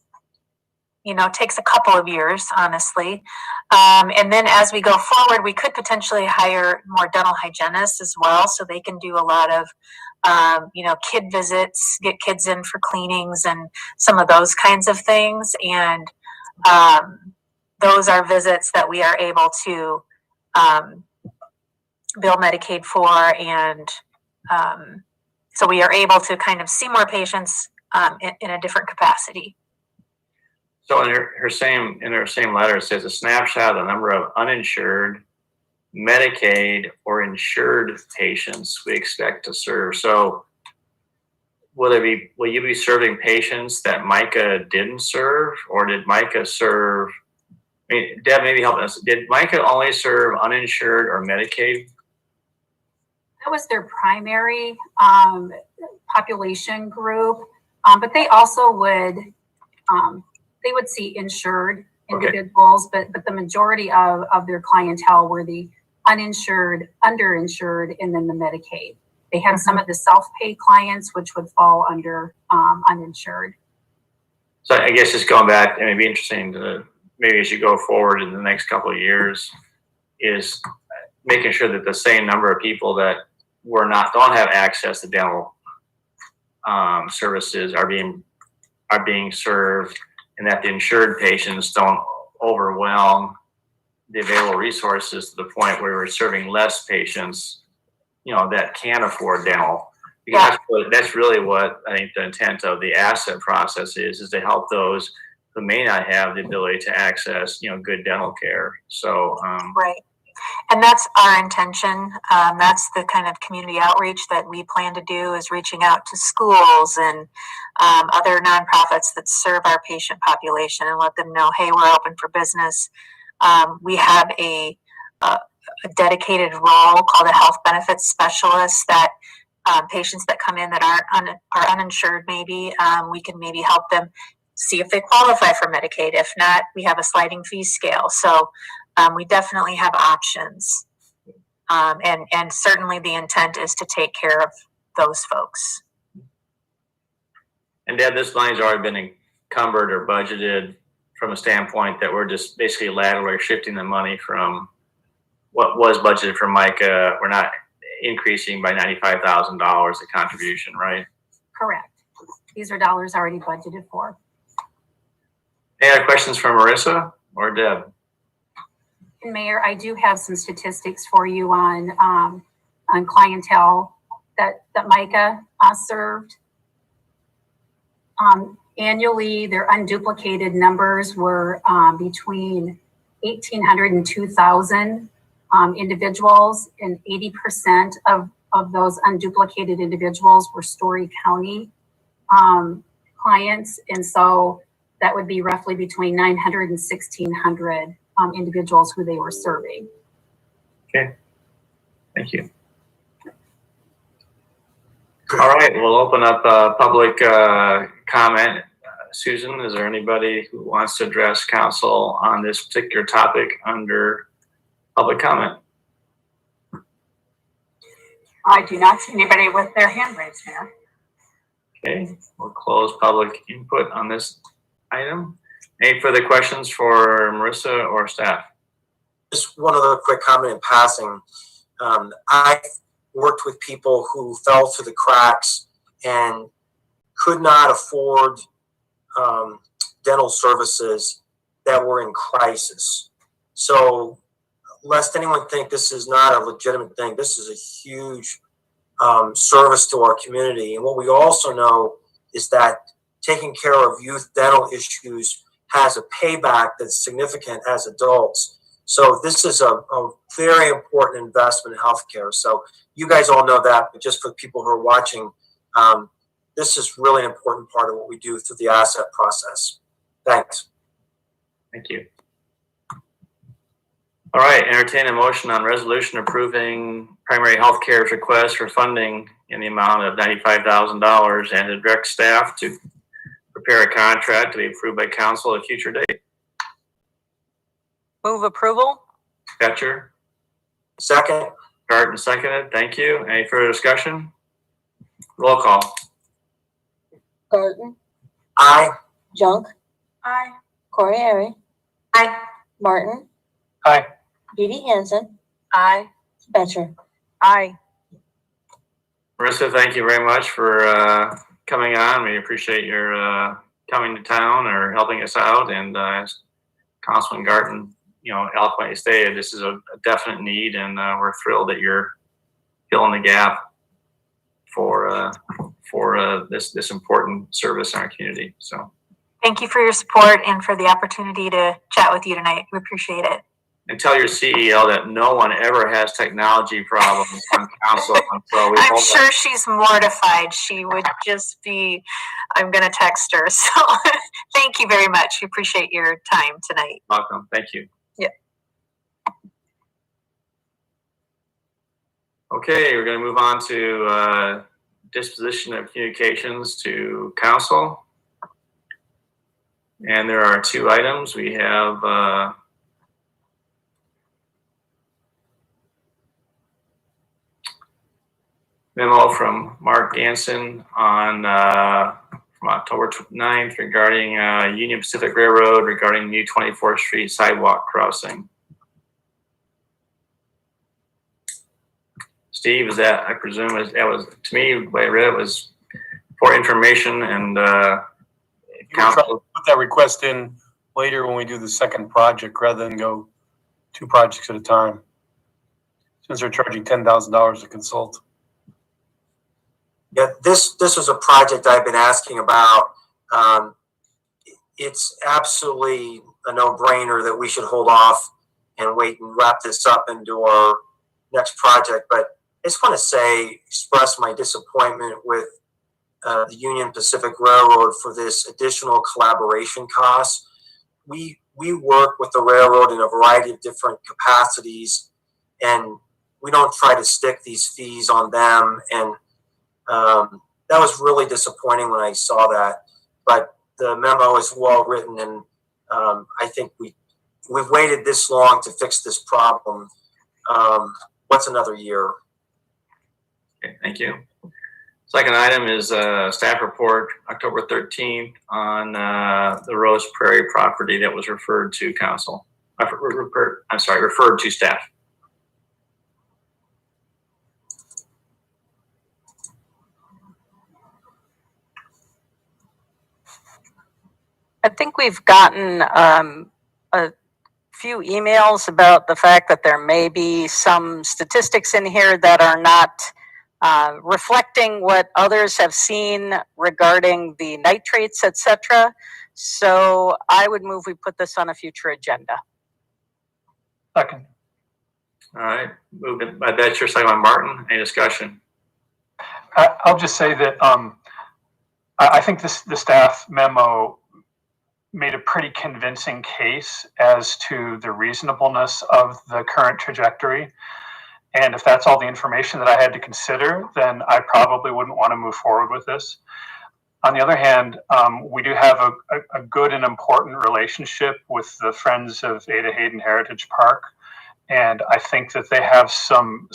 takes a couple of years, honestly. And then as we go forward, we could potentially hire more dental hygienists as well, so they can do a lot of, kid visits, get kids in for cleanings and some of those kinds of things. And those are visits that we are able to bill Medicaid for, and so we are able to kind of see more patients in a different capacity. So in her same letter, it says a snapshot of the number of uninsured, Medicaid, or insured patients we expect to serve. So will you be serving patients that Micah didn't serve, or did Micah serve? I mean, Deb, maybe help us. Did Micah only serve uninsured or Medicaid? That was their primary population group, but they also would see insured individuals, but the majority of their clientele were the uninsured, underinsured, and then the Medicaid. They had some of the self-pay clients, which would fall under uninsured. So I guess just going back, and it'd be interesting to maybe as you go forward in the next couple of years, is making sure that the same number of people that don't have access to dental services are being served, and that the insured patients don't overwhelm the available resources to the point where we're serving less patients, that can afford dental. Because that's really what I think the intent of the asset process is to help those who may not have the ability to access, good dental care. So right. And that's our intention. That's the kind of community outreach that we plan to do, is reaching out to schools and other nonprofits that serve our patient population and let them know, hey, we're open for business. We have a dedicated role called a health benefits specialist that patients that come in that are uninsured, maybe we can maybe help them see if they qualify for Medicaid. If not, we have a sliding fee scale. So we definitely have options. And certainly the intent is to take care of those folks. And Deb, this money's already been encumbered or budgeted from a standpoint that we're just basically laterally shifting the money from what was budgeted for Micah. We're not increasing by $95,000 the contribution, right? Correct. These are dollars already budgeted for. Any other questions from Marissa or Deb? And Mayor, I do have some statistics for you on clientele that Micah served. Annually, their unduplicated numbers were between 1,800 and 2,000 individuals, and 80% of those unduplicated individuals were Story County clients. And so that would be roughly between 900 and 1,600 individuals who they were serving. Okay, thank you. All right, we'll open up public comment. Susan, is there anybody who wants to address council on this particular topic under public comment? I do not see anybody with their hand raised, Mayor. Okay, we'll close public input on this item. Any further questions for Marissa or staff? Just one other quick comment in passing. I've worked with people who fell through the cracks and could not afford dental services that were in crisis. So, lest anyone think this is not a legitimate thing, this is a huge service to our community. And what we also know is that taking care of youth dental issues has a payback that's significant as adults. So this is a very important investment in healthcare. So you guys all know that, but just for people who are watching, this is really an important part of what we do through the asset process. Thanks. Thank you. All right, entertain a motion on resolution approving primary health care's request for funding in the amount of $95,000 and to direct staff to prepare a contract to be approved by council at a future date. Move approval. Fetcher. Second. Garten seconded. Thank you. Any further discussion? Roll call. Garten. Aye. Junk. Aye. Corey. Aye. Martin. Aye. Judy Hansen. Aye. Betcher. Aye. Marissa, thank you very much for coming on. We appreciate your coming to town or helping us out. And as Councilman Garten, eloquently stated, this is a definite need, and we're thrilled that you're filling the gap for this important service in our community. So, thank you for your support and for the opportunity to chat with you tonight. We appreciate it. and tell your CEO that no one ever has technology problems on council. So I'm sure she's mortified. She would just be, I'm going to text her. So thank you very much. We appreciate your time tonight. Welcome. Thank you. Yeah. Okay, we're going to move on to disposition of communications to council. And there are two items. We have memo from Mark Ganson on from October 9th regarding Union Pacific Railroad regarding new 24th Street sidewalk crossing. Steve, is that, I presume, that was, to me, the way I read it was for information and council. Put that request in later when we do the second project rather than go two projects at a time, since they're charging $10,000 to consult. Yeah, this was a project I've been asking about. It's absolutely a no-brainer that we should hold off and wait and wrap this up into our next project. But I just want to say, express my disappointment with the Union Pacific Railroad for this additional collaboration costs. We work with the railroad in a variety of different capacities, and we don't try to stick these fees on them. And that was really disappointing when I saw that. But the memo is well written, and I think we've waited this long to fix this problem. What's another year? Okay, thank you. Second item is staff report October 13th on the Rose Prairie property that was referred to council. Referred to staff. I think we've gotten a few emails about the fact that there may be some statistics in here that are not reflecting what others have seen regarding the nitrates, etc. So I would move we put this on a future agenda. Second. All right, moved by Betcher, second by Martin. Any discussion? I'll just say that I think the staff memo made a pretty convincing case as to the reasonableness of the current trajectory. And if that's all the information that I had to consider, then I probably wouldn't want to move forward with this. On the other hand, we do have a good and important relationship with the Friends of Ada Hayden Heritage Park. And I think that they have some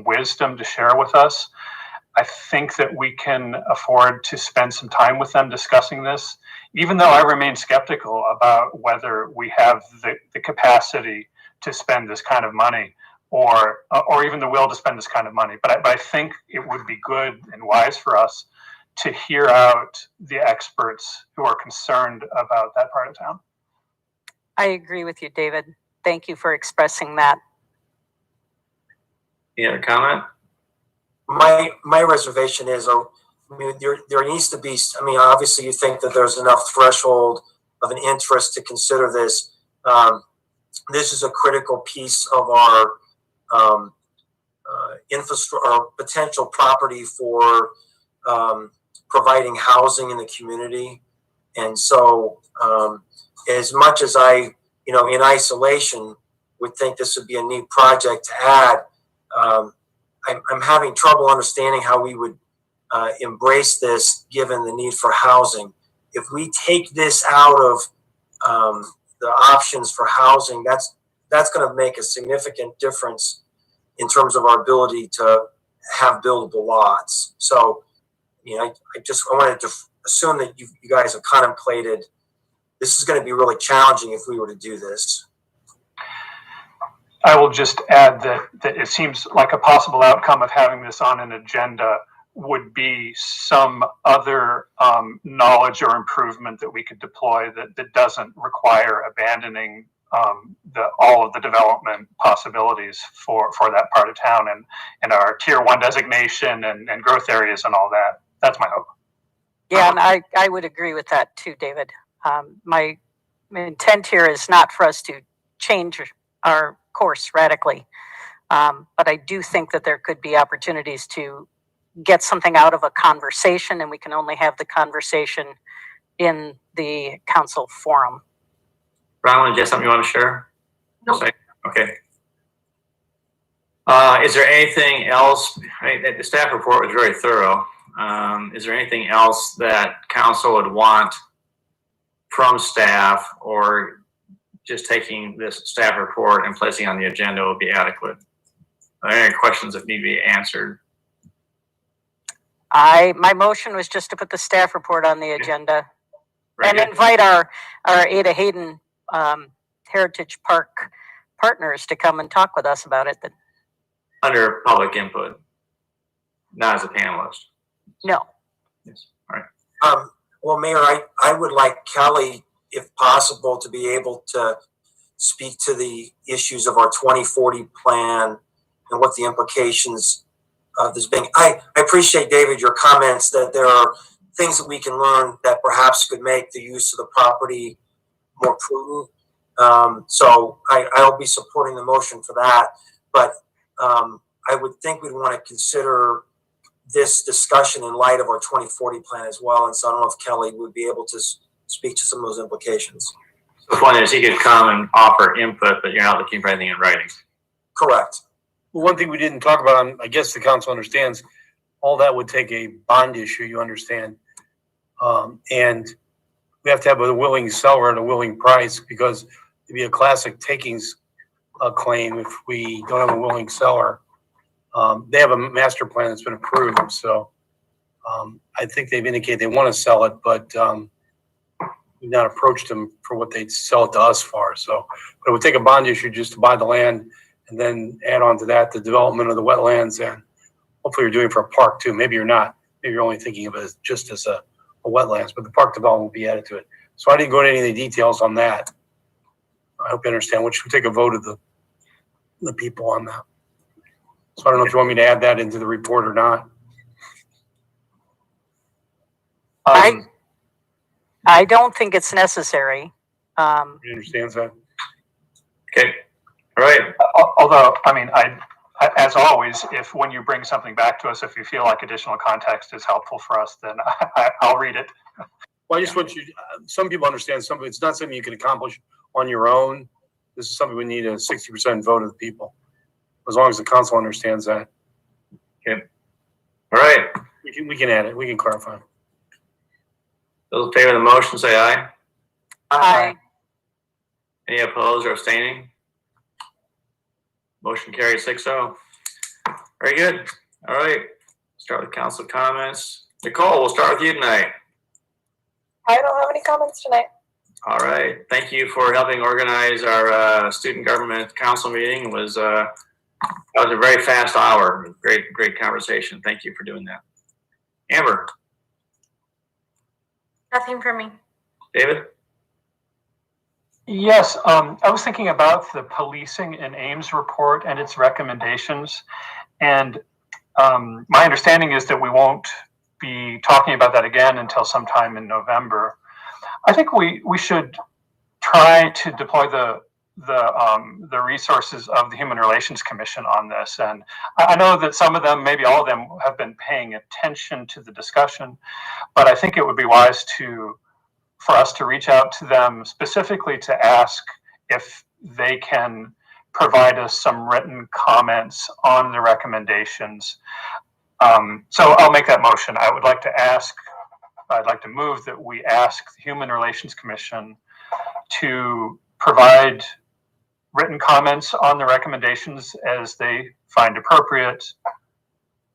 wisdom to share with us. I think that we can afford to spend some time with them discussing this, even though I remain skeptical about whether we have the capacity to spend this kind of money, or even the will to spend this kind of money. But I think it would be good and wise for us to hear out the experts who are concerned about that part of town. I agree with you, David. Thank you for expressing that. Any other comment? My reservation is, I mean, there needs to be, I mean, obviously you think that there's enough threshold of an interest to consider this. This is a critical piece of our infrastructure, our potential property for providing housing in the community. And so as much as I, you know, in isolation would think this would be a neat project to add, I'm having trouble understanding how we would embrace this given the need for housing. If we take this out of the options for housing, that's going to make a significant difference in terms of our ability to have buildable lots. So, you know, I wanted to assume that you guys have contemplated this is going to be really challenging if we were to do this. I will just add that it seems like a possible outcome of having this on an agenda would be some other knowledge or improvement that we could deploy that doesn't require abandoning all of the development possibilities for that part of town and our tier 1 designation and growth areas and all that. That's my hope. Yeah, and I would agree with that too, David. My intent here is not for us to change our course radically, but I do think that there could be opportunities to get something out of a conversation, and we can only have the conversation in the council forum. Ron, do you have something you want to share? No. Okay. Is there anything else? The staff report was very thorough. Is there anything else that council would want from staff, or just taking this staff report and placing on the agenda will be adequate? Are there any questions that need to be answered? My motion was just to put the staff report on the agenda and invite our Ada Hayden Heritage Park partners to come and talk with us about it. Under public input, not as a panelist. No. Yes. All right. Well, Mayor, I would like Kelly, if possible, to be able to speak to the issues of our 2040 plan and what the implications of this being. I appreciate, David, your comments that there are things that we can learn that perhaps could make the use of the property more prudent. So I'll be supporting the motion for that. But I would think we'd want to consider this discussion in light of our 2040 plan as well. And so I don't know if Kelly would be able to speak to some of those implications. The point is he could come and offer input, but you're not looking for anything in writing. Correct. Well, one thing we didn't talk about, and I guess the council understands, all that would take a bond issue, you understand. And we have to have a willing seller at a willing price, because it'd be a classic takings claim if we don't have a willing seller. They have a master plan that's been approved, so I think they've indicated they want to sell it, but we've not approached them for what they'd sell it to us for. So, but it would take a bond issue just to buy the land, and then add on to that the development of the wetlands, and hopefully you're doing it for a park too. Maybe you're not. Maybe you're only thinking of it as just as a wetlands, but the park development will be added to it. So I didn't go into any of the details on that. I hope you understand. We should take a vote of the people on that. So I don't know if you want me to add that into the report or not. I don't think it's necessary. He understands that. Okay. All right. Although, I mean, as always, if when you bring something back to us, if you feel like additional context is helpful for us, then I'll read it. Well, I just want you, some people understand something. It's not something you can accomplish on your own. This is something we need a 60% vote of the people, as long as the council understands that. Okay. All right. We can add it. We can clarify. Those in favor of the motion say aye. Aye. Any opposed or abstaining? Motion carries 6-0. Very good. All right. Start with council comments. Nicole, we'll start with you tonight. I don't have any comments tonight. All right. Thank you for helping organize our student government council meeting. That was a very fast hour. Great conversation. Thank you for doing that. Amber. Nothing for me. David. Yes, I was thinking about the policing in Ames report and its recommendations. And my understanding is that we won't be talking about that again until sometime in November. I think we should try to deploy the resources of the Human Relations Commission on this. And I know that some of them, maybe all of them, have been paying attention to the discussion, but I think it would be wise for us to reach out to them specifically to ask if they can provide us some written comments on the recommendations. So I'll make that motion. I'd like to move that we ask the Human Relations Commission to provide written comments on the recommendations as they find appropriate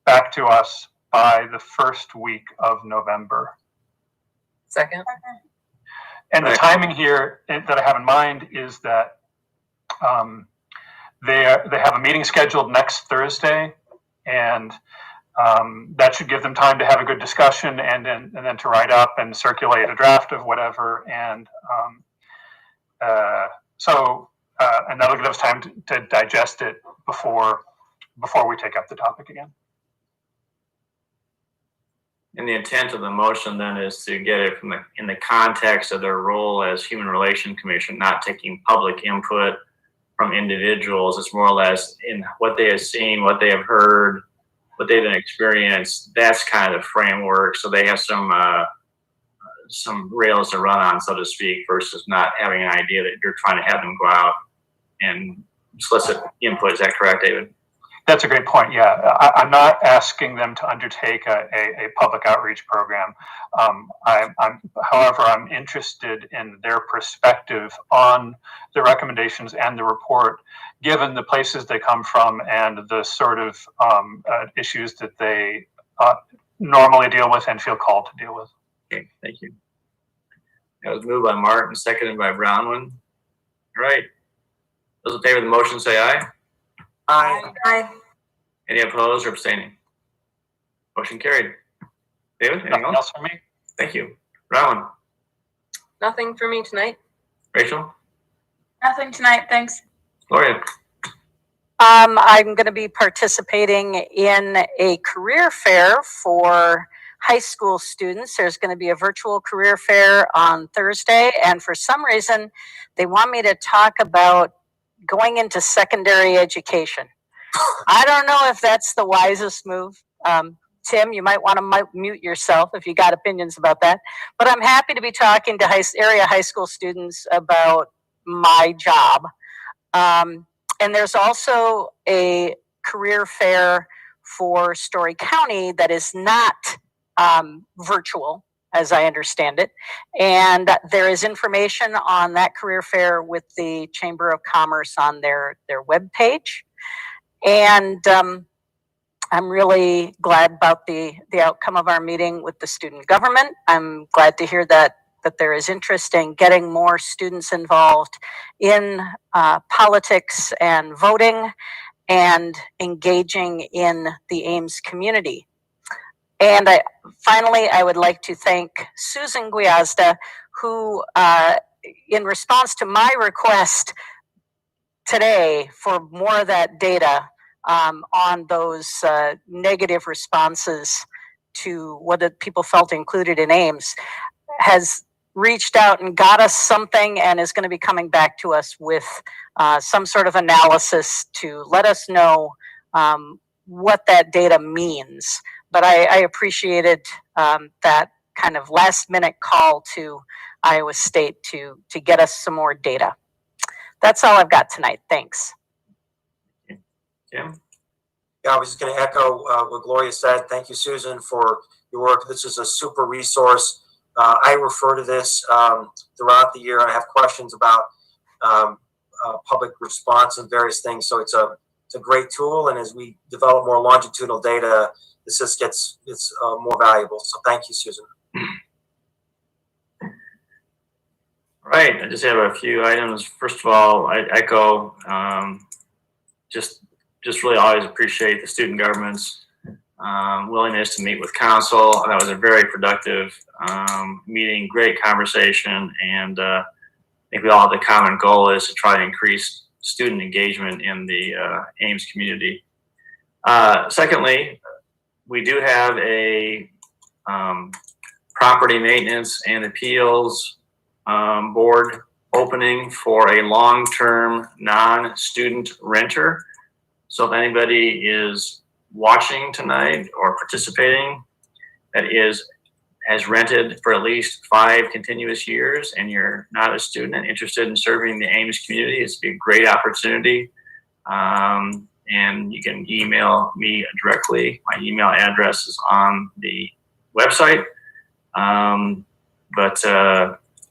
back to us by the first week of November. Second. And the timing here that I have in mind is that they have a meeting scheduled next Thursday, and that should give them time to have a good discussion and then to write up and circulate a draft of whatever. And and that'll give us time to digest it before we take up the topic again. And the intent of the motion then is to get it in the context of their role as Human Relations Commission, not taking public input from individuals. It's more or less in what they have seen, what they have heard, what they've experienced. That's kind of the framework. So they have some rails to run on, so to speak, versus not having an idea that you're trying to have them go out and solicit input. Is that correct, David? That's a great point. Yeah, I'm not asking them to undertake a public outreach program. However, I'm interested in their perspective on the recommendations and the report, given the places they come from and the sort of issues that they normally deal with and feel called to deal with. Okay, thank you. That was moved by Martin, seconded by Brownman. All right. Those in favor of the motion say aye. Aye. Any opposed or abstaining? Motion carried. David, anything Nothing else for me? Thank you. Rowan. Nothing for me tonight. Rachel. Nothing tonight, thanks. Gloria. I'm going to be participating in a career fair for high school students. There's going to be a virtual career fair on Thursday, and for some reason, they want me to talk about going into secondary education. I don't know if that's the wisest move. Tim, you might want to mute yourself if you got opinions about that. But I'm happy to be talking to area high school students about my job. And there's also a career fair for Story County that is not virtual, as I understand it. And there is information on that career fair with the Chamber of Commerce on their webpage. And I'm really glad about the outcome of our meeting with the student government. I'm glad to hear that there is interest in getting more students involved in politics and voting and engaging in the Ames community. And finally, I would like to thank Susan Guiazda, who, in response to my request today for more of that data on those negative responses to what people felt included in Ames, has reached out and got us something and is going to be coming back to us with some sort of analysis to let us know what that data means. But I appreciated that kind of last minute call to Iowa State to get us some more data. That's all I've got tonight. Thanks. Jim? Yeah, I was just going to echo what Gloria said. Thank you, Susan, for your work. This is a super resource. I refer to this throughout the year. I have questions about public response and various things. So it's a great tool. And as we develop more longitudinal data, this just gets more valuable. So thank you, Susan. Right. I just have a few items. First of all, I echo just really always appreciate the student government's willingness to meet with council. That was a very productive meeting, great conversation, and I think we all have the common goal is to try to increase student engagement in the Ames community. Secondly, we do have a property maintenance and appeals board opening for a long-term non-student renter. So if anybody is watching tonight or participating that has rented for at least 5 continuous years and you're not a student and interested in serving the Ames community, it's a great opportunity. And you can email me directly. My email address is on the website. But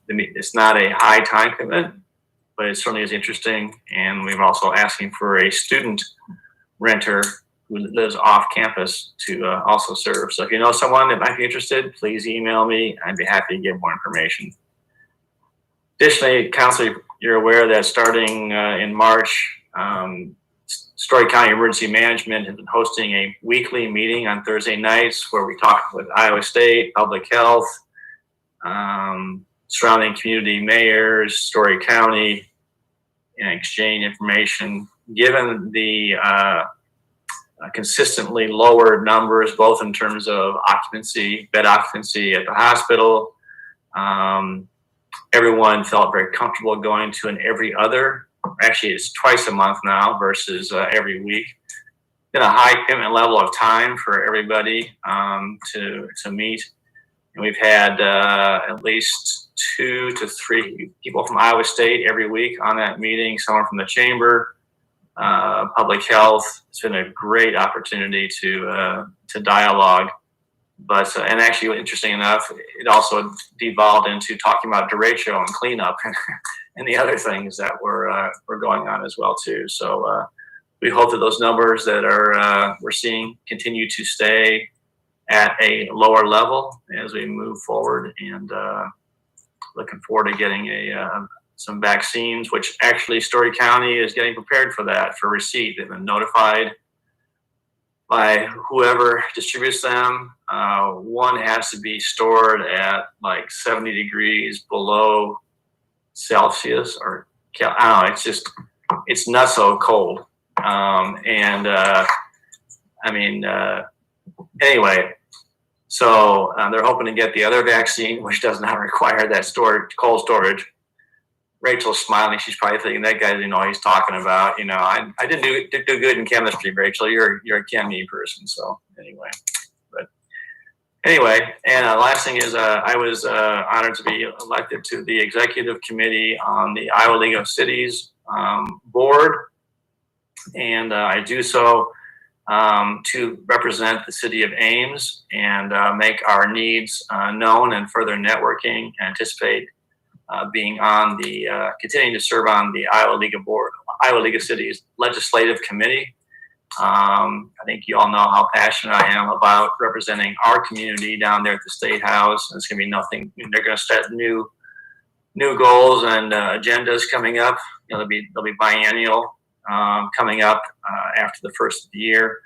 it's not a high time commitment, but it certainly is interesting. And we're also asking for a student renter who lives off campus to also serve. So if you know someone that might be interested, please email me. I'd be happy to give more information. Additionally, Council, you're aware that starting in March, Story County Emergency Management has been hosting a weekly meeting on Thursday nights where we talk with Iowa State, Public Health, surrounding community mayors, Story County, and exchange information. Given the consistently lower numbers, both in terms of occupancy, bed occupancy at the hospital, everyone felt very comfortable going to an every other. Actually, it's twice a month now versus every week. Been a high commitment level of time for everybody to meet. And we've had at least 2 to 3 people from Iowa State every week on that meeting, someone from the chamber, public health. It's been a great opportunity to dialogue. But and actually, interesting enough, it also devolved into talking about derecho and cleanup and the other things that were going on as well too. So we hope that those numbers that are we're seeing continue to stay at a lower level as we move forward, and looking forward to getting some vaccines, which actually Story County is getting prepared for that, for receipt. They've been notified by whoever distributes them. One has to be stored at like 70 degrees below Celsius, or I don't know, it's not so cold. Anyway, so they're hoping to get the other vaccine, which does not require that cold storage. Rachel's smiling. She's probably thinking that guy doesn't know what he's talking about. You know, I didn't do good in chemistry, Rachel. You're a chemie person. So anyway, and last thing is I was honored to be elected to the executive committee on the Iowa League of Cities board, and I do so to represent the city of Ames and make our needs known and further networking, and anticipate being on the continuing to serve on the Iowa League of Cities legislative committee. I think you all know how passionate I am about representing our community down there at the State House. It's going to be nothing. They're going to set new goals and agendas coming up. You know, they'll be biennial coming up after the first of the year.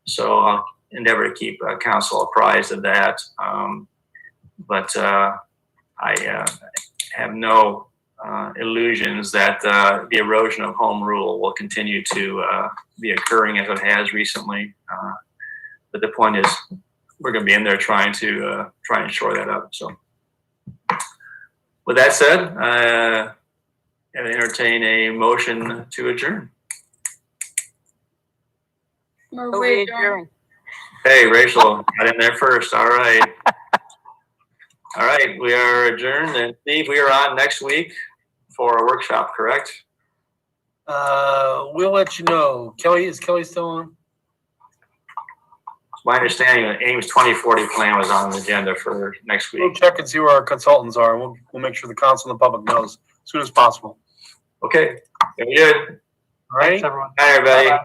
So I'll endeavor to keep council apprised of that. But I have no illusions that the erosion of home rule will continue to be occurring as it has recently. But the point is, we're going to be in there trying to shore that up. So, with that said, I entertain a motion to adjourn. We adjourn. Hey, Rachel, got in there first. All right. All right, we are adjourned. And Steve, we are on next week for a workshop, correct? We'll let you know. Is Kelly still on? My understanding that Ames 2040 plan was on the agenda for next week. We'll check and see where our consultants are. We'll make sure the council and the public knows as soon as possible. Okay, very good. All right. Thanks, everyone. Hi, everybody. Bye-bye.